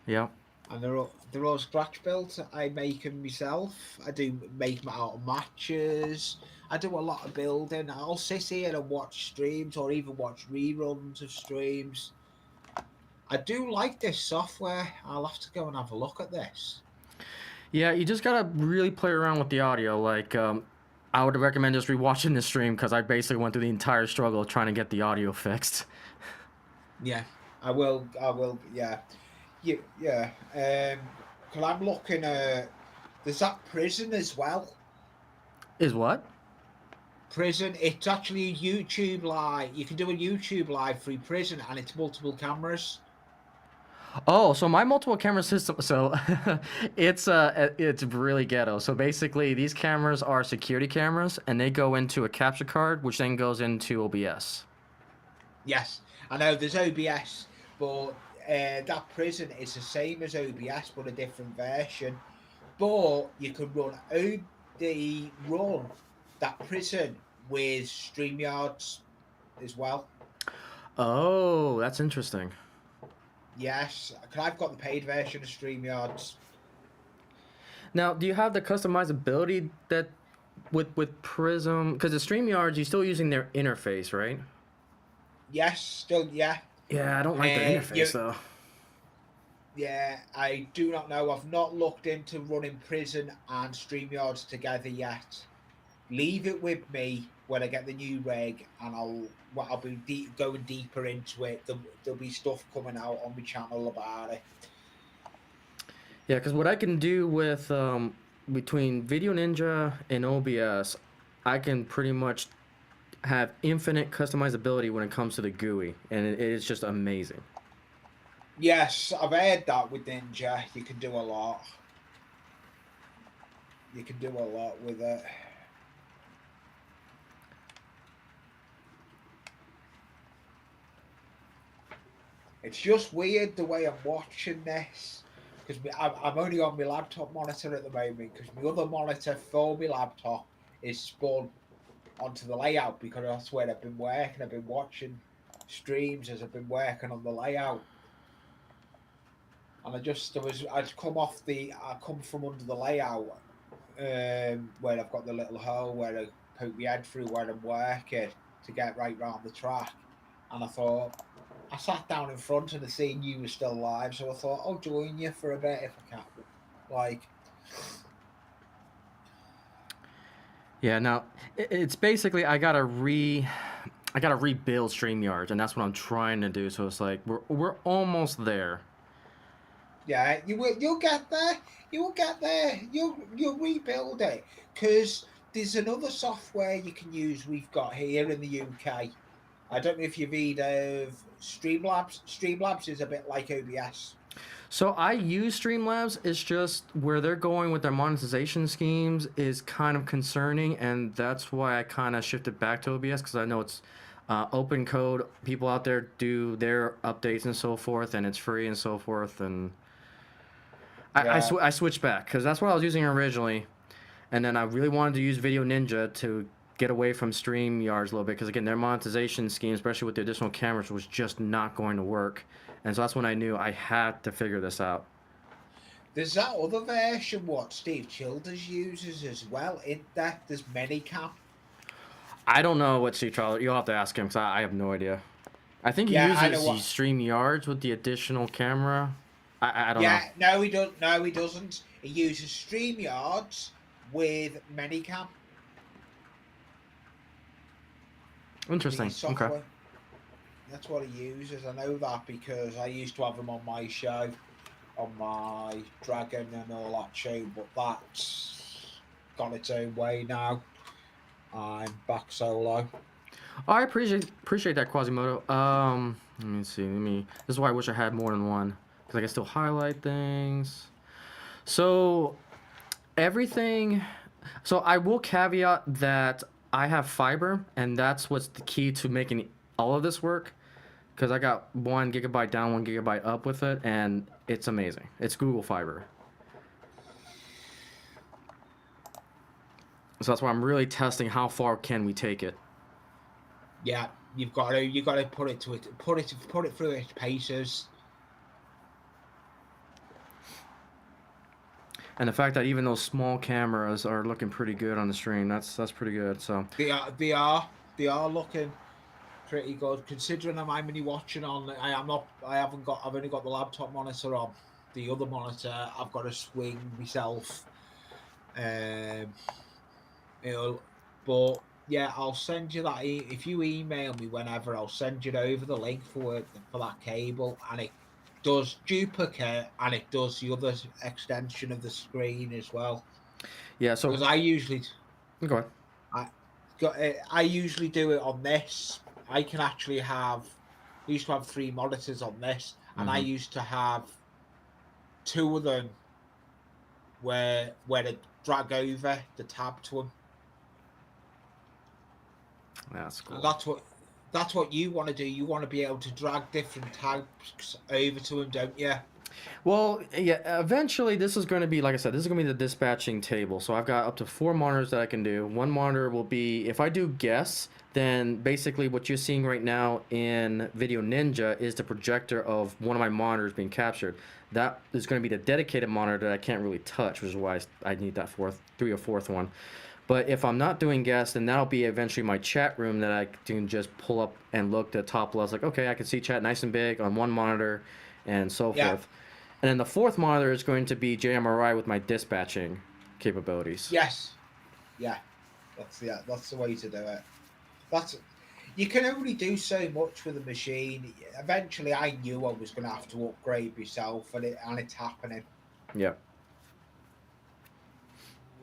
Yep. And they're all scratch built. I make them myself. I do make them out of matches. I do a lot of building. I'll sit here and watch streams or even watch reruns of streams. I do like this software. I'll have to go and have a look at this. Yeah, you just gotta really play around with the audio. Like, I would recommend just rewatching the stream because I basically went through the entire struggle of trying to get the audio fixed. Yeah, I will. Yeah. Yeah. Because I'm looking at. There's that prison as well. Is what? Prison. It's actually a YouTube live. You can do a YouTube live through prison, and it's multiple cameras. Oh, so my multiple camera system. So it's really ghetto. So basically, these cameras are security cameras, and they go into a capture card, which then goes into OBS. Yes, I know there's OBS, but that prison is the same as OBS, but a different version. But you can run that prison with StreamYards as well. Oh, that's interesting. Yes, because I've got the paid version of StreamYards. Now, do you have the customizability that with Prism? Because the StreamYards, you're still using their interface, right? Yes, still, yeah. Yeah, I don't like their interface though. Yeah, I do not know. I've not looked into running Prison and StreamYards together yet. Leave it with me when I get the new rig, and I'll be going deeper into it. There'll be stuff coming out on my channel about it. Yeah, because what I can do with between Video Ninja and OBS, I can pretty much have infinite customizability when it comes to the GUI, and it is just amazing. Yes, I've heard that with Ninja. You can do a lot. You can do a lot with it. It's just weird the way I'm watching this, because I'm only on my laptop monitor at the moment, because my other monitor for my laptop is spun onto the layout, because that's where I've been working. I've been watching streams as I've been working on the layout. And I'd come from under the layout, where I've got the little hole where I poke my head through where I'm working to get right round the track. And I sat down in front and I seen you were still live, so I thought I'll join you for a bit if I can. Like, yeah, now it's basically I gotta I gotta rebuild StreamYards, and that's what I'm trying to do. So it's like we're almost there. Yeah, you will. You'll get there. You will get there. You'll rebuild it because there's another software you can use. We've got here in the UK. I don't know if you've heard of Streamlabs. Streamlabs is a bit like OBS. So I use Streamlabs. It's just where they're going with their monetization schemes is kind of concerning, and that's why I kind of shifted back to OBS because I know it's open code. People out there do their updates and so forth, and it's free and so forth. And I switched back because that's what I was using originally, and then I really wanted to use Video Ninja to get away from StreamYards a little bit because again, their monetization scheme, especially with the additional cameras, was just not going to work. And so that's when I knew I had to figure this out. There's that other version what Steve Childers uses as well. In that there's Minicam. I don't know what Steve Charles. You'll have to ask him because I have no idea. I think he I uses know the StreamYards with the additional camera. I don't know. Yeah, no, he don't. No, he doesn't. He uses StreamYards with Minicam. Interesting. Okay. That's what he uses. I know that because I used to have him on my show, on my Dragon and all that show, but that's gone its own way now. I'm back solo. Oh, I appreciate that, Quasimodo. Let me see. This is why I wish I had more than one because I can still highlight things. So everything. So I will caveat that I have fiber, and that's what's the key to making all of this work. Because I got 1 gigabyte down, 1 gigabyte up with it, and it's amazing. It's Google Fiber. So that's why I'm really testing how far can we take it. Yeah, you got to put it through its paces. And the fact that even those small cameras are looking pretty good on the stream, that's pretty good. So They are looking pretty good considering I'm only watching on. I've only got the laptop monitor on. The other monitor I've got to swing myself. But yeah, I'll send you that. If you email me whenever, I'll send you over the link for that cable, and it does duplicate and it does the other extension of the screen as well. Yeah, so because I usually go ahead. I usually do it on this. I can actually have. I used to have 3 monitors on this, and I used to have 2 of them where it drag over the tab to them. That's cool. And that's what you want to do. You want to be able to drag different tabs over to them, don't you? Well, yeah, eventually this is going to be, like I said, this is going to be the dispatching table. So I've got up to 4 monitors that I can do. One monitor will be, if I do guests, then basically what you're seeing right now in Video Ninja is the projector of one of my monitors being captured. That is going to be the dedicated monitor that I can't really touch, which is why I need that 3 or 4th one. But if I'm not doing guests, then that'll be eventually my chat room that I can just pull up and look to top left. Like, okay, I can see chat nice and big on one monitor and so forth. And then the 4th monitor is going to be JMRI with my dispatching capabilities. Yes. Yeah. That's the way to do it. You can only do so much with a machine. Eventually, I knew I was going to have to upgrade myself, and it's happening. Yeah.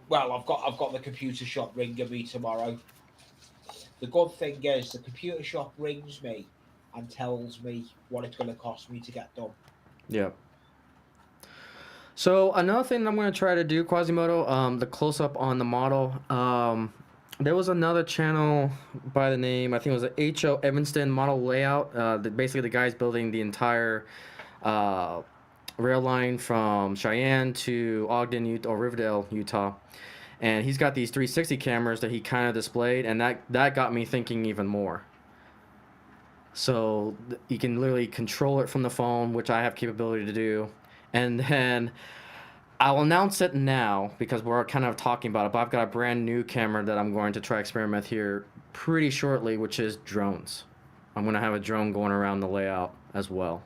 Well, I've got the computer shop ringing me tomorrow. The good thing is the computer shop rings me and tells me what it's going to cost me to get done. Yeah. So another thing I'm going to try to do, Quasimodo, the close-up on the model. There was another channel by the name, I think it was a H.O. Evanston model layout. Basically, the guy's building the entire rail line from Cheyenne to Ogden, Utah, or Riverdale, Utah. And he's got these 360 cameras that he kind of displayed, and that got me thinking even more. So you can literally control it from the phone, which I have capability to do. And then I'll announce it now because we're kind of talking about it, but I've got a brand new camera that I'm going to try experiment here pretty shortly, which is drones. I'm going to have a drone going around the layout as well.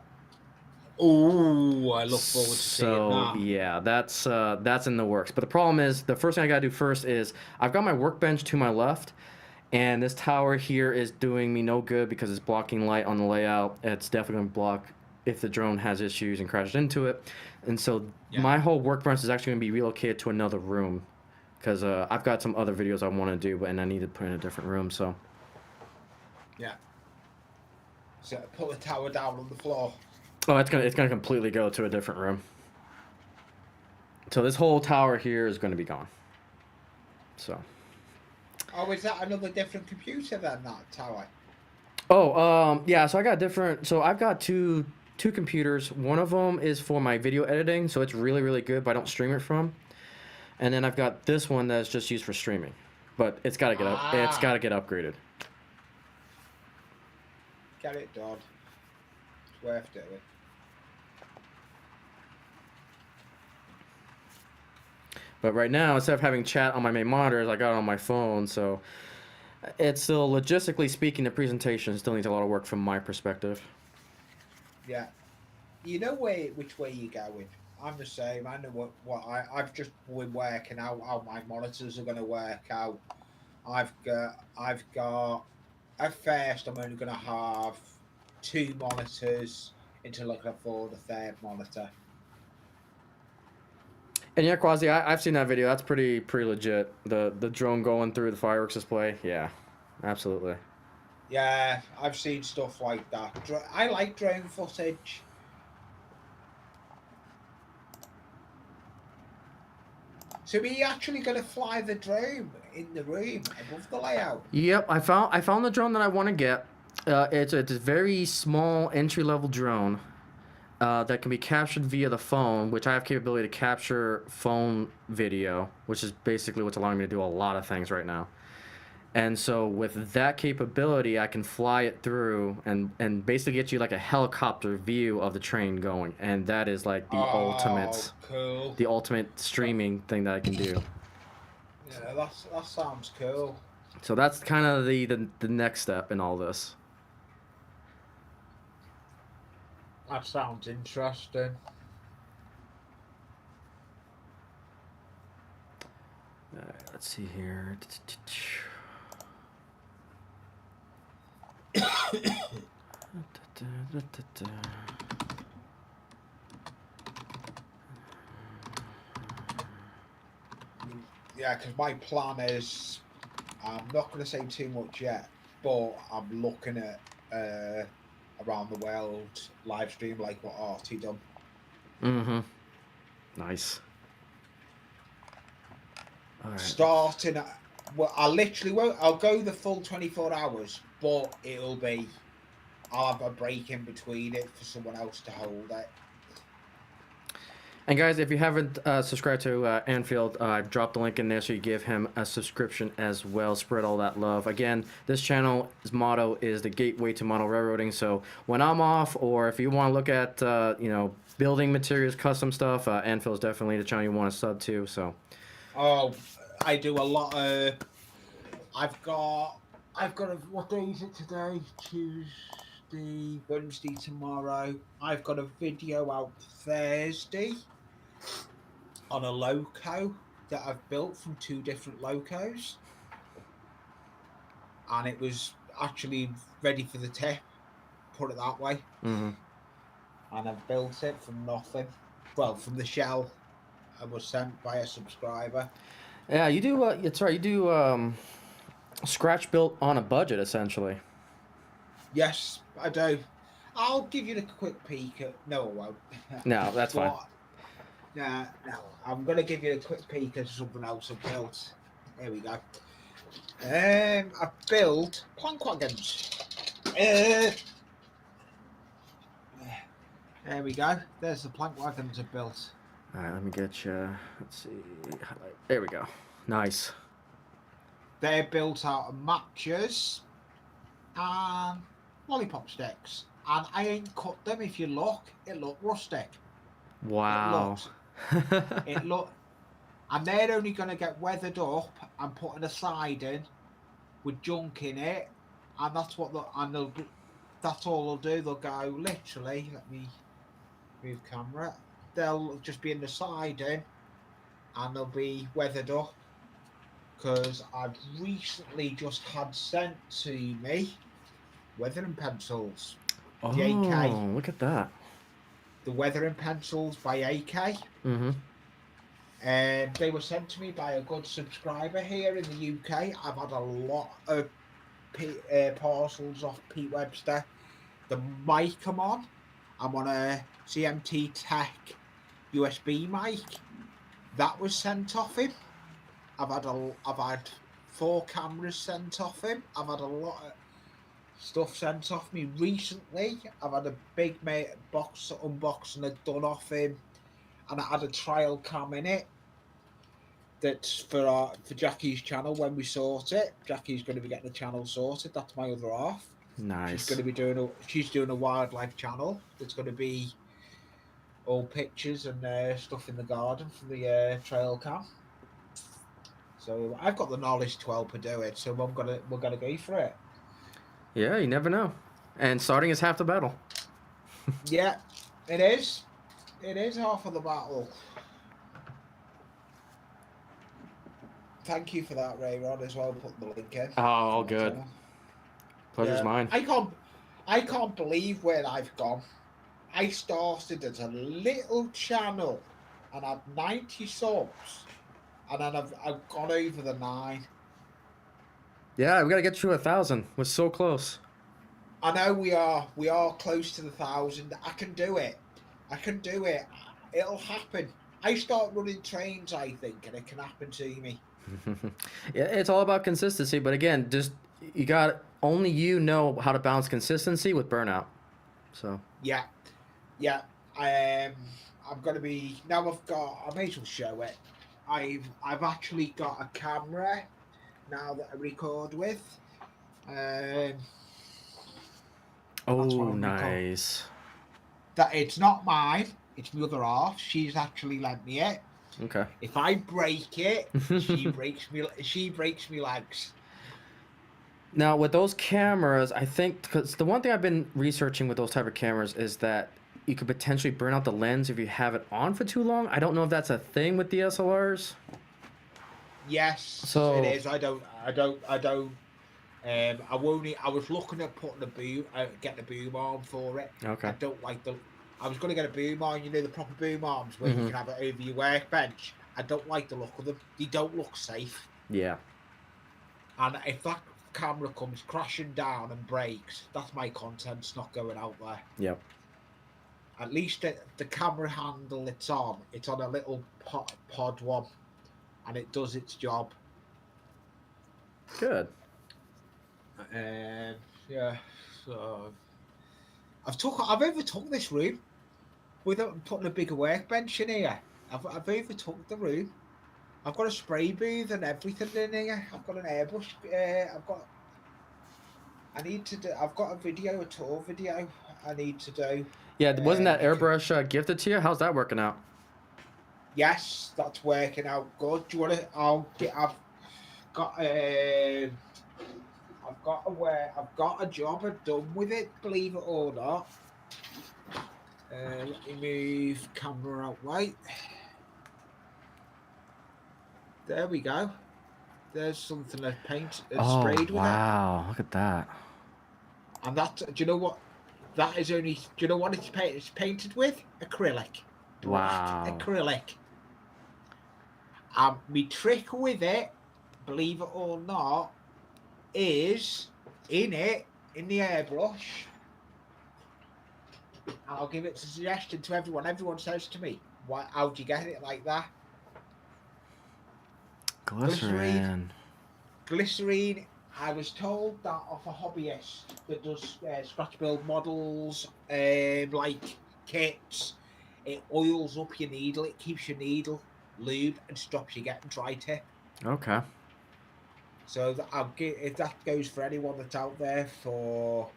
Oh, I look forward to seeing that. So yeah, that's in the works. But the problem is, the first thing I got to do first is I've got my workbench to my left, And this tower here is doing me no good because it's blocking light on the layout. It's definitely going to block if the drone has issues and crashes into it. And so my whole workbench is actually going to be relocated to another room because I've got some other videos I want to do, and I need to put in a different room. So Yeah. So put the tower down on the floor. oh, it's gonna completely go to a different room. So this whole tower here is going to be gone. So. Oh, is that another different computer then, that tower? Oh, yeah. So I got different. So I've got two computers. One of them is for my video editing, so it's really really good, but I don't stream it from. And then I've got this one that's just used for streaming, but it's got to get up. It's got to get upgraded. Get it done. It's worth doing. But right now, instead of having chat on my main monitors, I got it on my phone. So it's still, logistically speaking, the presentation still needs a lot of work from my perspective. Yeah. You know which way you're going. I'm the same. I know what I've just been working out how my monitors are going to work out. I've got at first I'm only going to have 2 monitors until I can afford a 3rd monitor. And yeah, Quasi, I've seen that video. That's pretty legit. The drone going through the fireworks display. Yeah, absolutely. Yeah, I've seen stuff like that. I like drone footage. So are you actually going to fly the drone in the room above the layout? Yep, I found the drone that I want to get. It's a very small entry-level drone that can be captured via the phone, which I have capability to capture phone video, which is basically what's allowing me to do a lot of things right now. And so with that capability, I can fly it through and basically get you like a helicopter view of the train going, and that is like the ultimate streaming thing that I can do. Yeah, that sounds cool. So that's kind of the next step in all this. That sounds interesting. Let's see here. Yeah, because my plan is, I'm not going to say too much yet, but I'm looking at around the world live stream like what Artie done. Mm-hmm. Nice. All right. Starting at, well, I literally won't. I'll go the full 24 hours, but I'll have a break in between it for someone else to hold it. And guys, if you haven't subscribed to Anfield, I've dropped the link in there so you give him a subscription as well. Spread all that love. Again, this channel's motto is the gateway to model railroading. So when I'm off, or if you want to look at building materials, custom stuff, Anfield is definitely the channel you want to sub to. So. Oh, I do a lot of. I've got what day is it today? Tuesday, Wednesday, tomorrow. I've got a video out Thursday on a loco that I've built from 2 different locos, and it was actually ready for the tip. Put it that way. Mm-hmm. And I've built it from nothing. Well, from the shell. I was sent by a subscriber. Yeah, you do. That's right. You do scratch built on a budget, essentially. Yes, I do. I'll give you a quick peek at. No, I won't. No, that's fine. No. I'm going to give you a quick peek at something else I've built. There we go. I've built plank wagons. There we go. There's the plank wagons I've built. All right, let me get you. Let's see. There we go. Nice. They're built out of matches and lollipop sticks. And I ain't cut them. If you look, it look rustic. Wow. It look, and they're only going to get weathered up and put in a siding with junk in it, and that's what that's all they'll do. They'll go literally. Let me move camera. They'll just be in the siding, and they'll be weathered up. because I've recently just had sent to me weathering pencils. The AK, Oh, look at that. the weathering pencils by AK. Mm-hmm. And they were sent to me by a good subscriber here in the UK. I've had a lot of parcels off Pete Webster. The mic I'm on a CMT Tech USB mic. That was sent off him. I've had 4 cameras sent off him. I've had a lot of stuff sent off me recently. I've had a big box unboxing done off him, and I had a trial cam in it. That's for Jackie's channel when we sort it. Jackie's going to be getting the channel sorted. That's my other half. She's Nice. going to be doing a wildlife channel. It's going to be all pictures and stuff in the garden for the trail cam. So I've got the knowledge to help her do it. So we're gonna go for it. Yeah, you never know. And starting is half the battle. Yeah, it is. It is half of the battle. Thank you for that, Ray Rod, as well. Put the link in. Oh, all good. Pleasure's mine. I can't believe where I've gone. I started as a little channel and had 90 subs, and then I've gone over the 9. Yeah, we gotta get you 1,000. We're so close. I know we are close to the 1,000. I can do it. It'll happen. I start running trains, I think, and it can happen to me. Yeah, it's all about consistency, but again, just you got only you know how to balance consistency with burnout. So Yeah. I'm gonna be now. I may as well show it. I've actually got a camera now that I record with. oh, nice. That it's not mine. It's my other half. She's actually lent me it. Okay. If I break it, she breaks me legs. Now with those cameras, I think because the one thing I've been researching with those type of cameras is that you could potentially burn out the lens if you have it on for too long. I don't know if that's a thing with DSLRs. Yes, So it is. I don't. I won't. I was looking at putting a boom, getting a boom arm for it. Okay. I don't like the. I was going to get a boom arm. You know, the proper boom arms where you can have it over your workbench. I don't like the look of them. They don't look safe. Yeah. And if that camera comes crashing down and breaks, that's my content's not going out there. Yep. At least the camera handle it's on a little pod one, and it does its job. Good. Yeah. So I've overtook this room without putting a bigger workbench in here. I've overtook the room. I've got a spray booth and everything in here. I've got an airbrush. I've got a tour video I need to do. Yeah, wasn't that airbrush gifted to you? How's that working out? Yes, that's working out good. Do you want to? I've got a job done with it. Believe it or not. Let me move camera out right. There we go. There's something I sprayed with it. Wow, look at that. And that, do you know what? That is only. Do you know what it's painted with? Acrylic. Wow. Acrylic. My trick with it, believe it or not, is in the airbrush. I'll give it a suggestion to everyone. Everyone says to me, how do you get it like that? Glycerin. Glycerine. I was told that off a hobbyist that does scratch build models, like kits. It oils up your needle. It keeps your needle lube and stops you getting dry tip. Okay. So if that goes for anyone that's out there for.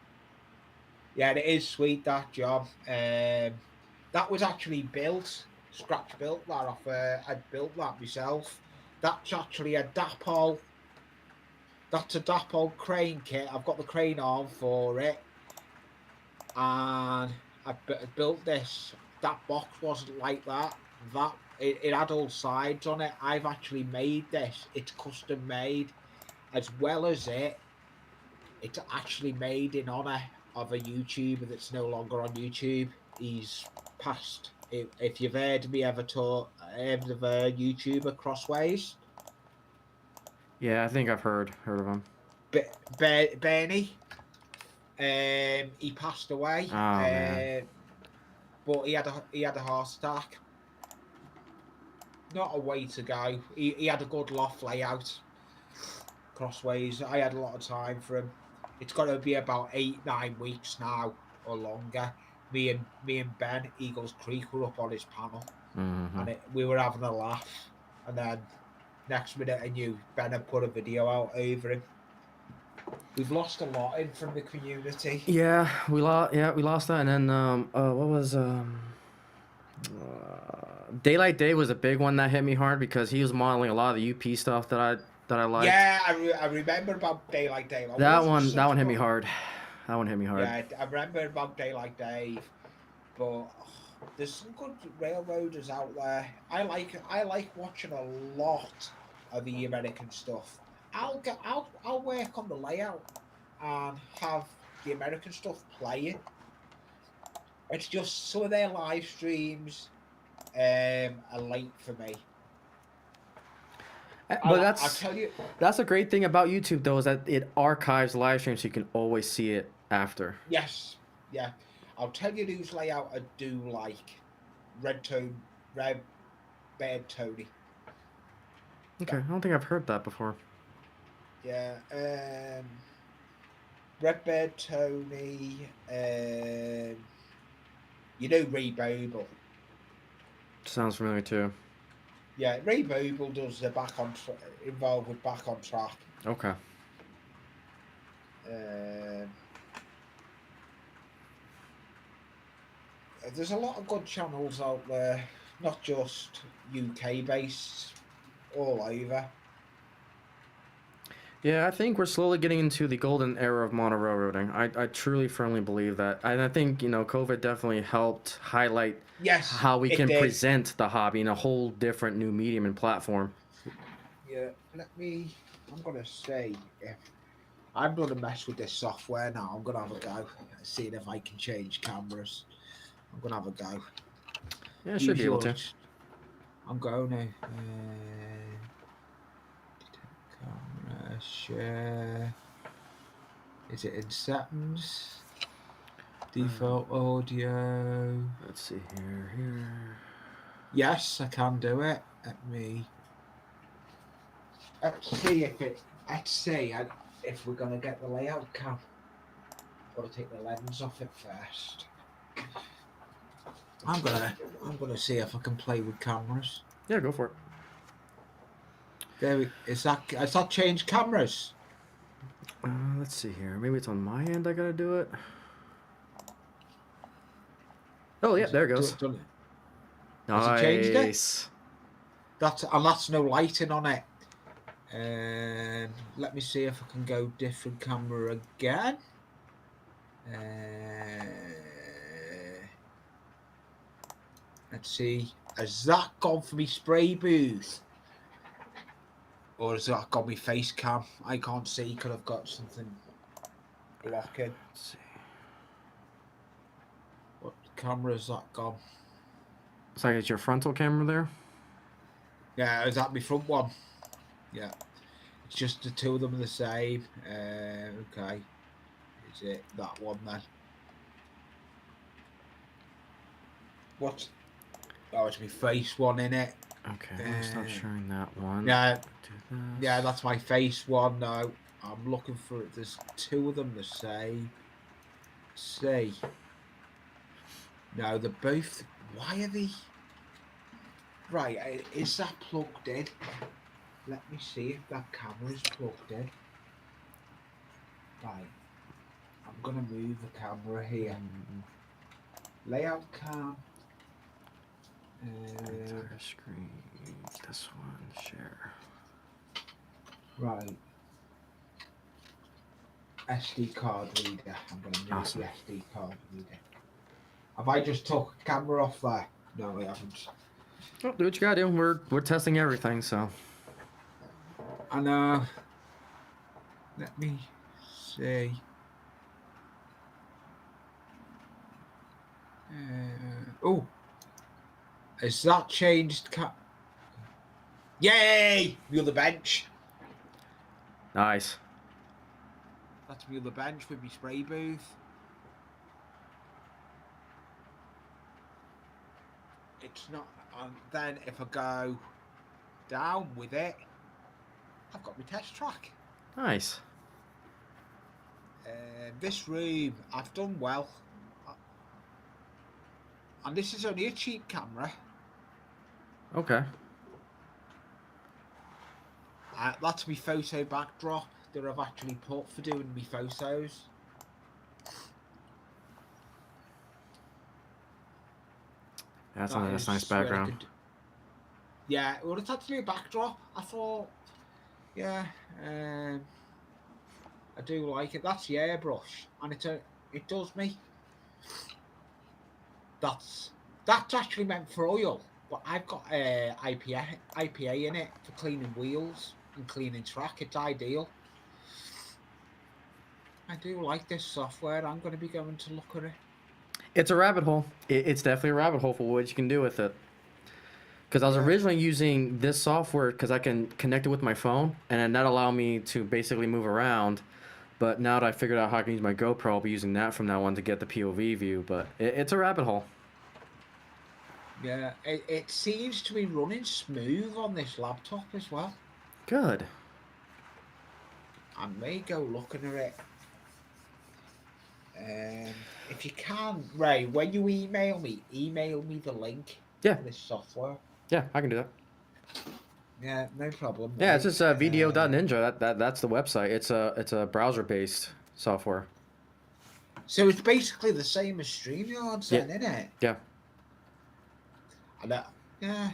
Yeah, it is sweet, that job. That was actually scratch built that off. I built that myself. That's actually a Dapol. That's a Dapol crane kit. I've got the crane arm for it. And I built this. That box wasn't like that. That it had all sides on it. I've actually made this. It's custom made, as well as it's actually made in honor of a YouTuber that's no longer on YouTube. He's passed. If you've heard me ever talk, heard of a YouTuber Crossways, Yeah, I think I've heard of him. Bernie, he passed away. Oh man. But he had a heart attack. Not a way to go. He had a good loft layout. Crossways. I had a lot of time for him. It's got to be about 8-9 weeks now or longer. Me and Ben Eagles Creek were up on his panel, and we were having a laugh. And then next minute, I knew Ben had put a video out over him. We've lost a lot in from the community. Yeah, we lost that, and then what was Daylight Day was a big one that hit me hard because he was modeling a lot of the UP stuff that I liked. Yeah, I remember about Daylight Day. That one hit me hard. That one hit me hard. Yeah, I remember about Daylight Day, but there's some good railroaders out there. I like watching a lot of the American stuff. I'll work on the layout and have the American stuff playing. It's just some of their live streams are late for me. But I'll tell you, that's a great thing about YouTube though, is that it archives live streams so you can always see it after. yes, yeah. I'll tell you whose layout I do like. Red Beard Tony. Okay, I don't think I've heard that before. Yeah, Red Beard Tony. You know Ray Boble. Sounds familiar too. Yeah, Ray Boble does the involved with Back on Track. Okay. There's a lot of good channels out there, not just UK based, all over. Yeah, I think we're slowly getting into the golden era of mono railroading. I truly firmly believe that. And I think, COVID definitely helped highlight how we can present the hobby in a whole different new medium and platform. Yeah, I'm going to say, if I'm going to mess with this software now, I'm going to have a go, seeing if I can change cameras. I'm going to have a go. Yeah, I should be able to. I'm going to. Camera share. Is it in settings? Default audio. Let's see here. Yes, I can do it. Let's see if we're gonna get the layout cam. Got to take the lens off it first. I'm gonna see if I can play with cameras. Yeah, go for it. Is that change cameras? Let's see here. Maybe it's on my end. I gotta do it. Oh yeah, there it goes. Has it changed it? Nice. That's no lighting on it. Let me see if I can go different camera again. Let's see. Has that gone for me spray booth? Or has that got me face cam? I can't see. Could have got something blocking. Let's see. What camera has that gone? It's like it's your frontal camera there. Yeah, is that my front one? Yeah. It's just the two of them are the same. Okay. Is it that one then? What? Oh, it's my face one in it. Okay, I'll stop sharing that one. Yeah. Yeah, that's my face one now. I'm looking for it. There's two of them the same. See. No, they're both. Why are they? Right, is that plugged in? Let me see if that camera is plugged in. Right. I'm gonna move the camera here. Layout cam. Entire screen. This one, share. Right. SD card reader. I'm going to move Awesome. the SD card reader. Have I just took camera off there? No, I haven't. Oh, do what you gotta do. We're testing everything, so. I let me see. Oh, has that changed? Yay! The other bench. Nice. That's the other bench with my spray booth. It's not. Then if I go down with it, I've got my test track. Nice. This room, I've done well. And this is only a cheap camera. Okay. That's my photo backdrop that I've actually put for doing my photos. That's a nice background. Yeah, well, it's actually a backdrop. I thought, yeah, I do like it. That's the airbrush, and it does me. That's actually meant for oil, but I've got IPA in it for cleaning wheels and cleaning track. It's ideal. I do like this software. I'm going to be going to look at it. It's a rabbit hole. It's definitely a rabbit hole for what you can do with it. Because I was originally using this software because I can connect it with my phone, and then that allowed me to basically move around. But now that I figured out how I can use my GoPro, I'll be using that from now on to get the POV view. But it's a rabbit hole. Yeah, it seems to be running smooth on this laptop as well. Good. I may go looking at it. If you can, Ray, when you email me the link Yeah. to this software. Yeah, I can do that. Yeah, no problem. Yeah, it's just video.ninja. That's the website. It's a browser-based software. So it's basically the same as StreamYard, then, isn't it? Yeah. Yeah.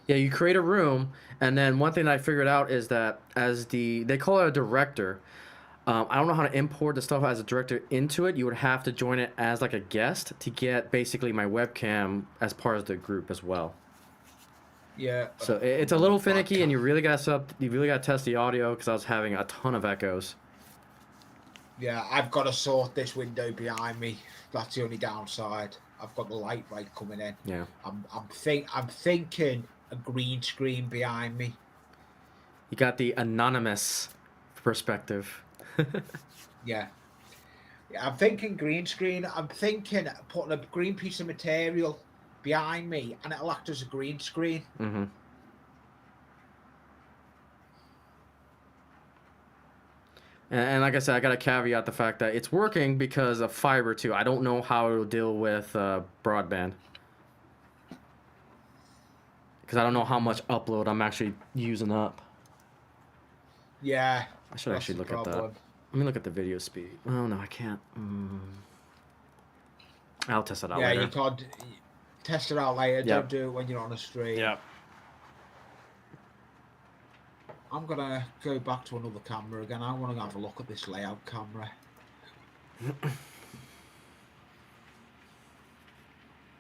Yeah, you create a room, and then one thing that I figured out is that they call it a director. I don't know how to import the stuff as a director into it. You would have to join it as like a guest to get basically my webcam as part of the group as well. Yeah. So it's a little finicky, and you really got to test the audio because I was having a ton of echoes. Yeah, I've got to sort this window behind me. That's the only downside. I've got the light right coming in. Yeah. I'm thinking a green screen behind me. You got the anonymous perspective. Yeah. I'm thinking green screen. I'm thinking putting a green piece of material behind me, and it'll act as a green screen. Mm-hmm. And like I said, I got to caveat the fact that it's working because of fiber too. I don't know how it'll deal with broadband. Because I don't know how much upload I'm actually using up. Yeah. I should actually look at that. Let me look at the video speed. Oh, no, I can't. I'll test it out later. Yeah, you can't test it out later. Yep. Don't do it when you're on a stream. Yeah. I'm going to go back to another camera again. I want to have a look at this layout camera.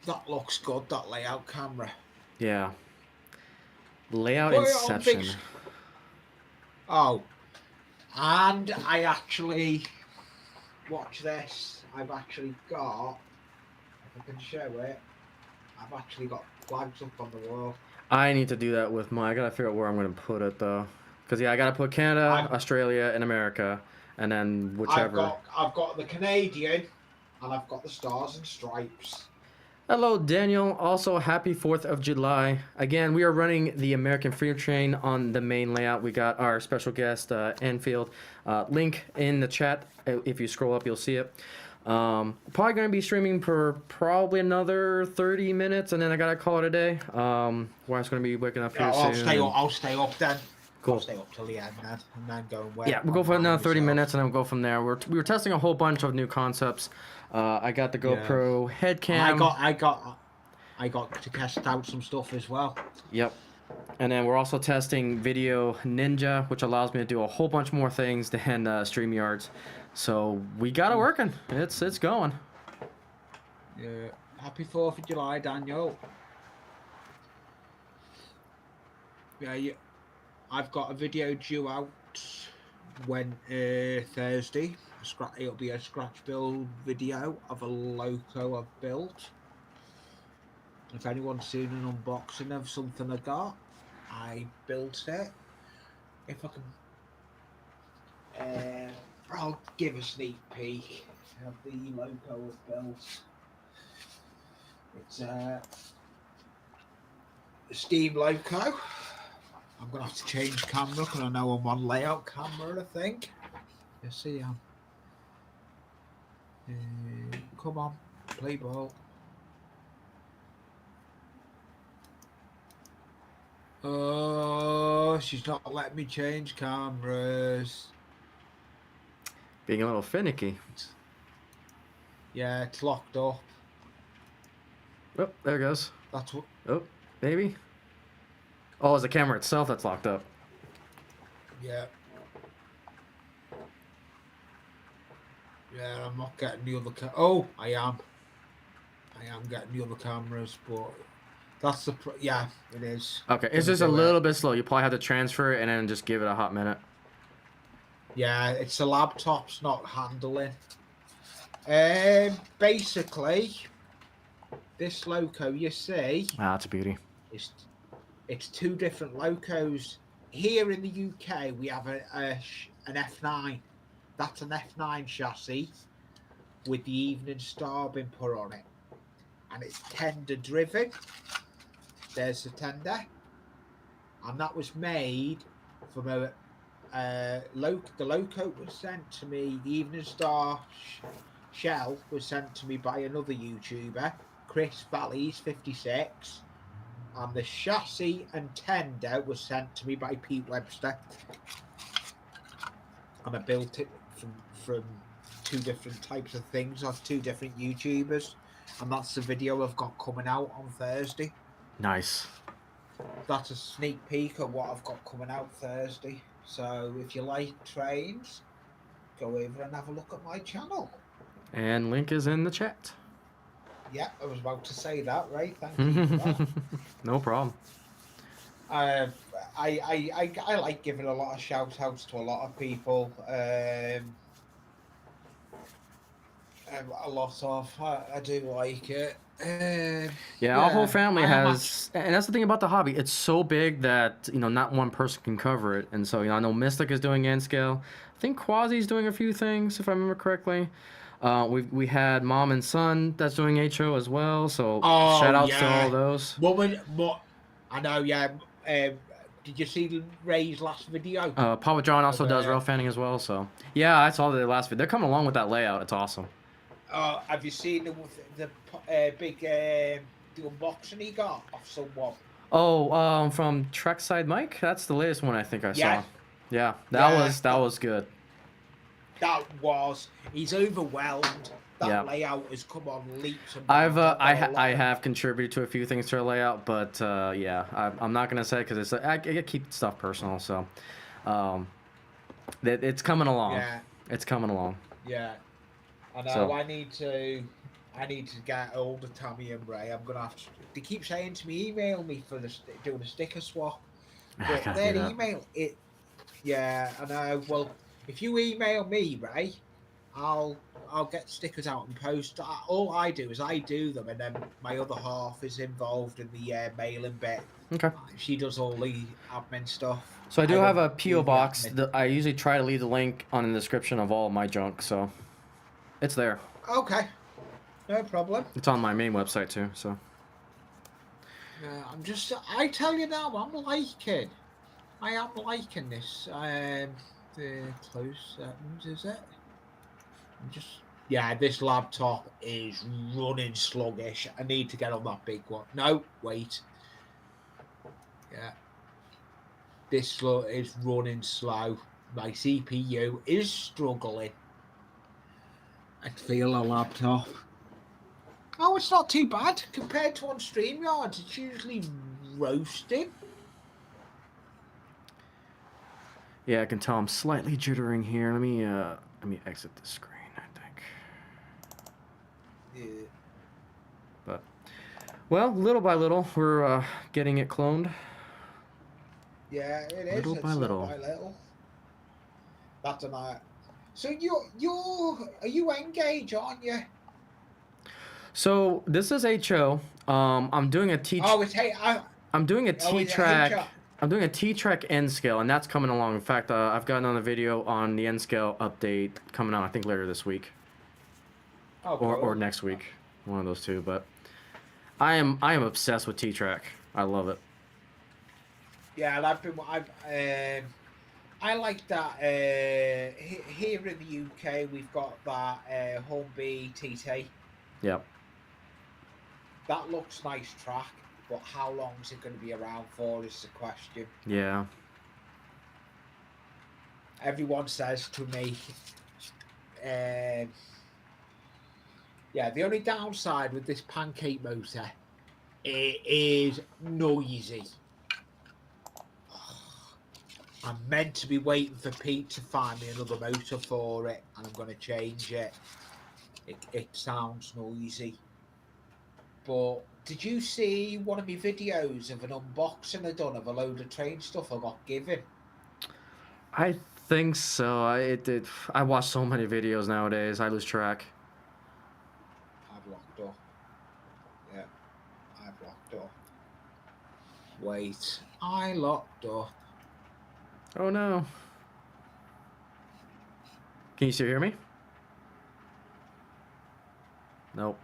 That looks good, that layout camera. Yeah. Layout inception. Oh. And I actually... Watch this. I've actually got... If I can show it. I've actually got flags up on the wall. I need to do that with my... I got to figure out where I'm going to put it, though. Because, yeah, I got to put Canada, Australia, and America. And then whichever... I've got the Canadian, and I've got the stars and stripes. Hello, Daniel. Also, happy 4th of July. Again, we are running the American Freedom Train on the main layout. We got our special guest, Enfield. Link in the chat. If you scroll up, you'll see it. Probably going to be streaming for probably another 30 minutes, and then I got to call it a day. Wife's going to be waking up here soon. I'll stay up then. Cool. I'll stay up till the end then, and then go and wait. Yeah, we'll go for another 30 minutes, and then we'll go from there. We were testing a whole bunch of new concepts. I got the GoPro head cam. I got to test out some stuff as well. Yep. And then we're also testing Video Ninja, which allows me to do a whole bunch more things than StreamYards. So we got it working. It's going. Yeah. Happy 4th of July, Daniel. Yeah, I've got a video due out when Thursday. It'll be a scratch build video of a loco I've built. If anyone's seen an unboxing of something I got, I built it. If I can, I'll give a sneak peek of the loco I've built. It's a Steam loco. I'm gonna have to change camera because I know I'm on layout camera. I think. You see, come on, play ball. Oh, she's not letting me change cameras. Being a little finicky. Yeah, it's locked up. Oh, there it goes. That's what. Oh, maybe. Oh, it's the camera itself that's locked up. Yeah. Yeah, I'm not getting the other Oh, I am. I am getting the other cameras, but that's the. Yeah, it is. Okay, it's just a little bit slow. You probably have to transfer it and then just give it a hot minute. Yeah, it's the laptop's not handling. Basically, this loco you see. Ah, that's a beauty. It's two different locos. Here in the UK, we have an F9. That's an F9 chassis with the Evening Star been put on it, and it's tender driven. There's the tender, and that was made from a the loco was sent to me. The Evening Star shell was sent to me by another YouTuber, Chris Valleys 56, and the chassis and tender was sent to me by Pete Webster, and I built it from two different types of things of two different YouTubers, and that's the video I've got coming out on Thursday. Nice. That's a sneak peek of what I've got coming out Thursday. So if you like trains, go over and have a look at my channel. And link is in the chat. Yeah, I was about to say that, right? Thank you for that. No problem. I like giving a lot of shout outs to a lot of people. I do like it. Yeah, our whole family has, and that's the thing about the hobby. It's so big that not one person can cover it, and so I know Mystic is doing N scale. I think Quasi's doing a few things, if I remember correctly. We had Mom and Son that's doing HO as well. So shout outs to all those. I know. Yeah. Did you see Ray's last video? Papa John also does rail fanning as well. So yeah, I saw the last video. They're coming along with that layout. It's awesome. Have you seen the big the unboxing he got off someone? Oh, from Trekside Mike. That's the latest one I think I saw. Yeah, that was good. He's overwhelmed. That layout has come on leaps and I have contributed to a few things to our layout, but yeah, I'm not gonna say because I keep stuff personal. So, it's coming along. Yeah, it's coming along. Yeah. I know. So, I need to get hold of Tammy and Ray. I'm gonna have to. They keep saying to me, email me for doing a sticker swap. But their email it. Yeah, I know. Well, if you email me, Ray, I'll get stickers out and post. All I do is I do them, and then my other half is involved in the mailing bit. Okay. She does all the admin stuff. So I do have a PO box. I usually try to leave the link on the description of all my junk. So. It's there. Okay. No problem. It's on my main website too, so. I tell you now, I am liking this. The close settings, is it? This laptop is running sluggish. I need to get on that big one. No, wait. Yeah. This is running slow. My CPU is struggling. I feel a laptop. Oh, it's not too bad compared to on StreamYard. It's usually roasting. Yeah, I can tell I'm slightly jittering here. Let me exit the screen, I think. Yeah. But, well, little by little, we're getting it cloned. Yeah, it is. Little It's by little. That's a night. So are you engaged, aren't you? So this is HO. I'm doing a T. Oh, I'm doing a oh, T it's track. HR. I'm doing a T track N scale, and that's coming along. In fact, I've got another video on the N scale update coming out. I think later this week Oh, or cool. next week, one of those two. But I am obsessed with T track. I love it. Yeah, and I like that. Here in the UK, we've got that Hornby TT. Yep. That looks nice track, but how long is it going to be around for is the question. Yeah. Everyone says to me, yeah, the only downside with this pancake motor, it is noisy. I'm meant to be waiting for Pete to find me another motor for it, and I'm going to change it. It sounds noisy. But did you see one of my videos of an unboxing I done of a load of train stuff I got given? I think so. I watch so many videos nowadays. I lose track. I've locked up. Yeah, I've locked up. Wait, I locked up. Oh no. Can you still hear me? Nope.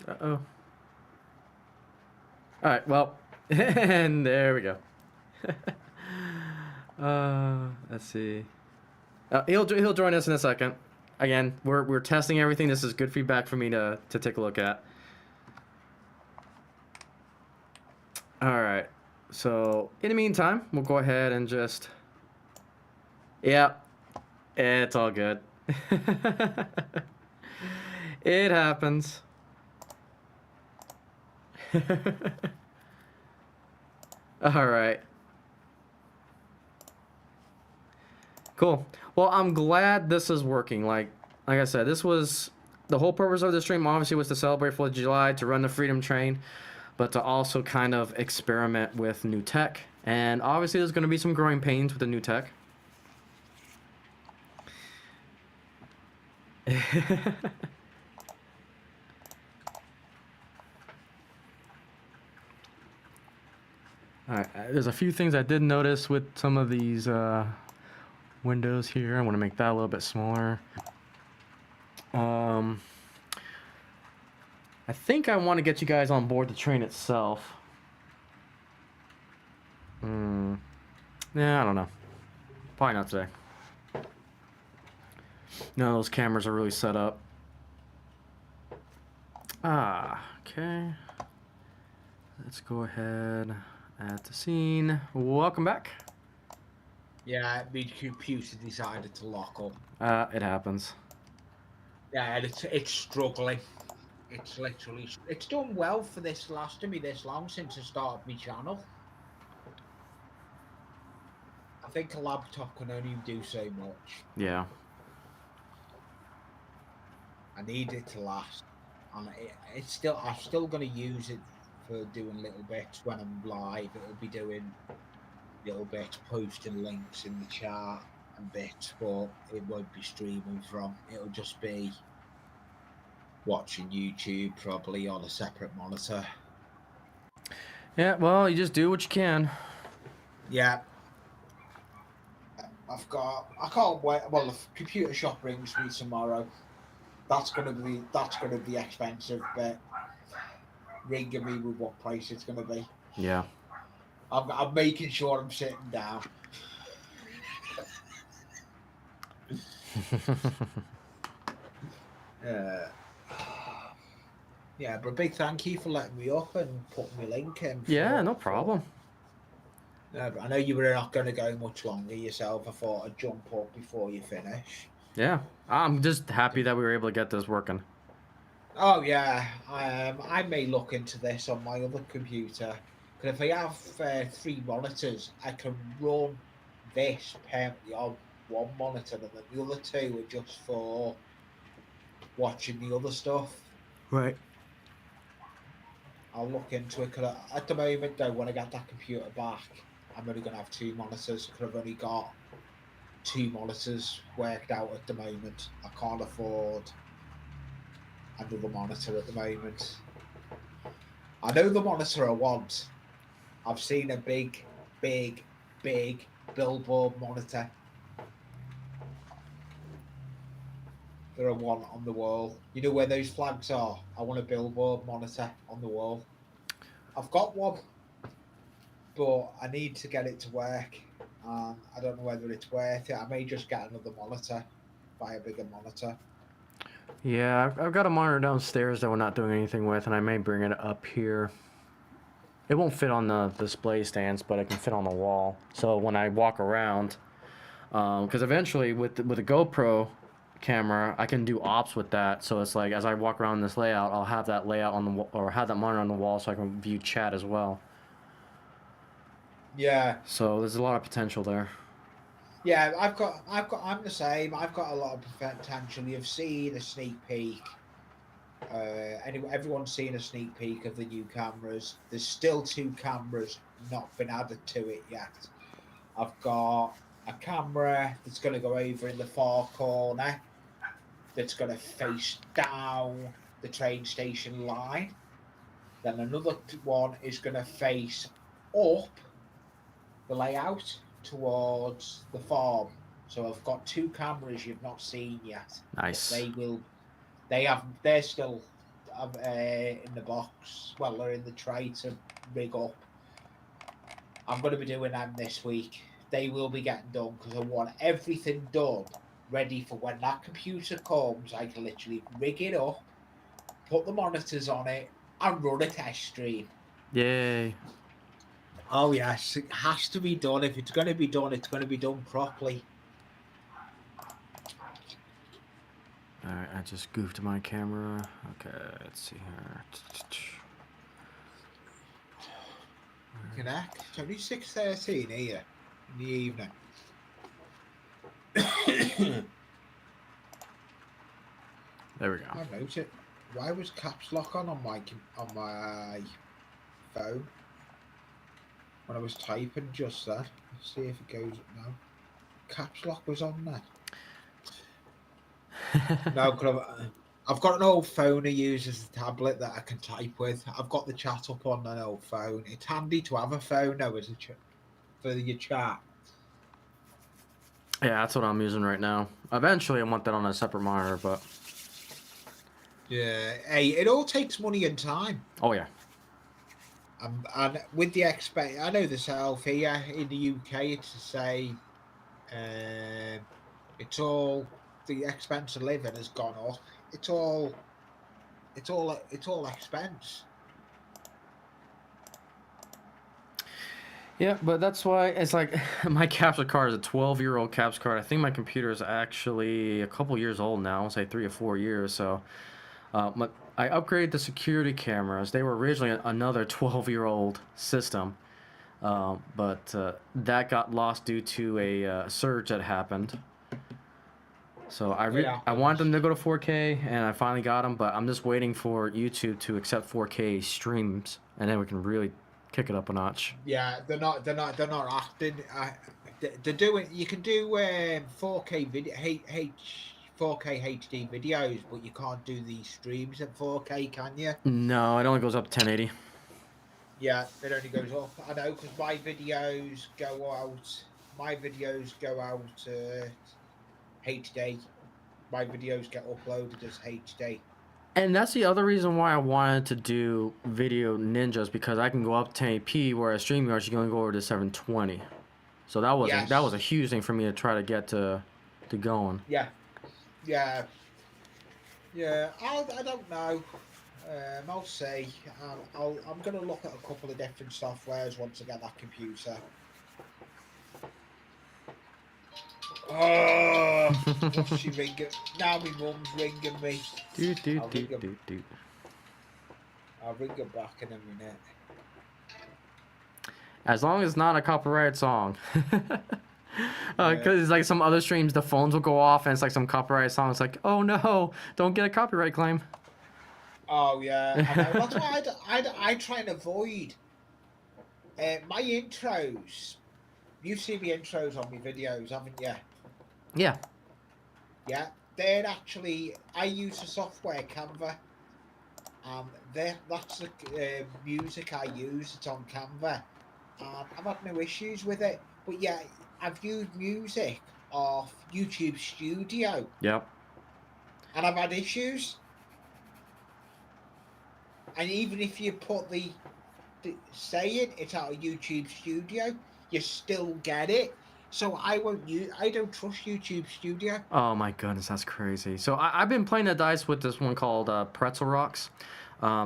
Uh-oh. Alright, well, and there we go. Let's see. He'll join us in a second. Again, we're testing everything. This is good feedback for me to take a look at. Alright. So, in the meantime, we'll go ahead and just... Yeah. It's all good. It happens. Alright. Cool. Well, I'm glad this is working. Like I said, this was... The whole purpose of the stream, obviously, was to celebrate 4th of July, to run the Freedom Train, but to also kind of experiment with new tech. And obviously, there's going to be some growing pains with the new tech. Alright, there's a few things I did notice with some of these windows here. I want to make that a little bit smaller. I think I want to get you guys on board the train itself. Yeah, I don't know. Probably not today. None of those cameras are really set up. Okay. Let's go ahead at the scene. Welcome back. Yeah, my computer decided to lock up. It happens. Yeah, and it's struggling. It's literally... It's done well for this lasting me this long since I started my channel. I think a laptop can only do so much. Yeah. I need it to last. And I'm still going to use it for doing little bits when I'm live. It'll be doing little bits, posting links in the chat and bits, but it won't be streaming from. It'll just be watching YouTube probably on a separate monitor. Yeah, well, you just do what you can. Yeah. I can't wait. Well, the computer shop rings me tomorrow. That's gonna be expensive, but ringing me with what price it's gonna be. Yeah. I'm making sure I'm sitting down. Yeah, but a big thank you for letting me up and putting my link in. Yeah, no problem. But I know you were not going to go much longer yourself. I thought I'd jump up before you finish. Yeah, I'm just happy that we were able to get this working. Oh yeah, I may look into this on my other computer. Because if I have 3 monitors, I can run this permanently on one monitor, and then the other 2 are just for watching the other stuff. Right. I'll look into it. Cause at the moment, though, when I get that computer back, I'm only going to have 2 monitors because I've only got 2 monitors worked out at the moment. I can't afford another monitor at the moment. I know the monitor I want. I've seen a big billboard monitor. There are one on the wall. You know where those flags are? I want a billboard monitor on the wall. I've got one, but I need to get it to work. I don't know whether it's worth it. I may just get another monitor, buy a bigger monitor. Yeah, I've got a monitor downstairs that we're not doing anything with, and I may bring it up here. It won't fit on the display stands, but it can fit on the wall. So when I walk around, because eventually with the GoPro camera, I can do ops with that. So it's like as I walk around this layout, I'll have that layout on the or have that monitor on the wall, so I can view chat as well. Yeah. So there's a lot of potential there. Yeah, I'm the same. I've got a lot of potential. You've seen a sneak peek. Anyway, everyone's seen a sneak peek of the new cameras. There's still 2 cameras not been added to it yet. I've got a camera that's going to go over in the far corner that's going to face down the train station line. Then another one is going to face up the layout towards the farm. So I've got 2 cameras you've not seen yet. Nice. They're still in the box. Well, they're in the tray to rig up. I'm going to be doing them this week. They will be getting done because I want everything done, ready for when that computer comes. I can literally rig it up, put the monitors on it, and run a test stream. Yay. Oh, yes. It has to be done. If it's going to be done, it's going to be done properly. Alright, I just goofed my camera. Okay, let's see here. Connect. It's only 6:13 here in the evening. There we go. I noticed. Why was caps lock on my phone when I was typing just that? Let's see if it goes up now. Caps lock was on there. No, I've got an old phone I use as a tablet that I can type with. I've got the chat up on an old phone. It's handy to have a phone now as for your chat. Yeah, that's what I'm using right now. Eventually, I want that on a separate monitor, but... Yeah, hey, it all takes money and time. Oh, yeah. And with the I know the self here in the UK, it's to say, it's all the expense of living has gone up. It's all expense. Yeah, but that's why it's like my capture card is a 12-year-old capture card. I think my computer is actually a couple years old now. I'll say 3 or 4 years. So I upgraded the security cameras. They were originally another 12-year-old system, but that got lost due to a surge that happened. So I wanted them to go to 4K, and I finally got them. But I'm just waiting for YouTube to accept 4K streams, and then we can really kick it up a notch. Yeah, they're not acting. They're doing. You can do 4K video, 4K HD videos, but you can't do these streams at 4K, can you? No, it only goes up to 1080. Yeah, it only goes up. I know because my videos go out. HD. My videos get uploaded as HD. And that's the other reason why I wanted to do Video Ninjas, because I can go up to 1080p, whereas StreamYard you can only go over to 720. So that was a huge thing for me to try to get to going. Yeah. I don't know. I'll see. I'm going to look at a couple of different softwares once I get that computer. Oh, what's she ringing? Now my mum's ringing me. I'll ring her back in a minute. As long as it's not a copyrighted song. Because it's like some other streams, the phones will go off and it's like some copyrighted song. It's like, oh no, don't get a copyright claim. Oh yeah, I know. That's why I try and avoid my intros. You've seen the intros on my videos, haven't you? Yeah. Yeah, they're actually. I use the software Canva. That's the music I use. It's on Canva. I've had no issues with it. But yeah, I've used music off YouTube Studio, Yep. and I've had issues. And even if you put the saying it's out of YouTube Studio, you still get it. So I won't use. I don't trust YouTube Studio. Oh my goodness, that's crazy. So I've been playing the dice with this one called Pretzel Rocks.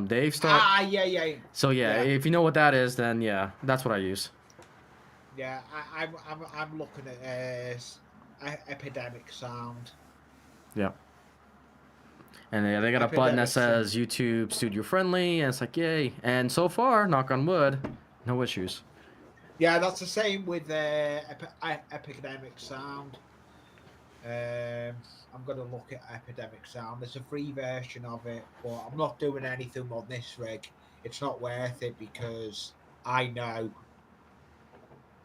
They've start. Yeah. So yeah, Yeah. if you know what that is, then yeah, that's what I use. Yeah, I'm looking at Epidemic Sound. Yeah. And they got a button that Epidemic Sound. says YouTube Studio Friendly, and it's like yay. And so far, knock on wood, no issues. Yeah, that's the same with Epidemic Sound. I'm gonna look at Epidemic Sound. There's a free version of it, but I'm not doing anything on this rig. It's not worth it because I know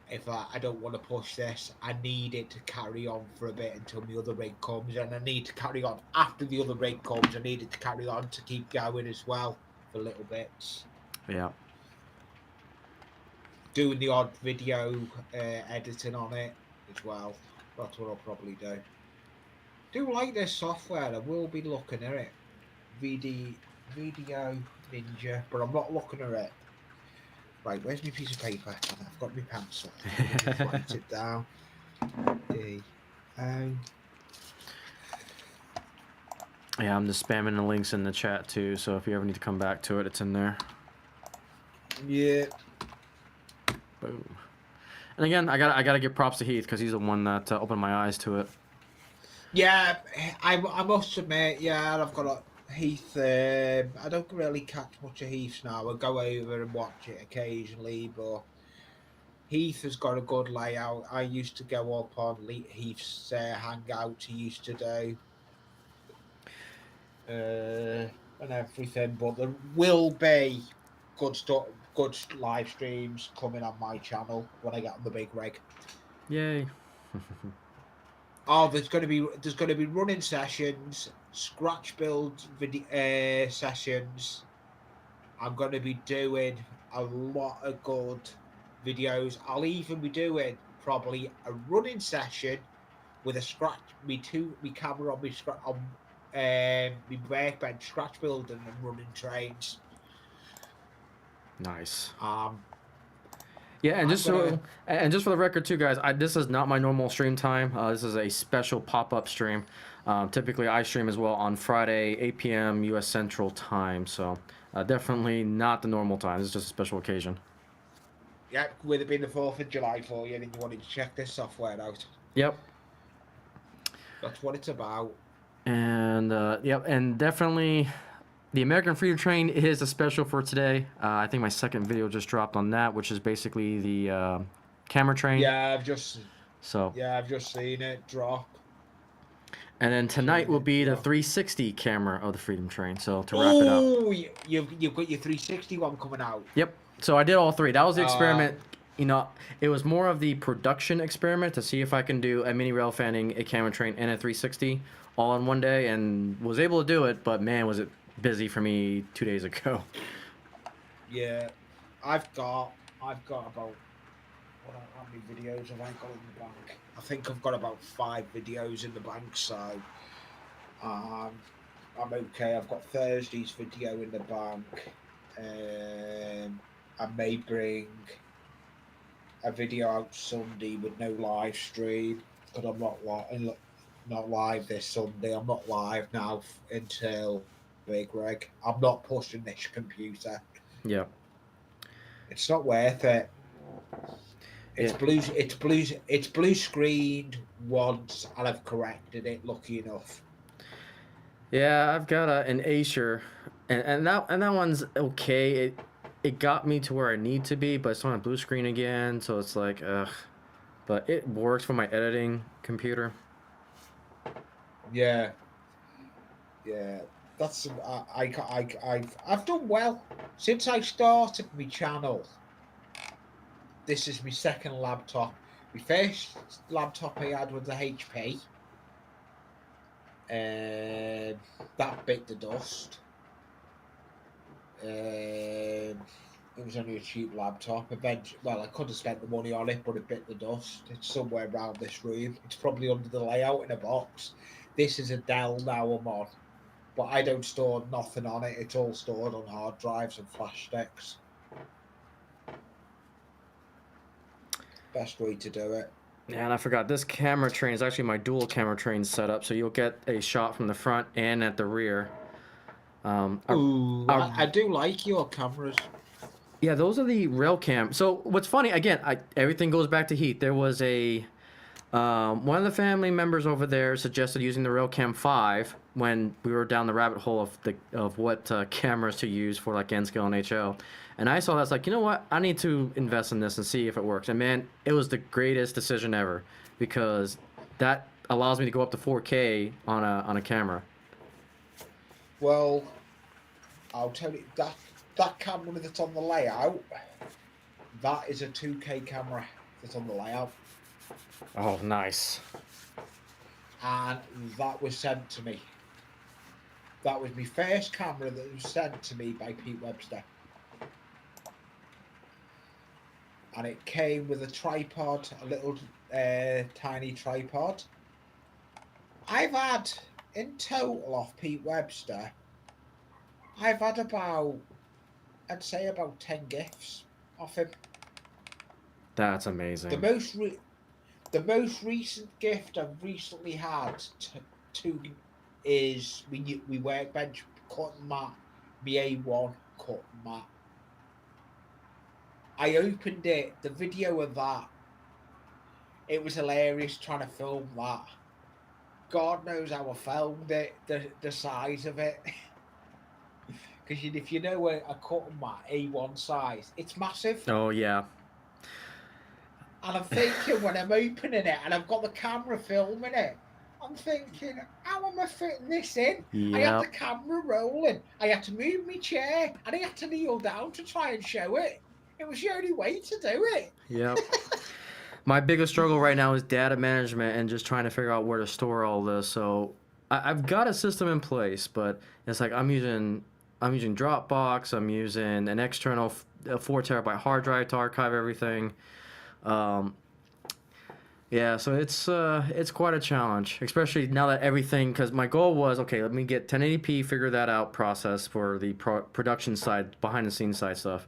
if I don't want to push this, I need it to carry on for a bit until the other rig comes, and I need to carry on after the other rig comes. I need it to carry on to keep going as well for little bits. Yeah. Doing the odd video editing on it as well. That's what I'll probably do. Do like this software. I will be looking at it. Video Ninja, but I'm not looking at it. Right, where's my piece of paper? I've got my pencil. Write it down. Yeah, I'm just spamming the links in the chat too, so if you ever need to come back to it, it's in there. Yeah. Boom. And again, I gotta give props to Heath because he's the one that opened my eyes to it. Yeah, I must admit, yeah, I've got a Heath. I don't really catch much of Heath's now. I go over and watch it occasionally, but Heath has got a good layout. I used to go up on Heath's hangouts he used to do. And everything, but there will be good stuff, good live streams coming on my channel when I get on the big rig. Yay! Oh, there's going to be running sessions, scratch build video sessions. I'm going to be doing a lot of good videos. I'll even be doing probably a running session with a scratch me camera on me workbench scratch building and running trains. Nice. I'm Yeah, and just gonna- and just for the record too, guys, this is not my normal stream time. This is a special pop-up stream. Typically, I stream as well on Friday, 8 p.m. U.S. Central Time. So definitely not the normal time. This is just a special occasion. Yeah, with it being the 4th of July for you, and you wanted to check this software out. Yep. That's what it's about. And yep, and definitely the American Freedom Train is a special for today. I think my second video just dropped on that, which is basically the camera train. Yeah, I've just seen it drop. And then tonight will be the 360 camera of the Freedom Train. So to wrap it up. Oh, you've got your 360 one coming out. Yep. So I did all three. That was the experiment. You know, it was more of the production experiment to see if I can do a mini rail fanning, a camera train, and a 360 all in one day, and was able to do it. But man, was it busy for me 2 days ago. Yeah, I've got about how many videos have I got in the bank? I think I've got about 5 videos in the bank, so I'm okay. I've got Thursday's video in the bank. I may bring a video out Sunday with no live stream, but I'm not live this Sunday. I'm not live now until Big Rig. I'm not pushing this computer. Yeah. It's not worth it. It's blue screened once, and I've corrected it. Lucky enough. Yeah, I've got an Acer, and that one's okay. It got me to where I need to be, but it's on a blue screen again, so it's like, ugh. But it works for my editing computer. Yeah. that's I've done well since I started my channel. This is my second laptop. My first laptop I had was a HP. That bit the dust. It was only a cheap laptop. Eventually, well, I could have spent the money on it, but it bit the dust. It's somewhere around this room. It's probably under the layout in a box. This is a Dell now I'm on, but I don't store nothing on it. It's all stored on hard drives and flash sticks. Best way to do it. Yeah, and I forgot, this camera train is actually my dual camera train setup, so you'll get a shot from the front and at the rear. Ooh, I do like your cameras. Yeah, those are the rail cam. So what's funny, again, everything goes back to heat. There was a one of the family members over there suggested using the Railcam 5 when we were down the rabbit hole of what cameras to use for like N-Scale and HL. And I saw that, I was like, you know what? I need to invest in this and see if it works. And man, it was the greatest decision ever because that allows me to go up to 4K on a camera. Well, I'll tell you that camera that's on the layout, that is a 2K camera that's on the layout. Oh, nice. And that was sent to me. That was my first camera that was sent to me by Pete Webster. And it came with a tripod, a little tiny tripod. I've had, in total off Pete Webster, I've had I'd say about 10 gifts off him. That's amazing. The most recent gift I've recently had is we workbench cutting mat, my A1 cutting mat. I opened it, the video of that. It was hilarious trying to film that. God knows how I filmed it, the size of it. Because if you know a cutting mat, A1 size, it's massive. Oh, yeah. And I'm thinking when I'm opening it and I've got the camera filming it, I'm thinking, how am I fitting this in? Yep. I had the camera rolling. I had to move my chair and I had to kneel down to try and show it. It was the only way to do it. Yep. My biggest struggle right now is data management and just trying to figure out where to store all this. So I've got a system in place, but it's like I'm using Dropbox. I'm using an external 4 terabyte hard drive to archive everything. Yeah, so it's quite a challenge, especially now that everything, because my goal was, okay, let me get 1080p, figure that out process for the production side, behind the scenes side stuff.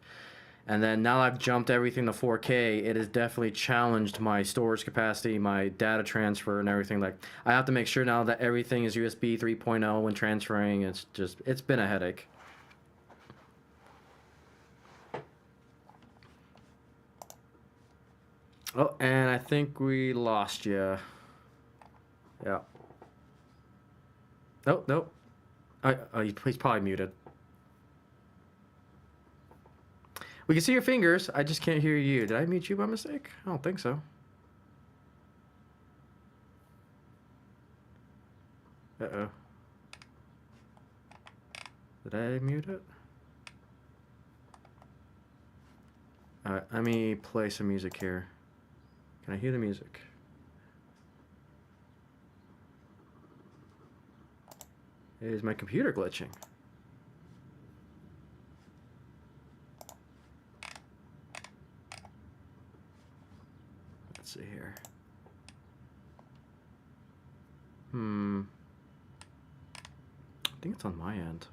And then now I've jumped everything to 4K, it has definitely challenged my storage capacity, my data transfer and everything. Like, I have to make sure now that everything is USB 3.0 when transferring. It's been a headache. Oh, and I think we lost you. Yeah. Nope. He's probably muted. We can see your fingers. I just can't hear you. Did I mute you by mistake? I don't think so. Uh-oh. Did I mute it? Alright, let me play some music here. Can I hear the music? Is my computer glitching? Let's see here. I think it's on my end.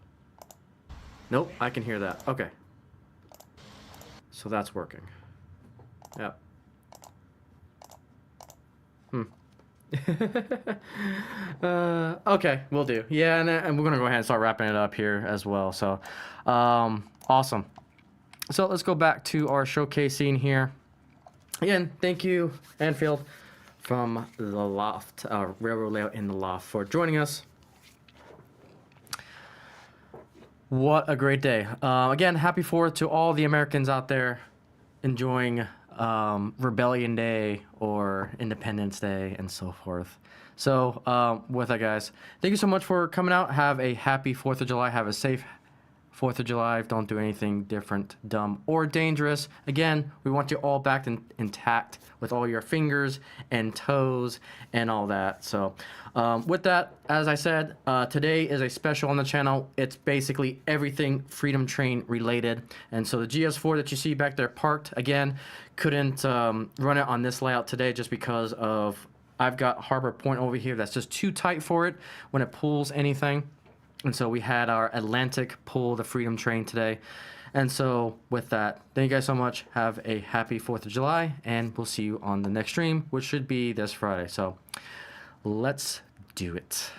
Nope, I can hear that. Okay. So that's working. Yep. Okay, we'll do. Yeah, and we're gonna go ahead and start wrapping it up here as well. So, awesome. So let's go back to our showcase scene here. Again, thank you, Anfield, from the Loft, Railroad Layout in the Loft, for joining us. What a great day. Again, happy 4th to all the Americans out there enjoying Rebellion Day or Independence Day and so forth. So with that, guys, thank you so much for coming out. Have a happy 4th of July. Have a safe 4th of July. Don't do anything different, dumb, or dangerous. Again, we want you all back intact with all your fingers and toes and all that. So with that, as I said, today is a special on the channel. It's basically everything Freedom Train related. And so the GS4 that you see back there parked, again, couldn't run it on this layout today just because of I've got Harbor Point over here that's just too tight for it when it pulls anything. And so we had our Atlantic pull the Freedom Train today. And so with that, thank you guys so much. Have a happy 4th of July, and we'll see you on the next stream, which should be this Friday. So let's do it.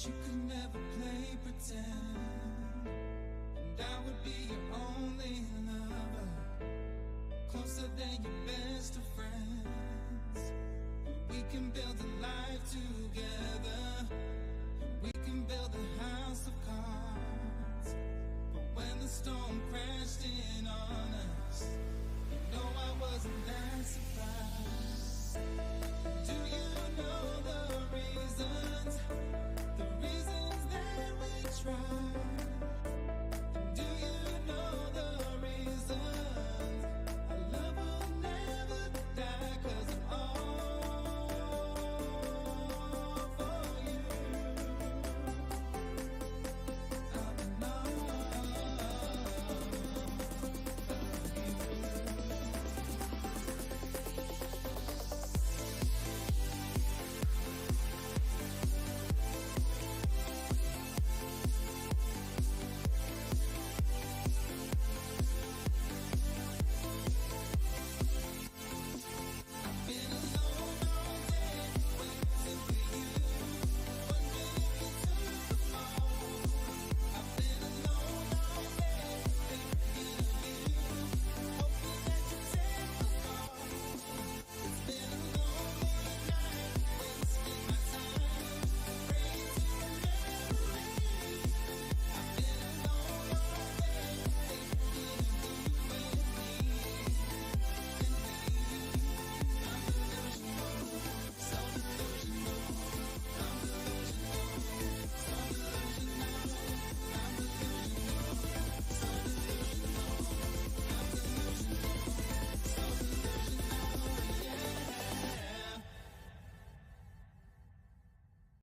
You could never play pretend, and I would be your only lover, closer than your best of friends. We can build a life together, we can build a house of cards. But when the storm crashed in on us, you know I wasn't that surprised. Do you know the reasons that we tried?